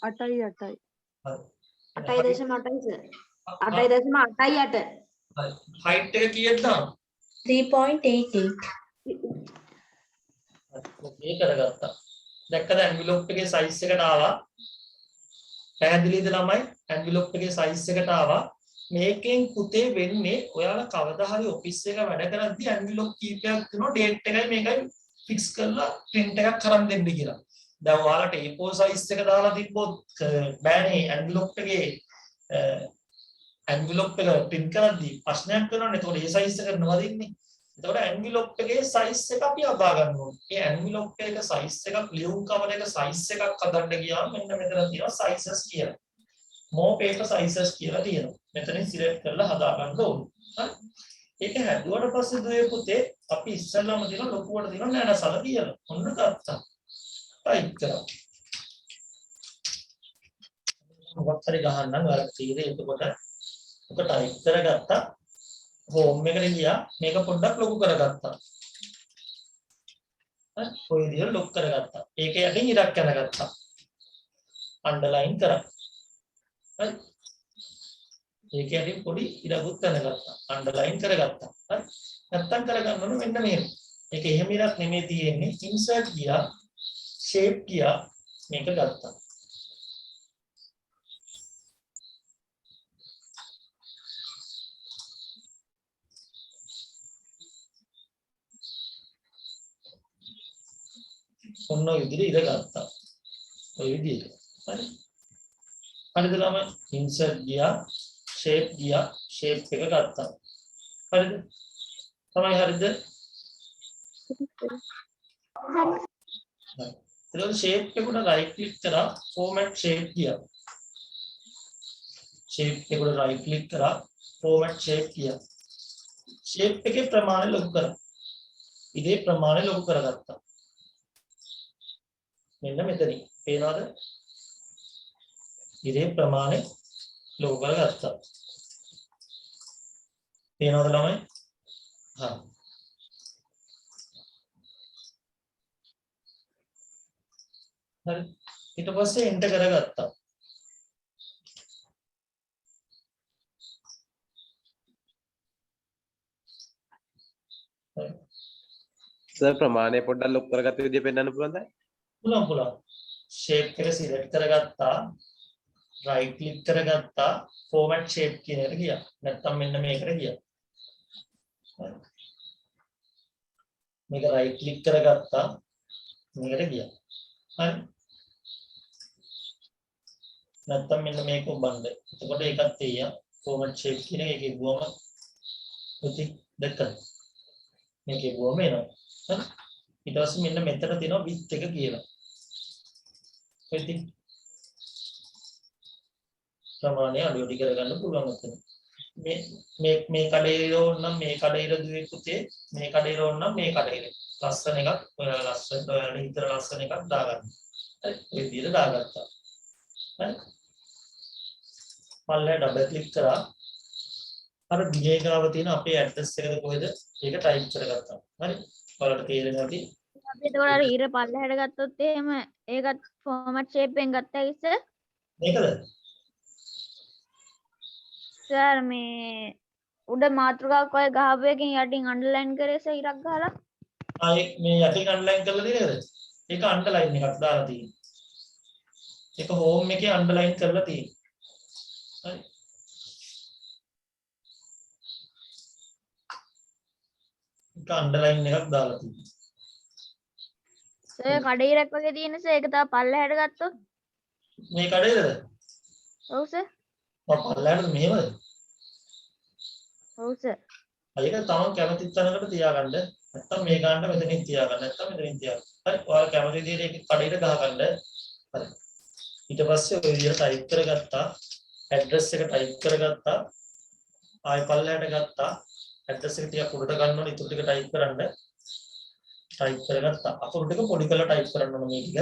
8යි 8යි. 8.8 සර් 8.8 හරි height එක කීයද දහම් 3.88 ඔකේ කරගත්තා. දැක්කද envelope එකේ size එකට ආවා. පැහැදිලිද ළමයි? envelope එකේ size එකට ආවා. මේකෙන් පුතේ වෙන්නේ ඔයාලා කවදා හරි ඔෆිස් එක වැඩ කරද්දී envelope කීපයක් දෙනවා date එකයි මේකයි fix කරලා print එකක් කරන් දෙන්න කියලා. දැන් ඔයාලට A4 size එක දාලා තිබ්බොත් බෑනේ envelope එකේ envelope එක print කරද්දී ප්‍රශ්නයක් වෙනවනේ. එතකොට ඒ size එක නවදින්නේ. එතකොට envelope එකේ size එක අපි හදා ගන්න ඕනේ. ඒ envelope එක size එකක් ලියුම් කවර එක size එකක් හදන්න ගියාම මෙන්න මෙතන තියෙනවා sizes කියලා. more paper sizes කියලා තියෙනවා. මෙතනින් select කරලා හදා ගන්න ඕනේ. හරි. ඒක හැදුවට පස්සේ දුවේ පුතේ අපි ඉස්සෙල්ලාම දින ලොකුවට දින නැනසල කියලා. ඔන්න ගත්තා. ටයිප් කරා. මොකක් හරි ගහන්නම් වරක් තියෙන්නේ. එතකොට ඔක ටයිප් කරගත්තා. හෝම් එකට ගියා. මේක පොඩ්ඩක් ලොකු කරගත්තා. හරි. ඔය විදිහට ලොක් කරගත්තා. ඒක යටින් ඉරක් යනගත්තා. අන්ඩර්ලයින් කරා. හරි. ඒක යටින් පොඩි ඉරකුත් යනගත්තා. අන්ඩර්ලයින් කරගත්තා. හරි. නැත්තම් කරගන්න ඕනේ මෙන්න මෙහෙම. ඒක එහෙම ඉරක් නෙමෙයි තියෙන්නේ. ඉන්සර්ට් ගියා. ෂේප් ගියා. මේක ගත්තා. ඔන්න ඔය විදිහට ඉර ගත්තා. ඔය විදිහට. හරි. හරිද ළමයි? insert ගියා, shape ගියා, shape එක ගත්තා. හරිද? තමයි හරිද? එතකොට shape එකට right click කරා format shape ගියා. shape එකට right click කරා format shape ගියා. shape එකේ ප්‍රමාණය ලොකු කරා. ඉතේ ප්‍රමාණය ලොකු කරගත්තා. මෙන්න මෙතනින්. පේනවද? ඉතේ ප්‍රමාණය ලොකු කරගත්තා. පේනවද ළමයි? හා. හරි. ඊට පස්සේ enter කරගත්තා. සර් ප්‍රමාණය පොඩ්ඩක් ලොක් කරගත්ත විදිය පෙන්වන්න පුළුවන්ද? පුළුවන්. shape එක select කරගත්තා. right click කරගත්තා. format shape කියන එකට ගියා. නැත්නම් මෙන්න මේකට ගියා. හරි. මේක right click කරගත්තා. මේකට ගියා. හරි. නැත්නම් මෙන්න මේක උබන්ද. එතකොට ඒකත් තියා format shape කියන එකේ ගුවම පුති දැක්කද? මේකේ ගුවම එනවා. හරි. ඊට පස්සේ මෙන්න මෙතන තියෙනවා width එක කියලා. ඉතින් ප්‍රමාණය අඩු වැඩි කරගන්න පුළුවන් උතන. මේ කඩේට ඕනනම් මේ කඩේට දුවේ පුතේ, මේ කඩේට ඕනනම් මේ කඩේට. ලස්සන එකක් ඔයාලා ලස්සනට ඔයාලා හිතන ලස්සන එකක් දාගන්න. හරි. ඒ විදිහට දාගත්තා. හරි. පල්ලෙහා ඩබල් ක්ලික් කරා. අර BA ගාව තියෙන අපේ ඇඩ්‍රස් එකද කොහෙද? ඒක ටයිප් කරගත්තා. හරි. ඔයාලට තේරෙනවා ඇති. අපි එතකොට අර ඊර පල්ලෙහාට ගත්තොත් එහෙම ඒකත් format shape එකෙන් ගත්තා ඉස්සර. මේකද? සර් මේ උඩ මාතෘකාවක් ඔය ගහපු එකකින් යටින් අන්ඩර්ලයින් කරේ සර් ඉරක් ගහලා. ආයේ මේ යටින් අන්ඩර්ලයින් කරලා තියෙනවද? ඒක අන්ඩර්ලයින් එකක් දාලා තියෙනවා. ඒක හෝම් එකේ අන්ඩර්ලයින් කරලා තියෙනවා. හරි. ඒක අන්ඩර්ලයින් එකක් දාලා තියෙනවා. සර් කඩේ ඉරක් වගේ තියෙන සර් ඒක තව පල්ලෙහාට ගත්තොත්. මේ කඩේද? ඔව් සර්. පල්ලෙහාට මෙහෙමද? ඔව් සර්. ඒක තමන් කැමති තැනකට තියාගන්න. නැත්තම් මේ ගන්න මෙතනින් තියාගන්න. නැත්තම් මෙතනින් තියාගන්න. හරි. ඔයාලා කැමති විදිහට ඒක කඩේට ගහගන්න. හරි. ඊට පස්සේ ඔය විදිහට ටයිප් කරගත්තා. ඇඩ්‍රස් එක ටයිප් කරගත්තා. ආයෙ පල්ලෙහාට ගත්තා. ඇඩ්‍රස් එක ටිකක් උඩට ගන්න ඕනේ. ඊටු ටික ටයිප් කරන්න. ටයිප් කරගත්තා. අකුරු ටික පොඩි කරලා ටයිප් කරන්න ඕනේ මේ ටික.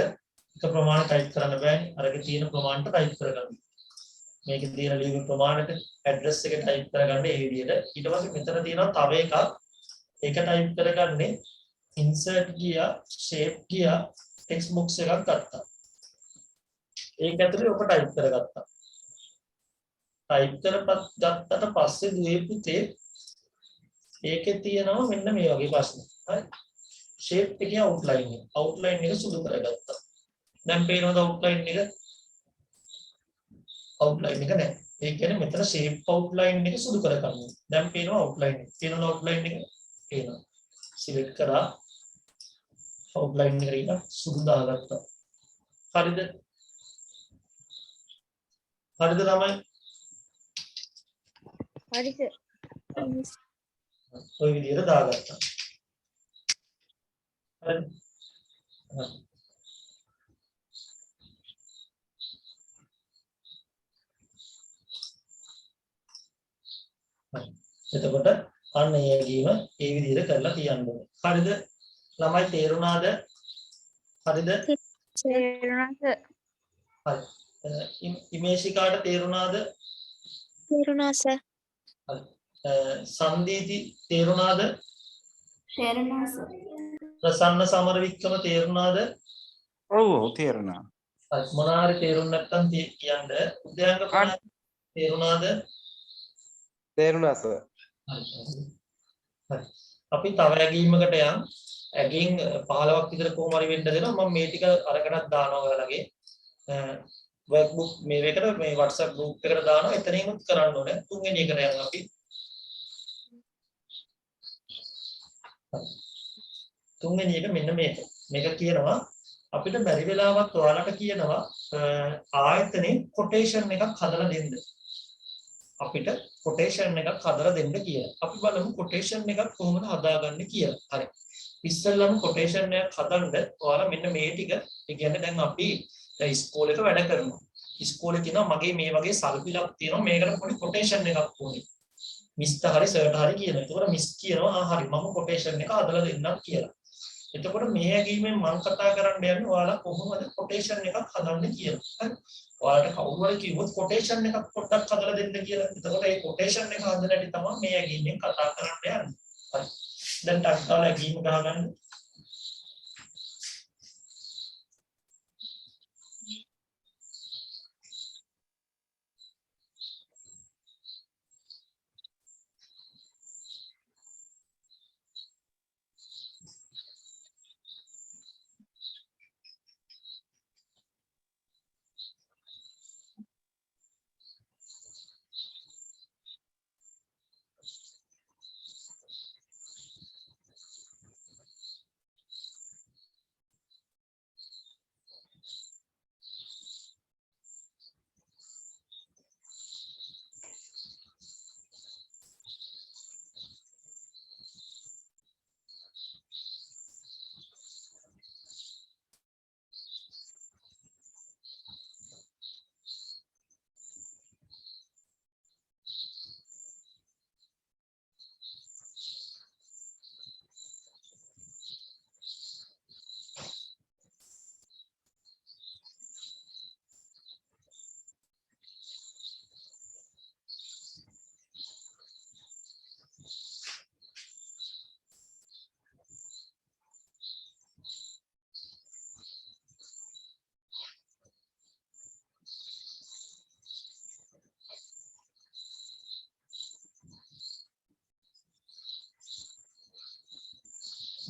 එක ප්‍රමාණයක් ටයිප් කරන්න බෑනේ. අරගේ තියෙන ප්‍රමාණයට ටයිප් කරගන්න. මේකේ තියෙන ලියුම් ප්‍රමාණයට ඇඩ්‍රස් එක ටයිප් කරගන්න ඒ විදිහට. ඊට පස්සේ මෙතන තියෙනවා තව එකක්. ඒක ටයිප් කරගන්නේ insert ගියා, shape ගියා, text box එකක් ගත්තා. ඒක ඇතුලේ ඔක ටයිප් කරගත්තා. ටයිප් කරපත් ගත්තට පස්සේ දුවේ පුතේ ඒකේ තියෙනවා මෙන්න මේ වගේ ප්‍රශ්න. හරි. shape එකේ outline එක. outline එක සුදු කරගත්තා. දැන් පේනවද outline එක? outline එක නැහැ. ඒ කියන්නේ මෙතන shape outline එක සුදු කරගන්න. දැන් පේනවා outline එක. පේනවද outline එක? පේනවා. select කරා outline එක ඊට සුදු දාගත්තා. හරිද? හරිද ළමයි? හරි සර්. ඔය විදිහට දාගත්තා. හරිද? එතකොට අන්න ඒ වගේම ඒ විදිහට කරලා තියන්න ඕනේ. හරිද? ළමයි තේරුණාද? හරිද? තේරුණා සර්. හරි. ඉමේෂිකාට තේරුණාද? තේරුණා සර්. හරි. සංදීති තේරුණාද? තේරුණා සර්. ප්‍රසන්න සමරවික්‍රම තේරුණාද? ඔව් තේරුණා. හරි. මොනාරි තේරුම් නැත්නම් කියන්න. උද්‍යංග තේරුණාද? තේරුණා සර්. හරි. අපි තව ඇගීමකට යන්. ඇගින් 15ක් විතර කොහොම හරි වෙන්න දෙනවා. මම මේ ටික අරකටත් දානවා ඔයාලගේ. workbook මේකට මේ WhatsApp group එකට දානවා. එතනින්ම කරන්න ඕනේ. තුන්වෙනි එකට යන් අපි. තුන්වෙනි එක මෙන්න මේක. මේක කියනවා අපිට බැරි වෙලාවත් ඔයාලට කියනවා ආයතනේ කොටේෂන් එකක් හදලා දෙන්න. අපිට කොටේෂන් එකක් හදලා දෙන්න කියලා. අපි බලමු කොටේෂන් එකක් කොහොමද හදාගන්නේ කියලා. හරි. ඉස්සෙල්ලාම කොටේෂන් එකක් හදන්න ඔයාලා මෙන්න මේ ටික ඒ කියන්නේ දැන් අපි දැන් ඉස්කෝලේක වැඩ කරනවා. ඉස්කෝලේ කියනවා මගේ මේ වගේ සල්පිලක් තියෙනවා මේකට පොඩි කොටේෂන් එකක් ඕනේ. මිස්ට හරි සර්ට හරි කියනවා. එතකොට මිස් කියනවා හරි මම කොටේෂන් එක හදලා දෙන්නම් කියලා. එතකොට මේ ඇගීමෙන් මම කතා කරන්න යන්නේ ඔයාලා කොහොමද කොටේෂන් එකක් හදන්නේ කියලා. හරි. ඔයාලට කවුරු හරි කිව්වොත් කොටේෂන් එකක් පොඩ්ඩක් හදලා දෙන්න කියලා. එතකොට මේ කොටේෂන් එක හදන හැටි තමයි මේ ඇගීමෙන් කතා කරන්න යන්නේ. හරි. දැන් ටක් ගාලා ඇගීම ගහගන්න.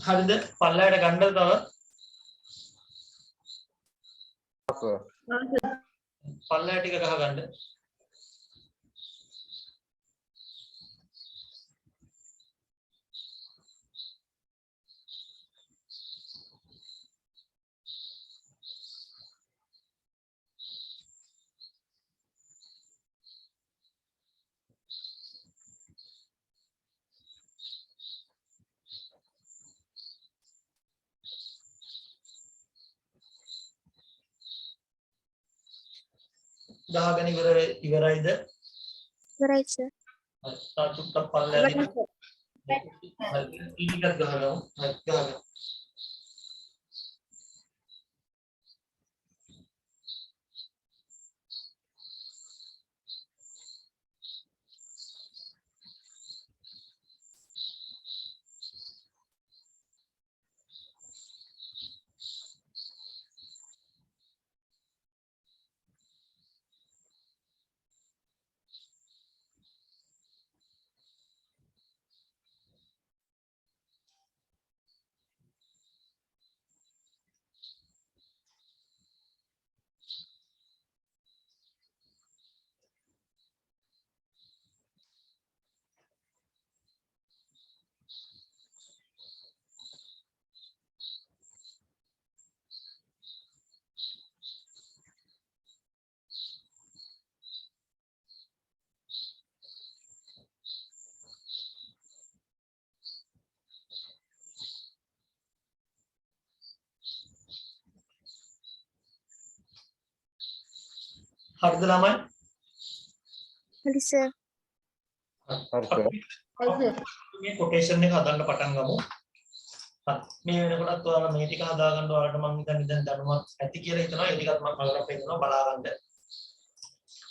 හරිද? පල්ලයට ගන්නද තව? පල්ලය ටික ගහගන්න. ගහගෙන ඉවරයිද? ඉවරයි සර්. තා චුට්ටක් පල්ලයට හරි ටිකක් ගහනවා. හරි ගහගන්න. හරිද ළමයි? හරි සර්. මේ කොටේෂන් එක හදන්න පටන් ගමු. මේ වෙනකොටත් ඔයාලා මේ ටික හදාගන්න ඔයාලට මම හිතන්නේ දැන් දැනුමක් ඇති කියලා හිතනවා. ඒ ටිකත් මම කලර් පෙන්නනවා බලාගන්න.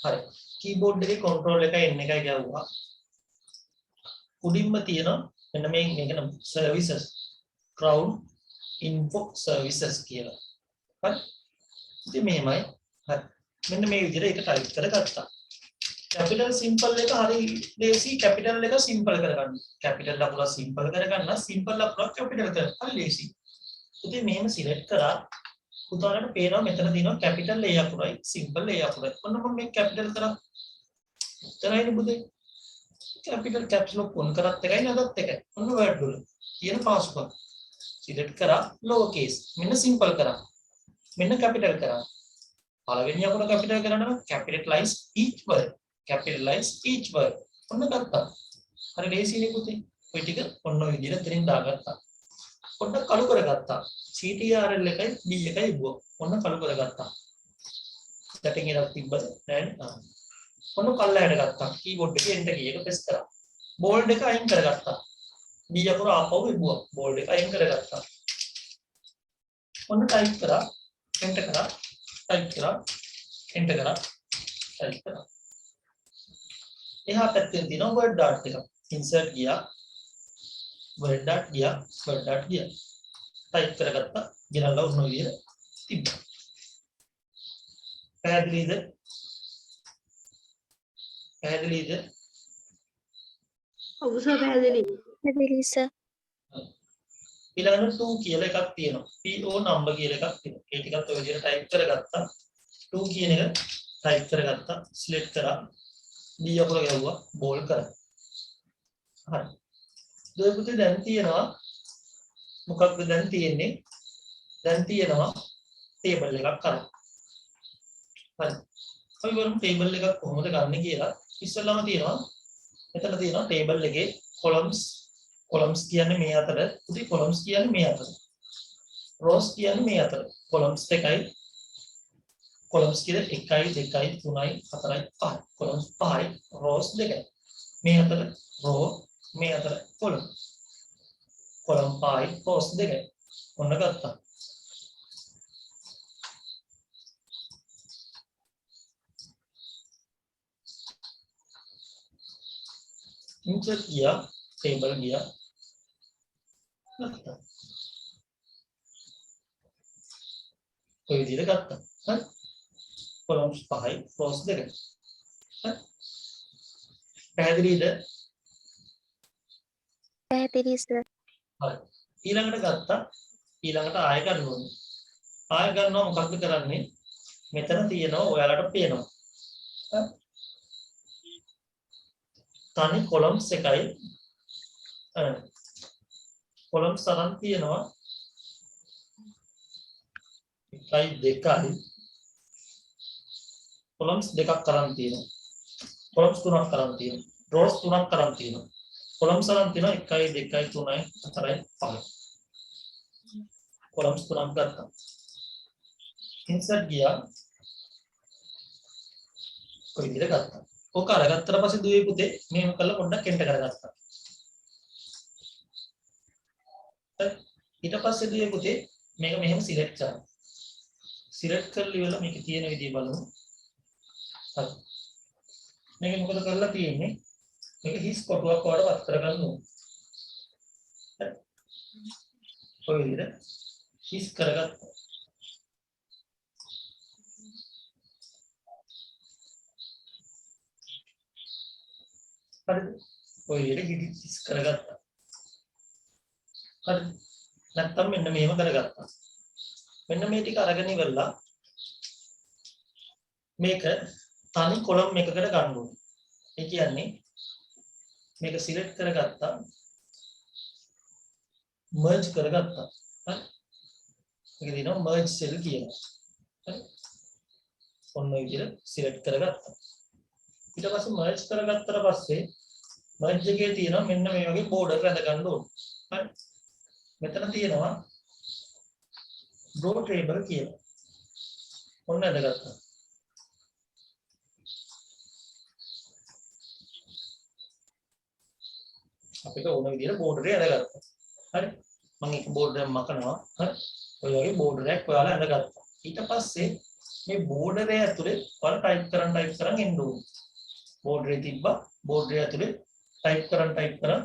හරි. කීබෝඩ් එකේ control එක n එකයි ගැව්වා. උඩින්ම තියෙන මෙන්න මේක services crown info services කියලා. හරි. ඉතින් මෙහෙමයි. හරි. මෙන්න මේ විදිහට ඒක ටයිප් කරගත්තා. කැපිටල් සිම්පල් එක හරි ලේසි. කැපිටල් එක සිම්පල් කරගන්න. කැපිටල් ලකුණ සිම්පල් කරගන්න, සිම්පල් ලකුණ කැපිටල් කරගන්න. හරි ලේසි. ඉතින් මෙහෙම සිලෙක්ට් කරා. උදාහරණයක් පේනවා මෙතන තියෙනවා කැපිටල් A අකුරයි, සිම්පල් A අකුරයි. ඔන්න මම මේ කැපිටල් කරා. එතරම්යි බුදේ. කැපිටල් කැප්ස් ලොක් ඔන් කරත් එකයි නැදත් එකයි. ඔන්න වර්ඩ් වල තියෙන පාසුකම්. සිලෙක්ට් කරා ලෝවර් කේස්. මෙන්න සිම්පල් කරා. මෙන්න කැපිටල් කරා. පළවෙනි අකුර කැපිටල් කරනවා capitalize each word. capitalize each word. ඔන්න ගත්තා. හරි ලේසියිනේ පුතේ. ඔය ටික ඔන්න ඔය විදිහට දෙනින් දාගත්තා. පොඩ්ඩක් කළු කරගත්තා. CTRL එකයි B එකයි බුව. ඔන්න කළු කරගත්තා. setting එකක් තිබ්බද? නැහැ. ඔන්න කල්ලායට ගත්තා. keyboard එකේ enter key එක press කරා. bold එක අයින් කරගත්තා. B අකුර ආපහු ඉබුවා. bold එක අයින් කරගත්තා. ඔන්න type කරා. enter කරා. type කරා. enter කරා. type කරා. එහා පැත්තේ තියෙන word dot එක. insert ගියා. word dot ගියා. word dot ගියා. type කරගත්තා. ගෙනල්ලා ඔන්න ඔය විදිහට තිබ්බා. පැහැදිලිද? පැහැදිලිද? ඔව් සර් පැහැදිලි. ඊළඟට 2 කියලා එකක් තියෙනවා. PO number කියලා එකක් තියෙනවා. ඒ ටිකත් ඔය විදිහට type කරගත්තා. 2 කියන එක type කරගත්තා. select කරා. B අකුර ගැහුවා. bold කරා. හරි. දෙය පුතේ දැන් තියෙනවා මොකක්ද දැන් තියෙන්නේ? දැන් තියෙනවා table එකක් කරා. හරි. අපි බලමු table එකක් කොහොමද ගන්න කියලා. ඉස්සෙල්ලාම තියෙනවා මෙතන තියෙනවා table එකේ columns කියන්නේ මේ අතර, පුතේ columns කියන්නේ මේ අතර. rows කියන්නේ මේ අතර. columns එකයි columns කියන්නේ 1 2 3 4 5. columns 5යි rows 2යි. මේ අතර row මේ අතර column. column 5යි rows 2යි. ඔන්න ගත්තා. insert ගියා table ගියා ගත්තා. ඔය විදිහට ගත්තා. හරි. columns 5යි rows 2යි. හරි. පැහැදිලිද? පැහැදිලි සර්. හරි. ඊළඟට ගත්තා. ඊළඟට ආය ගන්න ඕනේ. ආය ගන්නවා මොකක්ද කරන්නේ? මෙතන තියෙනවා ඔයාලට පේනවා. හරි. තනි columns එකයි columns තරම් තියෙනවා 1 2යි columns දෙකක් තරම් තියෙනවා columns තුනක් තරම් තියෙනවා rows තුනක් තරම් තියෙනවා columns තරම් තියෙනවා 1 2 3 4 5 columns තුනක් ගත්තා insert ගියා කොයි විදිහට ගත්තා ඔක අරගත්තට පස්සේ දුවේ පුතේ මේක කරලා පොඩ්ඩක් එන්ටර් කරගත්තා. ඊට පස්සේ දුවේ පුතේ මේක මෙහෙම සිලෙක්ට් කරා. සිලෙක්ට් කරලා ඉවරලා මේකේ තියෙන විදිය බලමු. හරි. මේක මොකද කරලා තියෙන්නේ? මේක හිස් කොටුවක් වඩ වත් කරගන්න ඕනේ. හරි. ඔය විදිහට හිස් කරගත්තා. හරිද? ඔය විදිහට හිස් කරගත්තා. හරිද? නැත්තම් මෙන්න මේව කරගත්තා. මෙන්න මේ ටික අරගෙන ඉවරලා මේක තනි කොලම් එකකට ගන්න ඕනේ. ඒ කියන්නේ මේක සිලෙක්ට් කරගත්තා. මර්ජ් කරගත්තා. හරි? මේක දිනවා මර්ජ් සෙල් කියනවා. හරි? ඔන්න ඔය විදිහට සිලෙක්ට් කරගත්තා. ඊට පස්සේ මර්ජ් කරගත්තට පස්සේ මර්ජ් එකේ තියෙනවා මෙන්න මේ වගේ බෝඩර් රැඳ ගන්න ඕනේ. හරි. මෙතන තියෙනවා draw table කියලා. ඔන්න ඇදගත්තා. අපිට ඕන විදිහට බෝඩර් එක ඇදගත්තා. හරි. මම එක බෝඩර් එකක් මකනවා. හරි. ඔය වගේ බෝඩර් එකක් ඔයාලා ඇදගත්තා. ඊට පස්සේ මේ බෝඩර් එක ඇතුලේ ඔයාලා ටයිප් කරන් එන්න ඕනේ. බෝඩර් එක තිබ්බා. බෝඩර් එක ඇතුලේ ටයිප් කරන්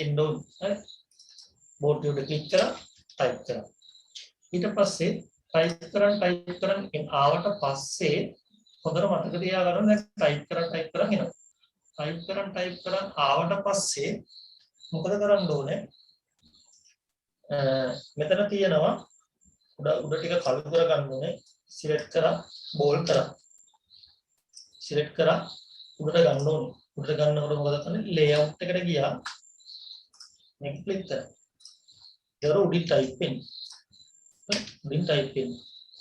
එන්න ඕනේ. හරි. බෝඩ් එක ක්ලික් කරලා ටයිප් කරා. ඊට පස්සේ ටයිප් කරන් ආවට පස්සේ හොඳට මතක තියාගන්න දැන් ටයිප් කරන් එනවා. ටයිප් කරන් ආවට පස්සේ මොකද කරන්න ඕනේ? මෙතන තියෙනවා උඩ ටික කළු කරගන්න ඕනේ. සිලෙක්ට් කරා, බෝල්ඩ් කරා. සිලෙක්ට් කරා උඩට ගන්න ඕනේ. උඩට ගන්නකොට මොකද කරන්නේ? ලේඅවුට් එකට ගියා. මේක ක්ලික් කරා. ඊට උඩින් ටයිප් වෙන්නේ. උඩින් ටයිප් වෙන්නේ.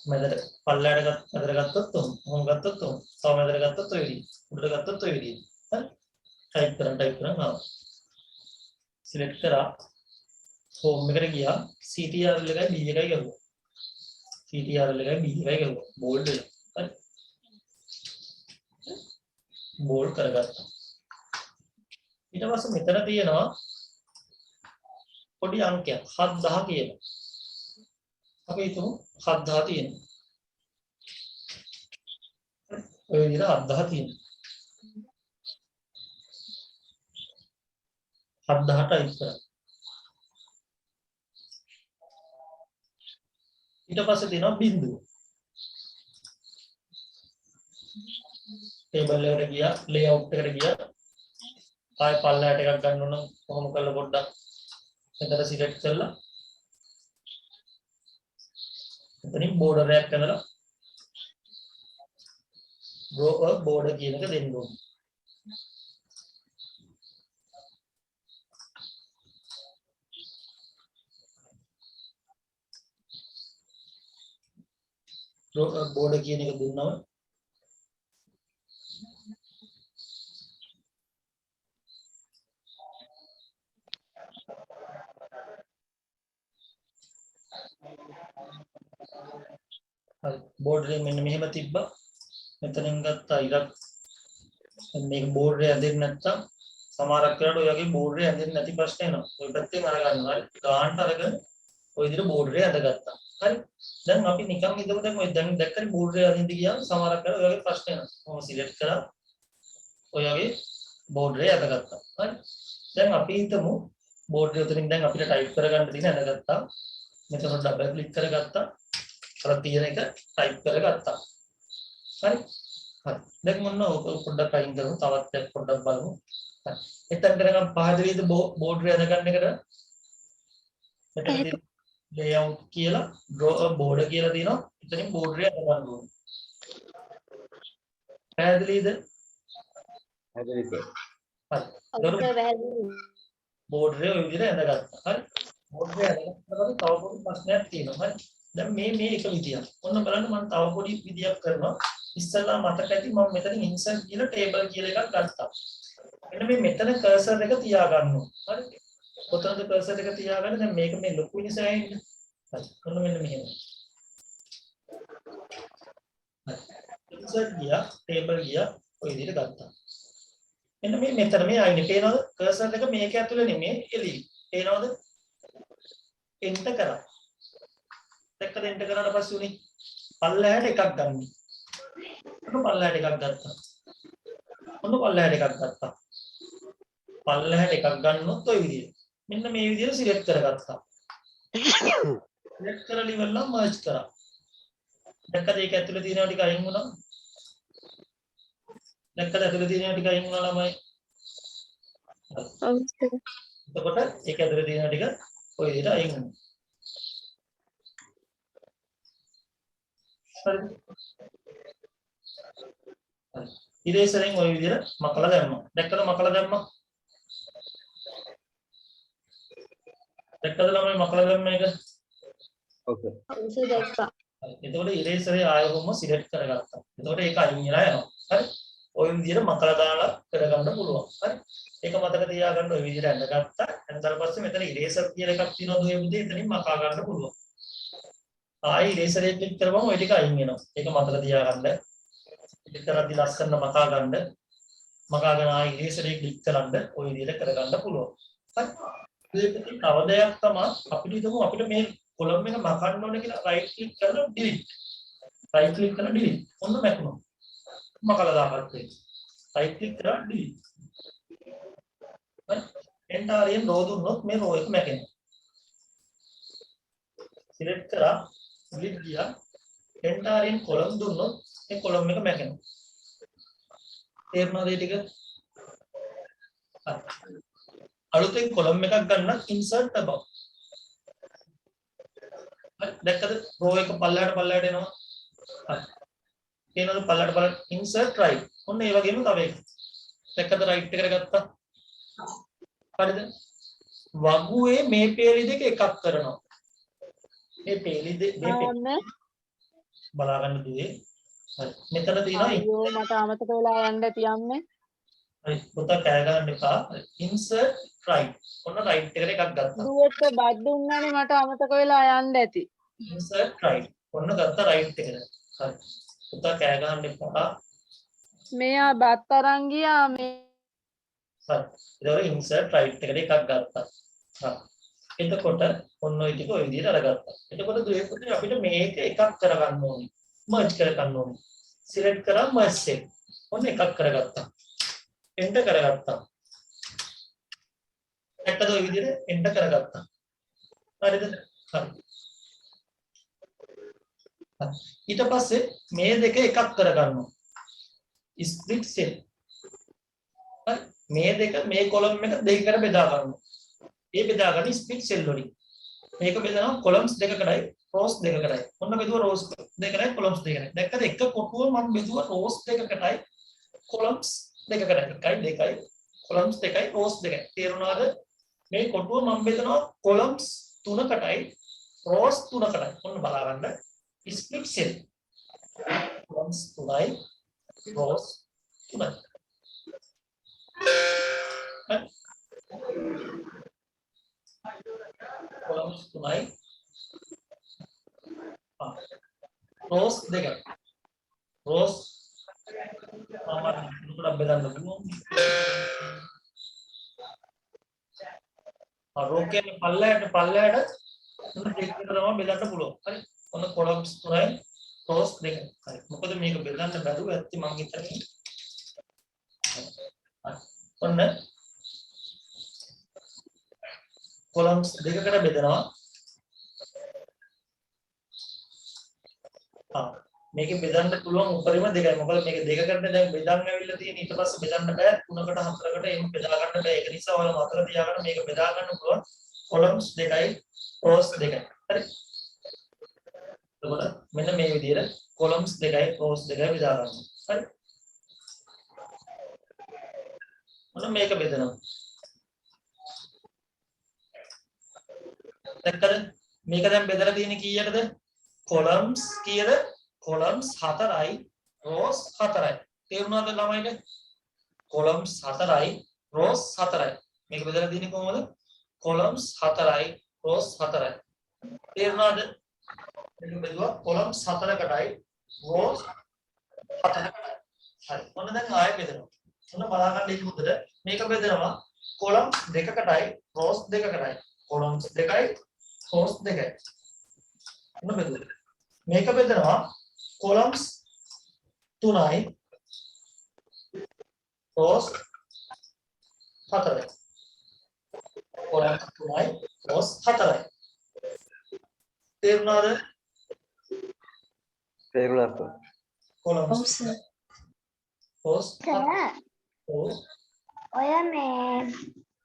මැදට පල්ලයට මැදට ගත්තොත් 3 මොහොම ගත්තොත් 3 තව මැදට ගත්තොත් ඔය විදිහ උඩට ගත්තොත් ඔය විදිහ හරි ටයිප් කරන් ආවා සිලෙක්ට් කරා හෝම් එකට ගියා CTRL එකයි B එකයි ගහුවා CTRL එකයි B එකයි ගහුවා බෝල්ඩ් එක හරි බෝල්ඩ් කරගත්තා ඊට පස්සේ මෙතන තියෙනවා පොඩි අංකයක් 7000 කියලා අපි හිතමු 7000 තියෙනවා ඔය විදිහට 7000 තියෙනවා 7000 ටයිප් කරා ඊට පස්සේ තියෙනවා බිංදුව ටේබල් එකට ගියා ලේඅවුට් එකට ගියා ආය පල්ලයට එකක් ගන්න ඕන කොහොම කරලා පොඩ්ඩක් මෙතන සිලෙක්ට් කරලා එතනින් බෝඩර් එකක් කරලා බෝඩර් කියන එක දෙන්න ඕන බෝඩර් කියන එක දුන්නම හරි බෝඩර් එක මෙන්න මෙහෙම තිබ්බා මෙතනින් ගත්තා ඉරක් මේක බෝඩර් එක ඇදෙන්නේ නැත්තම් සමහරක් වෙලාවට ඔය වගේ බෝඩර් එක ඇදෙන්නේ නැති ප්‍රශ්න එනවා ඔය පැත්තෙන් අරගන්නවා හරි ගානට අරගෙන ඔය විදිහට බෝඩර් එක ඇදගත්තා හරි දැන් අපි නිකන් හිතමු දැන් ඔය දැන් දැක්කනේ බෝඩර් එක අදින්න ගියාම සමහරක් වෙලාවට ඔය වගේ ප්‍රශ්න එනවා කොහොම සිලෙක්ට් කරා ඔය වගේ බෝඩර් එක ඇදගත්තා හරි දැන් අපි හිතමු බෝඩර් එක උතරින් දැන් අපිට ටයිප් කරගන්න තියෙන ඇදගත්තා මෙතන ඩබල් ක්ලික් කරගත්තා අර තියෙන එක ටයිප් කරගත්තා හරි හරි දැන් මොන පොඩ්ඩක් අයින් කරමු තවත් පොඩ්ඩක් බලමු හරි එතන කරගම් පහදවිද බෝඩර් එක ගන්න එකට මෙතන layout කියලා draw a border කියලා තියෙනවා එතනින් බෝඩර් එක ගන්න ඕනේ පැහැදිලිද හැදෙන්නේ හරි බෝඩර් එක ඔය විදිහට ඇඳගත්තා හරි බෝඩර් එක ඇඳගත්තම තව පොඩි ප්‍රශ්නයක් තියෙනවා හරි දැන් මේ එක විදියක් ඔන්න බලන්න මම තව පොඩි විදියක් කරනවා ඉස්සෙල්ලා මතක ඇති මම මෙතනින් insert කියලා table කියලා එකක් ගත්තා මෙන්න මේ මෙතන cursor එක තියාගන්න ඕනේ හරි කොතනද cursor එක තියාගන්න දැන් මේක මේ ලොකු නිසා ඉන්නේ හරි ඔන්න මෙන්න මෙහෙම හරි insert ගියා table ගියා ඔය විදිහට ගත්තා මෙන්න මේ මෙතන මේ ආයිනේ පේනවද cursor එක මේක ඇතුලේ නෙමෙයි එළියේ පේනවද enter කරා දැක්කද enter කරාට පස්සේ උනේ පල්ලහැට එකක් ගන්න. ඔන්න පල්ලහැට එකක් ගත්තා. ඔන්න පල්ලහැට එකක් ගත්තා. පල්ලහැට එකක් ගන්නොත් ඔය විදියට. මෙන්න මේ විදියට සිලෙක්ට් කරගත්තා. සිලෙක්ට් කරලා ඉවරලා මර්ජ් කරා. දැක්කද ඒක ඇතුලේ තියෙනවා ටික අයින් වුණා. දැක්කද ඇතුලේ තියෙනවා ටික අයින් වුණා ළමයි. එතකොට ඒක ඇතුලේ තියෙනවා ටික ඔය විදියට අයින් වුණා. ඉරේසරෙන් ඔය විදිහට මකලා දැම්මා. දැක්කද මකලා දැම්මා? දැක්කද ළමයි මකලා දැම්ම එක? ඕකේ දැක්කා. එතකොට ඉරේසරේ ආයෙම සිලෙක්ට් කරගත්තා. එතකොට ඒක අයින් වෙලා යනවා. හරි? ඔය විදිහට මකලා දාලා කරගන්න පුළුවන්. හරි? ඒක මතක තියාගන්න ඔය විදිහට ඇඳගත්තා. ඇඳලා පස්සේ මෙතන ඉරේසර් කියලා එකක් තියෙනවා ඔය විදිහට එතනින් මකා ගන්න පුළුවන්. ආයි ඉරේසර් එක ක්ලික් කරපුවම ওই ටික අයින් වෙනවා. ඒක මතක තියාගන්න. ක්ලික් කරද්දි ලස්සන මකා ගන්න. මකාගෙන ආයි ඉරේසර් එක ක්ලික් කරන්න ওই විදිහට කරගන්න පුළුවන්. හරි. ඒකෙන් තව දෙයක් තමයි අපිට හිතමු අපිට මේ කොලම් එක මකන්න ඕනේ කියලා රයිට් ක්ලික් කරලා ඩිලීට්. රයිට් ක්ලික් කරලා ඩිලීට්. ඔන්න මැකුණා. මකලා දාගත්තා. රයිට් ක්ලික් කරලා ඩිලීට්. හරි. එන්ටාරියෙන් රෝ දුන්නොත් මේ රෝ එක මැකෙනවා. සිලෙක්ට් කරා ඩිලීට් ගියා එන්ටාරියෙන් කොලම් දුන්නොත් මේ කොලම් එක මැකෙනවා. තේරුණාද ඒ ටික? අලුතෙන් කොලම් එකක් ගන්න insert above. හරි දැක්කද රෝ එක පල්ලයට එනවා. හරි. කියනවලු පල්ලයට insert right. ඔන්න ඒ වගේම තව එකක්. දැක්කද right එකට ගත්තා. හරිද? වගුවේ මේ පේලි දෙක එකක් කරනවා. මේ පේලි බලා ගන්න දුවේ. හරි. මෙතන තියෙනවා අයියෝ මට අමතක වෙලා යන්න ඇති යන්නේ. හරි. පුතා කෑ ගන්න එපා. insert right. ඔන්න right එකට එකක් ගත්තා. දුවට බත් දුන්නානේ මට අමතක වෙලා යන්න ඇති. insert right. ඔන්න ගත්තා right එකට. හරි. පුතා කෑ ගන්න එපා. මෙයා බත් අරන් ගියා මේ හරි. ඒතකොට insert right එකට එකක් ගත්තා. හරි. එතකොට ඔන්න ඔය ටික ඔය විදිහට අරගත්තා. එතකොට දුවේ පුතේ අපිට මේක එකක් කරගන්න ඕනේ. merge කරගන්න ඕනේ. select කරා merge cell. ඔන්න එකක් කරගත්තා. enter කරගත්තා. ඇත්තද ඔය විදිහට enter කරගත්තා. හරිද? හරි. ඊට පස්සේ මේ දෙක එකක් කරගන්නවා. split cell. හරි. මේ දෙක මේ column එක දෙකකට බෙදා ගන්නවා. ඒ බෙදා ගන්න split cell වලින්. මේක බෙදනවා columns දෙකකටයි rows දෙකකටයි. ඔන්න බෙදුවා rows දෙකකටයි columns දෙකකටයි. දැක්කද එක කොටුව මම බෙදුවා rows දෙකකටයි columns දෙකකටයි. එකයි දෙකයි columns දෙකයි rows දෙකයි. තේරුණාද? මේ කොටුව මම බෙදනවා columns තුනකටයි rows තුනකටයි. ඔන්න බලා ගන්න. split cell. columns තුනයි rows තුනයි. columns තුනයි rows දෙකයි. rows පොඩ්ඩක් බෙදන්න පුළුවන්. row කියන්නේ පල්ලයට තුන දෙකකට තමයි බෙදන්න පුළුවන්. හරි. ඔන්න columns තුනයි rows දෙකයි. හරි. මොකද මේක බෙදන්න බැරුව ඇත්ති මං හිතන්නේ. ඔන්න columns දෙකකට බෙදනවා. මේක බෙදන්න පුළුවන් උපරිම දෙකයි. මොකද මේක දෙකකට දැන් බෙදන්න ඇවිල්ලා තියෙන. ඊට පස්සේ බෙදන්න බෑ. තුනකට හතරකට එහෙම බෙදා ගන්න බෑ. ඒක නිසා ඔයාලා මතක තියාගන්න මේක බෙදා ගන්න පුළුවන් columns දෙකයි rows දෙකයි. හරි. එතකොට මෙන්න මේ විදිහට columns දෙකයි rows දෙකයි බෙදා ගන්නවා. හරි. ඔන්න මේක බෙදනවා. දැක්කද? මේක දැන් බෙදලා තියෙන්නේ කීයටද? columns කීයද? columns 4යි rows 4යි. තේරුණාද ළමයිට? columns 4යි rows 4යි. මේක බෙදලා තියෙන්නේ කොහොමද? columns 4යි rows 4යි. තේරුණාද? මේක බෙදුවා columns 4කටයි rows 4කටයි. හරි. ඔන්න දැන් ආයෙ බෙදනවා. ඔන්න බලා ගන්න ඉන්න හොඳට. මේක බෙදනවා columns දෙකකටයි rows දෙකකටයි. columns දෙකයි rows දෙකයි. ඔන්න බෙදුවා. මේක බෙදනවා columns 3යි rows 4යි. columns 3යි rows 4යි. තේරුණාද? තේරුණා. columns ඔව් සර්. rows සර් rows ඔය මේ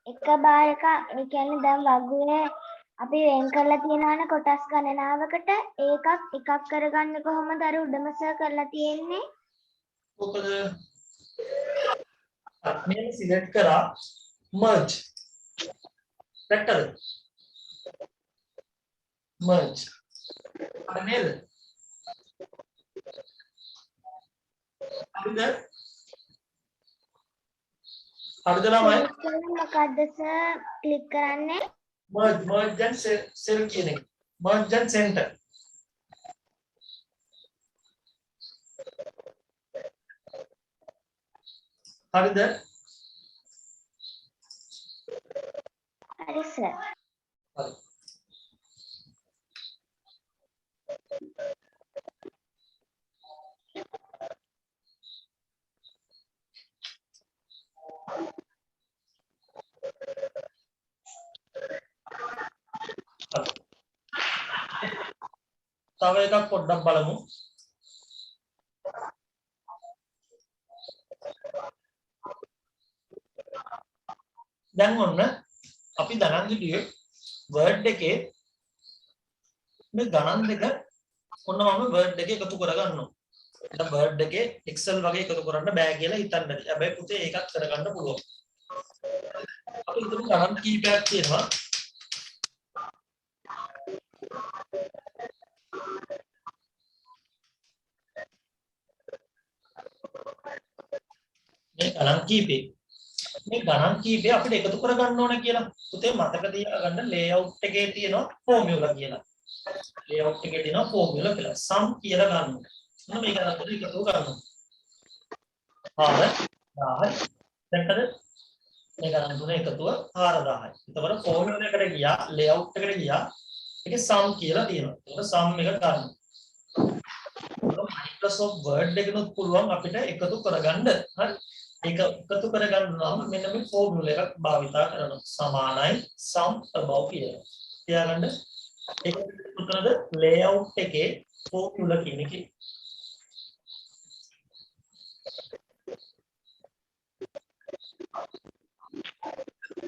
එක බාරක ඒ කියන්නේ දැන් වගුවේ අපි වෙන් කරලා තියෙනවනේ කොටස් ගණනාවකට ඒකක් එකක් කරගන්න කොහොමද අර උඩම සර් කරලා තියෙන්නේ? මොකද මේ සිලෙක්ට් කරා merge දැක්කද? merge අර නේද? හරිද? හරිද ළමයි? මොකද්ද සර් ක්ලික් කරන්නේ? merge and cell කියන එක. merge and center. හරිද? හරි සර්. හරි. තව එකක් පොඩ්ඩක් බලමු. දැන් ඔන්න අපි ගණන් දිගේ word එකේ මේ ගණන් දෙක ඔන්න මම word එකේ එකතු කරගන්නවා. දැන් word එකේ excel වගේ එකතු කරන්න බෑ කියලා හිතන්න බැරි. හැබැයි පුතේ ඒකත් කරගන්න පුළුවන්. අපි හිතමු ගණන් කීපයක් තියෙනවා. ගණන් කීපේ. මේ ගණන් කීපේ අපිට එකතු කර ගන්න ඕන කියලා. පුතේ මතක තියාගන්න ලේඅවුට් එකේ තියෙනවා ෆෝමියුලා කියලා. ලේඅවුට් එකේ තියෙනවා ෆෝමියුලා කියලා. සම් කියලා ගන්න. මොන මේක අතට එකතු කරනවා. 4000යි. දැක්කද? මේ ගණන් තුන එකතුව 4000යි. එතකොට ෆෝමියුලා එකට ගියා, ලේඅවුට් එකට ගියා. ඒකේ සම් කියලා තියෙනවා. එතකොට සම් එක ගන්න. Microsoft Word එකනොත් පුළුවන් අපිට එකතු කරගන්න. හරි. ඒක එකතු කරගන්න නම් මෙන්න මේ ෆෝමියුලා එකක් භාවිතා කරනවා. සමානයි sum above කියලා. තියාගන්න. ඒක උතරද layout එකේ ෆෝමියුලා කියන එකේ.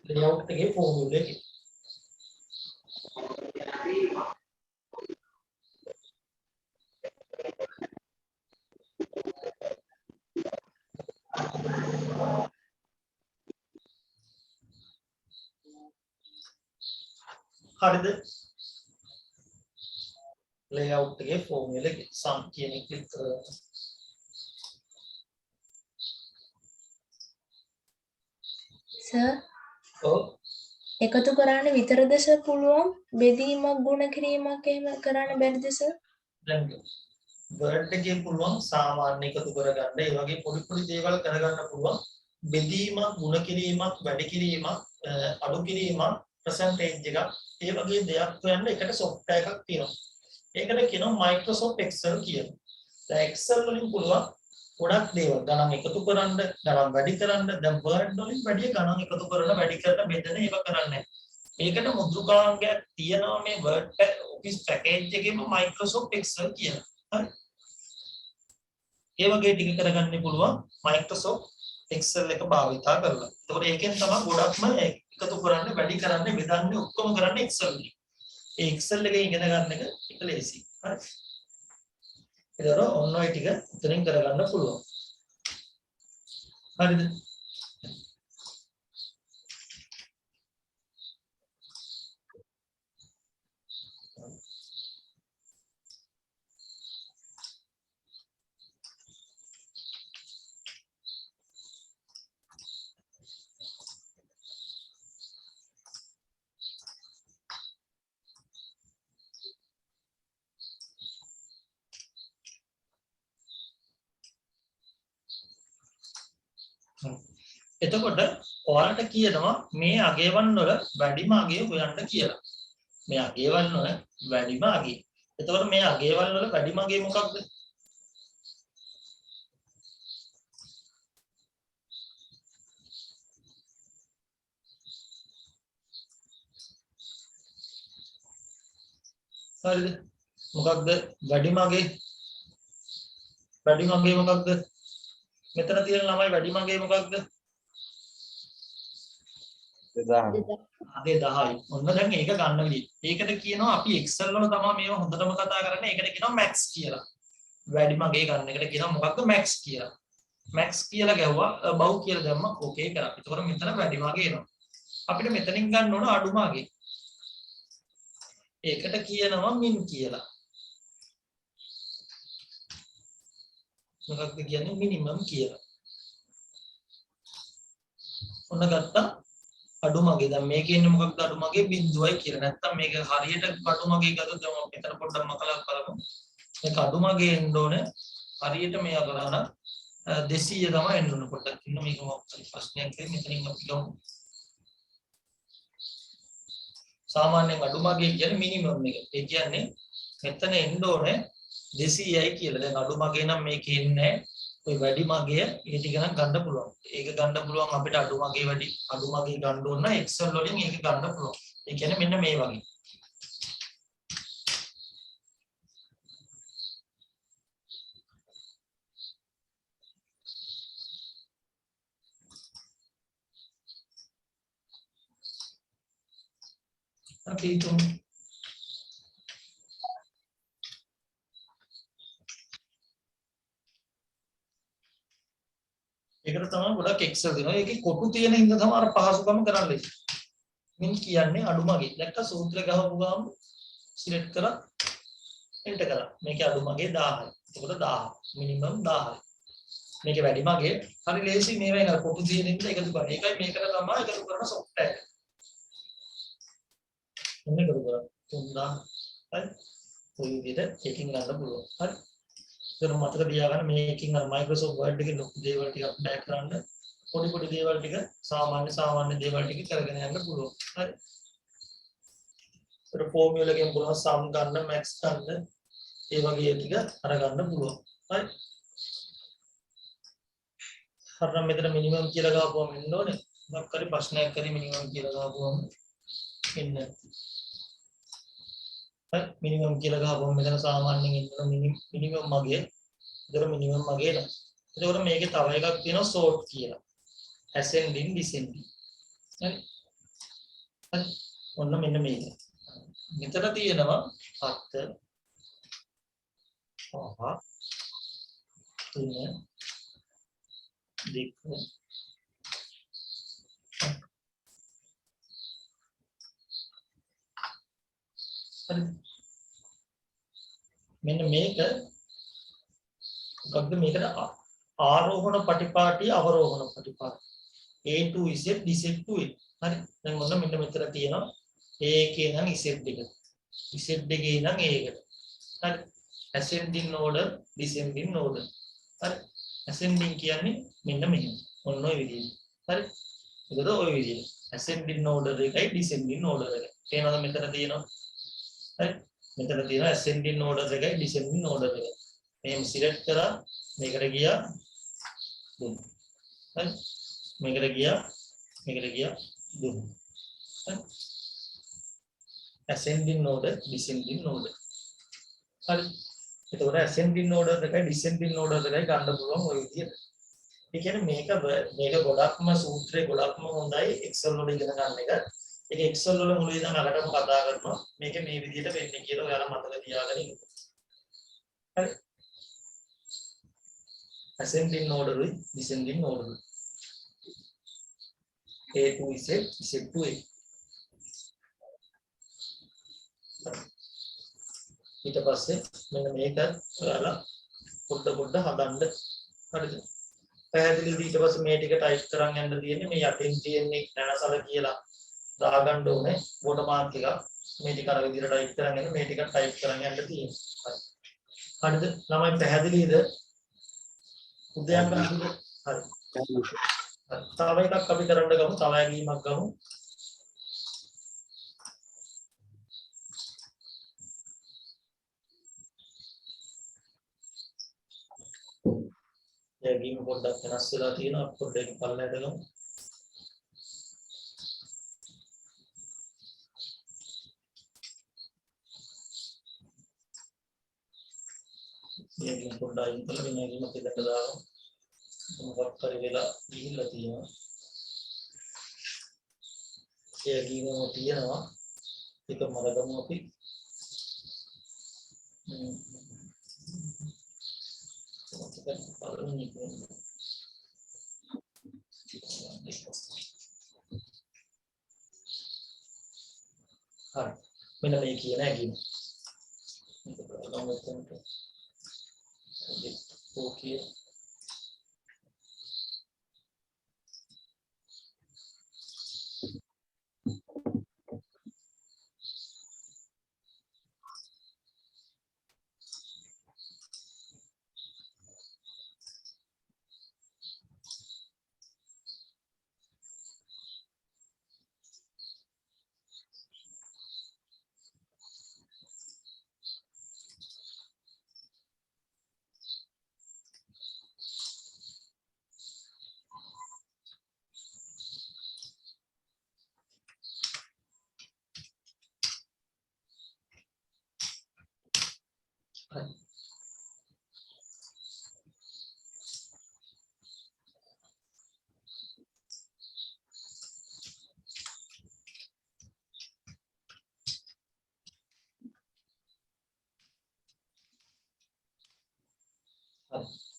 layout එකේ ෆෝමියුලා එකේ. හරිද? layout එකේ ෆෝමියුලා එකේ sum කියන එක ක්ලික් කරලා සර් ඔව් එකතු කරන්න විතරද සර් පුළුවන් බෙදීමක් ගුණ කිරීමක් එහෙම කරන්න බැරිද සර්? දැන් Word එකේ පුළුවන් සාමාන්‍ය එකතු කරගන්න. ඒ වගේ පොඩි පොඩි දේවල් කරගන්න පුළුවන්. බෙදීමක්, ගුණ කිරීමක්, වැඩි කිරීමක්, අඩු කිරීමක්, percentage එකක්, ඒ වගේ දෙයක් හොයන්න එකට software එකක් තියෙනවා. ඒකට කියනවා Microsoft Excel කියලා. දැන් Excel වලින් පුළුවන් ගොඩක් දේවල් ගණන් එකතු කරන්න, ගණන් වැඩි කරන්න. දැන් Word වලින් වැඩි ගණන් එකතු කරන, වැඩි කරන, බෙදෙන ඒව කරන්නේ. මේකට මුද්‍රකාංගයක් තියෙනවා මේ Word Office package එකේම Microsoft Excel කියලා. හරි. ඒ වගේ ටික කරගන්න පුළුවන් Microsoft Excel එක භාවිතා කරලා. ඒතකොට ඒකෙන් තමයි ගොඩක්ම එකතු කරන්න, වැඩි කරන්න, බෙදන්න ඔක්කොම කරන්න Excel එකේ. ඒ Excel එකේ ඉගෙන ගන්න එක ලේසි. හරි. ඒතකොට ඔන්න ඔය ටික උතරින් කරගන්න පුළුවන්. හරිද? එතකොට ඔයාලට කියනවා මේ අගයවන් වල වැඩිම අගය හොයන්න කියලා. මේ අගයවන් වල වැඩිම අගය. එතකොට මේ අගයවන් වල වැඩිම අගය මොකක්ද? හරිද? මොකක්ද වැඩිම අගය? වැඩිම අගය මොකක්ද? මෙතන තියෙන ළමයි වැඩිම අගය මොකක්ද? 2000යි. ඔන්න දැන් ඒක ගන්න විදිහ. ඒකට කියනවා අපි Excel වල තමයි මේව හොඳටම කතා කරන්නේ. ඒකට කියනවා max කියලා. වැඩිම අගය ගන්න එකට කියනවා මොකක්ද max කියලා. max කියලා ගැහුවා above කියලා දැම්මා ඕකේ කරා. ඒතකොට මෙතන වැඩිම අගය එනවා. අපිට මෙතනින් ගන්න ඕන අඩුම අගය. ඒකට කියනවා min කියලා. මොකක්ද කියන්නේ minimum කියලා. ඔන්න ගත්තා අඩුමගේ. දැන් මේකේ ඉන්නේ මොකක්ද අඩුමගේ? බිඳුවයි කියලා. නැත්තම් මේක හරියට අඩුමගේ ගත්තොත් දැන් අපි මෙතන පොඩ්ඩක් මකලා බලමු. මේක අඩුමගේ එන්න ඕනේ. හරියට මේ අගලන 200 තමයි එන්න ඕනේ. පොඩ්ඩක් ඉන්න මේක මොකක්ද ප්‍රශ්නයක් තියෙන්නේ මෙතනින් අපි ගමු. සාමාන්‍යයෙන් අඩුමගේ කියන්නේ මිනිමම් එක. ඒ කියන්නේ මෙතන එන්න ඕනේ 200යි කියලා. දැන් අඩුමගේ නම් මේකේ ඉන්නේ ඔය වැඩි මගය ඒ ටික නම් ගන්න පුළුවන්. ඒක ගන්න පුළුවන් අපිට අඩු මගේ වැඩි අඩු මගේ ගන්න ඕන නම් Excel වලින් ඒක ගන්න පුළුවන්. ඒ කියන්නේ මෙන්න මේ වගේ. අපි තුන් ඒකට තමයි ගොඩක් Excel දෙනවා. ඒකේ කොටු තියෙන හින්දා තමයි අර පහසුකම කරන්නේ. මින් කියන්නේ අඩුමගේ. දැක්ක සූත්‍රය ගහපු ගාම සිලෙක්ට් කරලා එන්ටර් කරා. මේකේ අඩුමගේ 1000යි. එතකොට 1000 මිනිමම් 1000යි. මේක වැඩි මගේ හරි ලේසි මේවා එන කොටු තියෙන ඉන්න එකතු කරන. ඒකයි මේකට තමයි එකතු කරන software. මොන්නේ එකතු කරා? 3000. හරි. ඔය විදිහට එකකින් ගන්න පුළුවන්. හරි. ඒක මතක තියාගන්න මේකකින් අර Microsoft Word එකේ ලොකු දේවල් ටිකක් බෑක් කරන්න පොඩි දේවල් ටික සාමාන්‍ය දේවල් ටික කරගෙන යන්න පුළුවන්. හරි. ඒක ෆෝමියුලා එකෙන් පුළුවන් sum ගන්න, max ගන්න, ඒ වගේ ටික අරගන්න පුළුවන්. හරි. හරිනම් මෙතන මිනිමම් කියලා ගාපුවම එන්න ඕනේ. මොකක් හරි ප්‍රශ්නයක් හරි මිනිමම් කියලා ගාපුවම එන්න. හරි මිනිමම් කියලා ගාපුවම මෙතන සාමාන්‍යයෙන් එන්න මිනිමම් මගේ. ඒතර මිනිමම් මගේ නේද? ඒතකොට මේකේ තව එකක් තියෙනවා sort කියලා. ascending descending. හරි. හරි. ඔන්න මෙන්න මේක. මෙතන තියෙනවා 7 5 3 2 මෙන්න මේක මොකක්ද මේකට ආරෝහණ පටිපාටි අවරෝහණ පටිපාටි A to Z Z to A. හරි දැන් මොන මෙන්න මෙතන තියෙනවා A එකේ නම් Z එක Z එකේ නම් A එකට. හරි ascending order descending order. හරි ascending කියන්නේ මෙන්න මෙහෙම. ඔන්න ඔය විදිහට. හරි. ඒකද ඔය විදිහට. ascending order එකයි descending order එකයි. තේනවද මෙතන තියෙනවා? හරි. මෙතන තියෙනවා ascending order එකයි descending order එකයි. මෙහෙම select කරා මේකට ගියා. දුන්න. හරි. මේකට ගියා. දුන්න. හරි. ascending order descending order. හරි. එතකොට ascending order එකයි descending order එකයි ගන්න පුළුවන් ඔය විදිහට. ඒ කියන්නේ මේක ගොඩක්ම සූත්‍රේ ගොඩක්ම හොඳයි Excel වල ඉගෙන ගන්න එක. ඒක Excel වල මුලින් ඉඳන් අරටම කතා කරනවා. මේක මේ විදිහට වෙන්නේ කියලා ඔයාලා මතක තියාගන්න ඉන්න. හරි. ascending order with descending order. A to Z, Z to A. ඊට පස්සේ මෙන්න මේක ඔයාලා පොඩ හදන්න. හරිද? පැහැදිලිද? ඊට පස්සේ මේ ටික ටයිප් කරන් යන්න තියෙන්නේ මේ යටින් තියෙන්නේ නැනසල කියලා දාගන්න ඕනේ වෝටර් මාර්ක් එක. මේ ටික අර විදිහට ටයිප් කරන් යන්න මේ ටික ටයිප් කරන් යන්න තියෙන්නේ. හරිද? ළමයි පැහැදිලිද? උදයන් ගන්නද? හරි. තව එකක් අපි කරන්න ගමු. තව ඇගීමක් ගමු. ඇගීම පොඩ්ඩක් වෙනස් වෙලා තියෙනවා. පොඩ්ඩක් පල්ලයට ගමු. ඇගීම පොඩ්ඩක් අයින් කරලා වෙන ඇගීමක් දෙකට දාගමු. මොකක් හරි වෙලා ගිහිල්ලා තියෙනවා. ඇගීමම තියෙනවා. ඒක මරගමු අපි. හරි මෙන්න මේ කියන ඇගීම. ඕකේ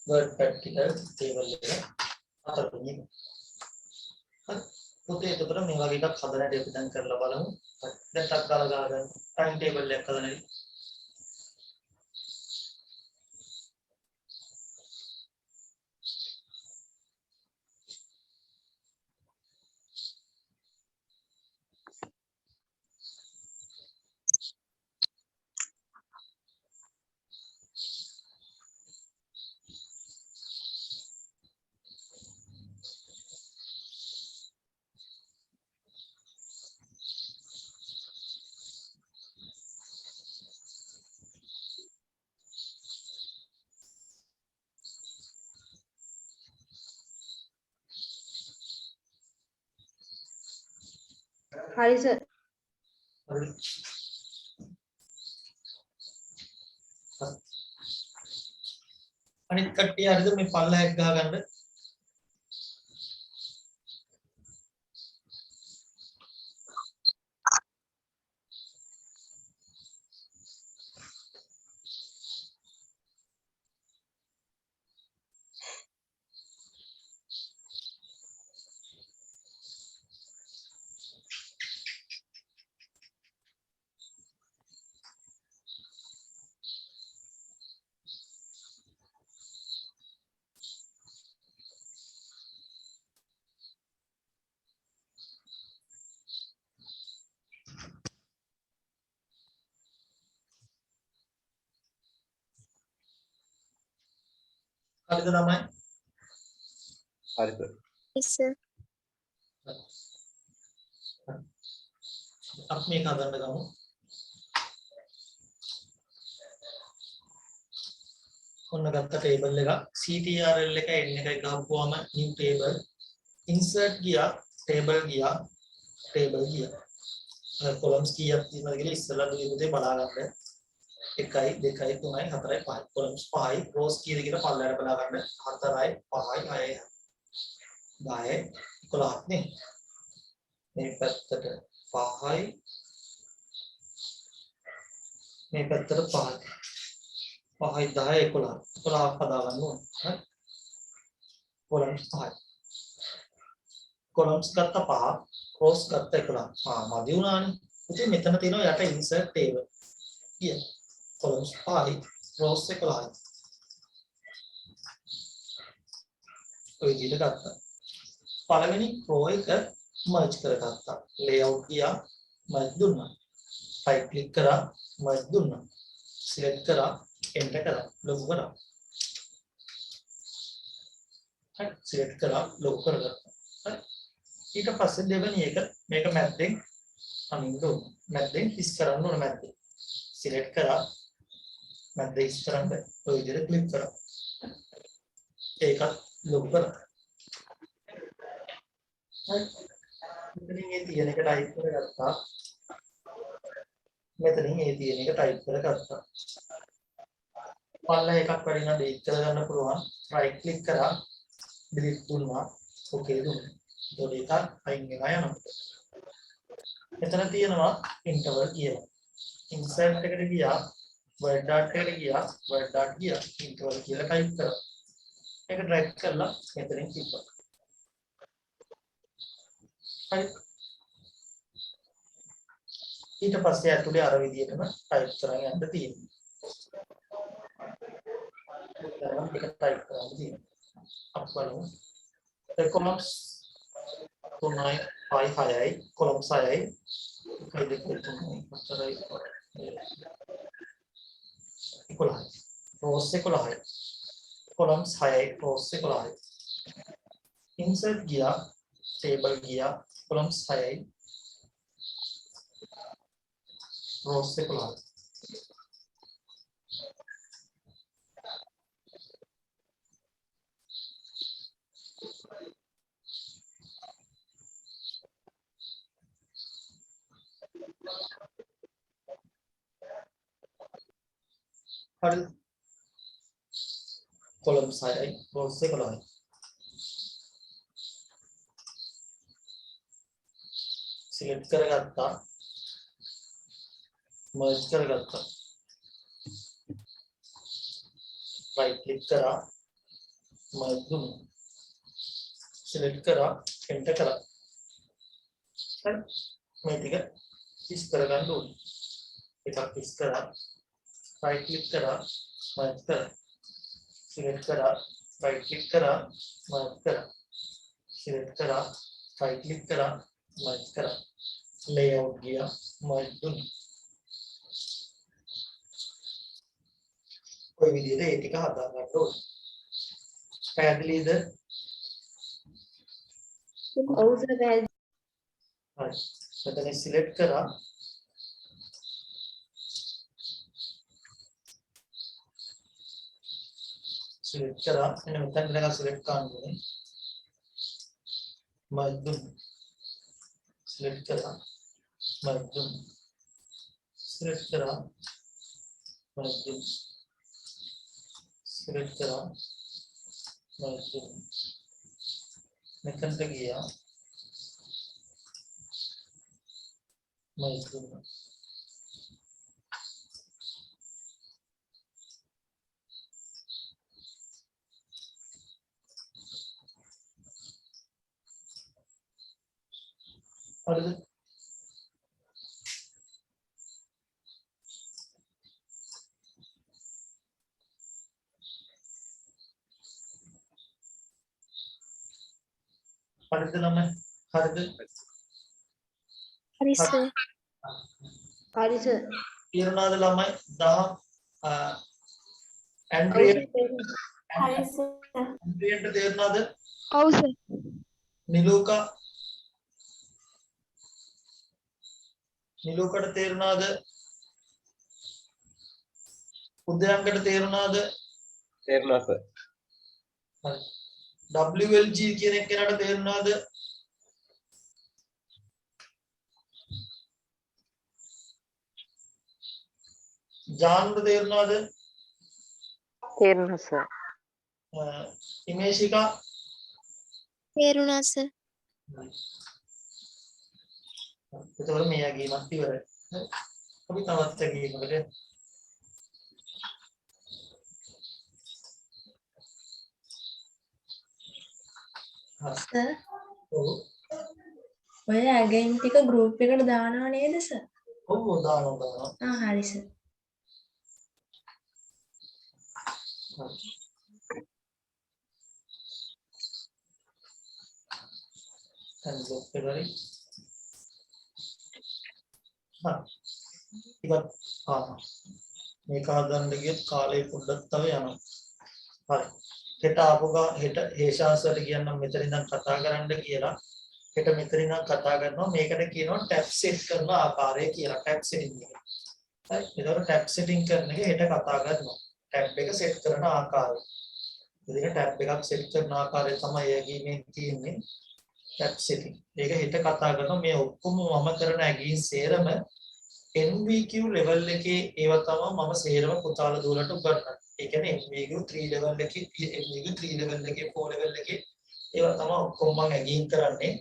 word practical table එක අතරතුරේ. හරි. පොතේ එතකොට මේ වගේ එකක් හදන හැටි අපි දැන් කරලා බලමු. දැන් ටක් ගාලා ගන්න ටයිම් ටේබල් එකක් හදන හැටි. හරි සර්. හරි. අනිත් කට්ටිය හරිද මේ පල්ලහැක් ගහගන්න. හරිද ළමයි? හරිද? අපි මේක හදන්න ගමු. ඔන්න ගත්ත ටේබල් එක CTRL එක n එකයි ගහපුවාම new table insert ගියා table ගියා columns කීයක් තියෙනවද කියලා ඉස්සෙල්ලා දුවේ බලා ගන්න. 1 2 3 4 5 columns 5යි rows කීයද කියලා පල්ලයට බලා ගන්න. 4යි 5යි 6යි 10යි 11ක් නේ. මේ පැත්තට 5යි මේ පැත්තට 5යි 5යි 10යි 11ක් හදා ගන්න ඕනේ. හරි. columns 5යි. columns ගත්ත 5 rows ගත්ත 11. මදි වුණානේ. ඉතින් මෙතන තියෙනවා යට insert table. කියන columns 5යි rows 11යි. ඔය විදිහට ගත්තා. පළවෙනි row එක merge කරගත්තා. layout ගියා merge දුන්නා. right click කරා merge දුන්නා. select කරා enter කරා logo කරා. හරි select කරා logo කරගත්තා. හරි ඊට පස්සේ දෙවෙනි එක මේක මැද්දෙන් අනින්න ඕන. මැද්දෙන් හිස් කරන්න ඕන මැද්දෙන්. select කරා මැද්දෙන් හිස් කරන්න ඔය විදිහට click කරා. ඒකත් logo කරා. හරි මෙතනින් ඒ තියෙන එක type කරගත්තා. මෙතනින් ඒ තියෙන එක type කරගත්තා. පල්ල එකක් වැඩි නම් delete කරගන්න පුළුවන්. right click කරා delete දුන්නා. okay දුන්නා. ඒක අයින් වෙලා යනවා. මෙතන තියෙනවා interval කියලා. insert එකට ගියා word dot එකට ගියා word dot ගියා interval කියලා type කරා. ඒක drag කරලා මෙතනින් තිබ්බා. හරි ඊට පස්සේ ඇතුලේ අර විදිහටම type කරන් යන්න තියෙනවා. ඒක type කරන්න තියෙනවා. අප බලමු. columns 3යි 5යි 6යි columns 6යි 1 2 3 4යි 11යි rows 11යි columns 6යි rows 11යි insert ගියා table ගියා columns 6යි rows 11යි හරි columns 6යි rows 11යි select කරගත්තා merge කරගත්තා right click කරා merge දුන්නා select කරා enter කරා හරි මේ ටික හිස් කරගන්න ඕනේ එකක් හිස් කරා right click කරා merge කරා select කරා right click කරා merge කරා select කරා right click කරා merge කරා layout ගියා merge දුන්නා ඔය විදිහට ඒ ටික හදා ගන්න ඕනේ පැහැදිලිද ඔව් සර් පැහැදිලි. හරි මෙතන select කරා select කරා එන්න මෙතන ඉඳලා select කරන්න ඕනේ merge දුන්නා select කරා මයික්‍රෝ සිලෙක්ට් කරා මයික්‍රෝ සිලෙක්ට් කරා මයික්‍රෝ මෙතනට ගියා මයික්‍රෝ හරිද හරිද ළමයි හරිද හරි සර්. හරි සර්. තේරුණාද ළමයි 10 ඇන්ඩ්‍රියට තේරුණාද ඔව් සර්. නිලූකට තේරුණාද උදයන්කට තේරුණාද තේරුණා සර්. හරි WLG කියන එක කෙනාට තේරුණාද ජාන්ට තේරුණාද තේරුණා සර්. ඉමේෂිකා තේරුණා සර්. එතකොට මෙයා ගේමත් ඉවරයි අපි තවත් ගේමකට සර් ඔව් ඔය ඇගයින් ටික ගෲප් එකට දානව නේද සර්? ඔව් දානවා හරි සර්. අන්ලොක් කරලා ඉවත් මේක හදන්න ගියත් කාලේ පොඩ්ඩක් තව යනවා හරි හෙට ආපු ගා හෙට හේෂාසට කියන්නම් මෙතන ඉඳන් කතා කරන්න කියලා හෙට මෙතන ඉඳන් කතා කරනවා මේකට කියනවා ටැබ් සෙට් කරන ආකාරය කියලා ටැබ් සෙටින් එක හරි ඒතකොට ටැබ් සෙටින් කරන එක හෙට කතා කරනවා ටැබ් එක සෙට් කරන ආකාරය ඉතින් ටැබ් එකක් සෙට් කරන ආකාරය තමයි යගීමෙන් තියෙන්නේ ටැබ් සෙටින් ඒක හෙට කතා කරනවා මේ ඔක්කොම මම කරන ඇගීන් සේරම NVQ level එකේ ඒවා තමයි මම සේරම පුතාලා දුවලට උගන්වන්නේ. ඒ කියන්නේ NVQ 3 level එකේ NVQ 3 level එකේ 4 level එකේ ඒවා තමයි ඔක්කොම මම ඇගීන් කරන්නේ.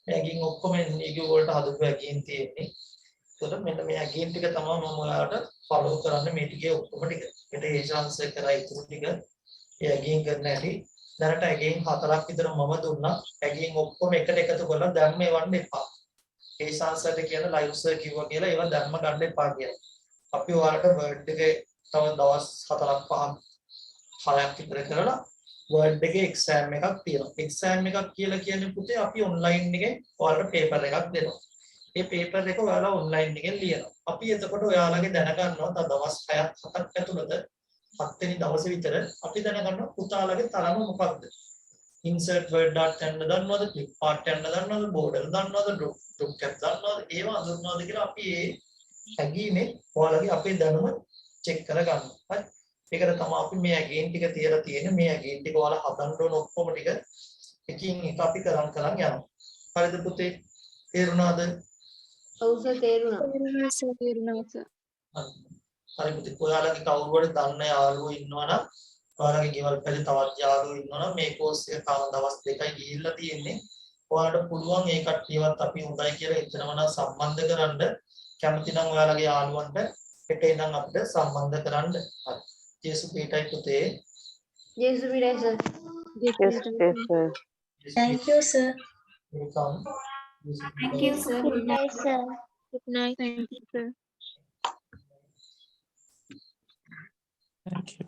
මේ ඇගීන් ඔක්කොම NVQ වලට හදපු ඇගීන් තියෙන්නේ. ඒකට මෙන්න මේ ඇගීන් ටික තමයි මම ඔයාලට ෆලෝ කරන්න මේ ටිකේ ඔක්කොම ටික. ඒකට ඒ chance එක කරා ඉතුරු ටික ඒ ඇගීන් කරන්න ඇති. දැනට ඇගීන් 4ක් විතර මම දුන්නා. ඇගීන් ඔක්කොම එකට එකතු කරලා දැන් මේ වන්න එපා. ඒ සංසාරට කියන ලයිව් සර් කිව්වා කියලා ඒවා ධර්ම ගන්න එපා කියලා. අපි ඔයාලට වර්ඩ් එකේ තව දවස් 4ක් 5ක් 6ක් විතර කරලා වර්ඩ් එකේ එක්සෑම් එකක් තියෙනවා. එක්සෑම් එකක් කියලා කියන්නේ පුතේ අපි ඔන්ලයින් එකෙන් ඔයාලට පේපර් එකක් දෙනවා. ඒ පේපර් එක ඔයාලා ඔන්ලයින් එකෙන් ලියනවා. අපි එතකොට ඔයාලගේ දැනගන්නවා තව දවස් 6ක් 7ක් ඇතුළත 7 වෙනි දවසේ විතර අපි දැනගන්නවා පුතාලගේ තරම මොකක්ද? insert word dot යන්න දන්නවද? clip part යන්න දන්නවද? border දන්නවද? drop cap දන්නවද? ඒවා අඳුරනවද කියලා අපි ඒ ඇගීමේ ඔයාලගේ අපේ දැනුම චෙක් කරගන්නවා. හරි. ඒකට තමයි අපි මේ ඇගීන් ටික තියලා තියෙන්නේ. මේ ඇගීන් ටික ඔයාලා හදන්න ඕන ඔක්කොම ටික එකින් එක අපි කරන් යනවා. හරිද පුතේ? තේරුණාද? ඔව් සර් තේරුණා. තේරුණා සර්. හරි පුතේ. ඔයාලගේ කවුරු හරි දන්න යාළුවෝ ඉන්නවනම් ඔයාලගේ ගෙවල් පැත්තේ තවත් යාළුවෝ ඉන්නවනම් මේ කෝස් එක තව දවස් 2යි ගිහිල්ලා තියෙන්නේ. ඔයාලට පුළුවන් ඒ කට්ටියවත් අපි හොඳයි කියලා හිතනවා නම් සම්බන්ධ කරන්න. කැමති නම් ඔයාලගේ යාළුවන්ට හෙට ඉඳන් අපිට සම්බන්ධ කරන්න. හරි. ජේසු පීටයි පුතේ. ජේසු පිටයි sir. Thank you sir. welcome. Thank you sir. Good night sir. Good night. Thank you sir. Thank you.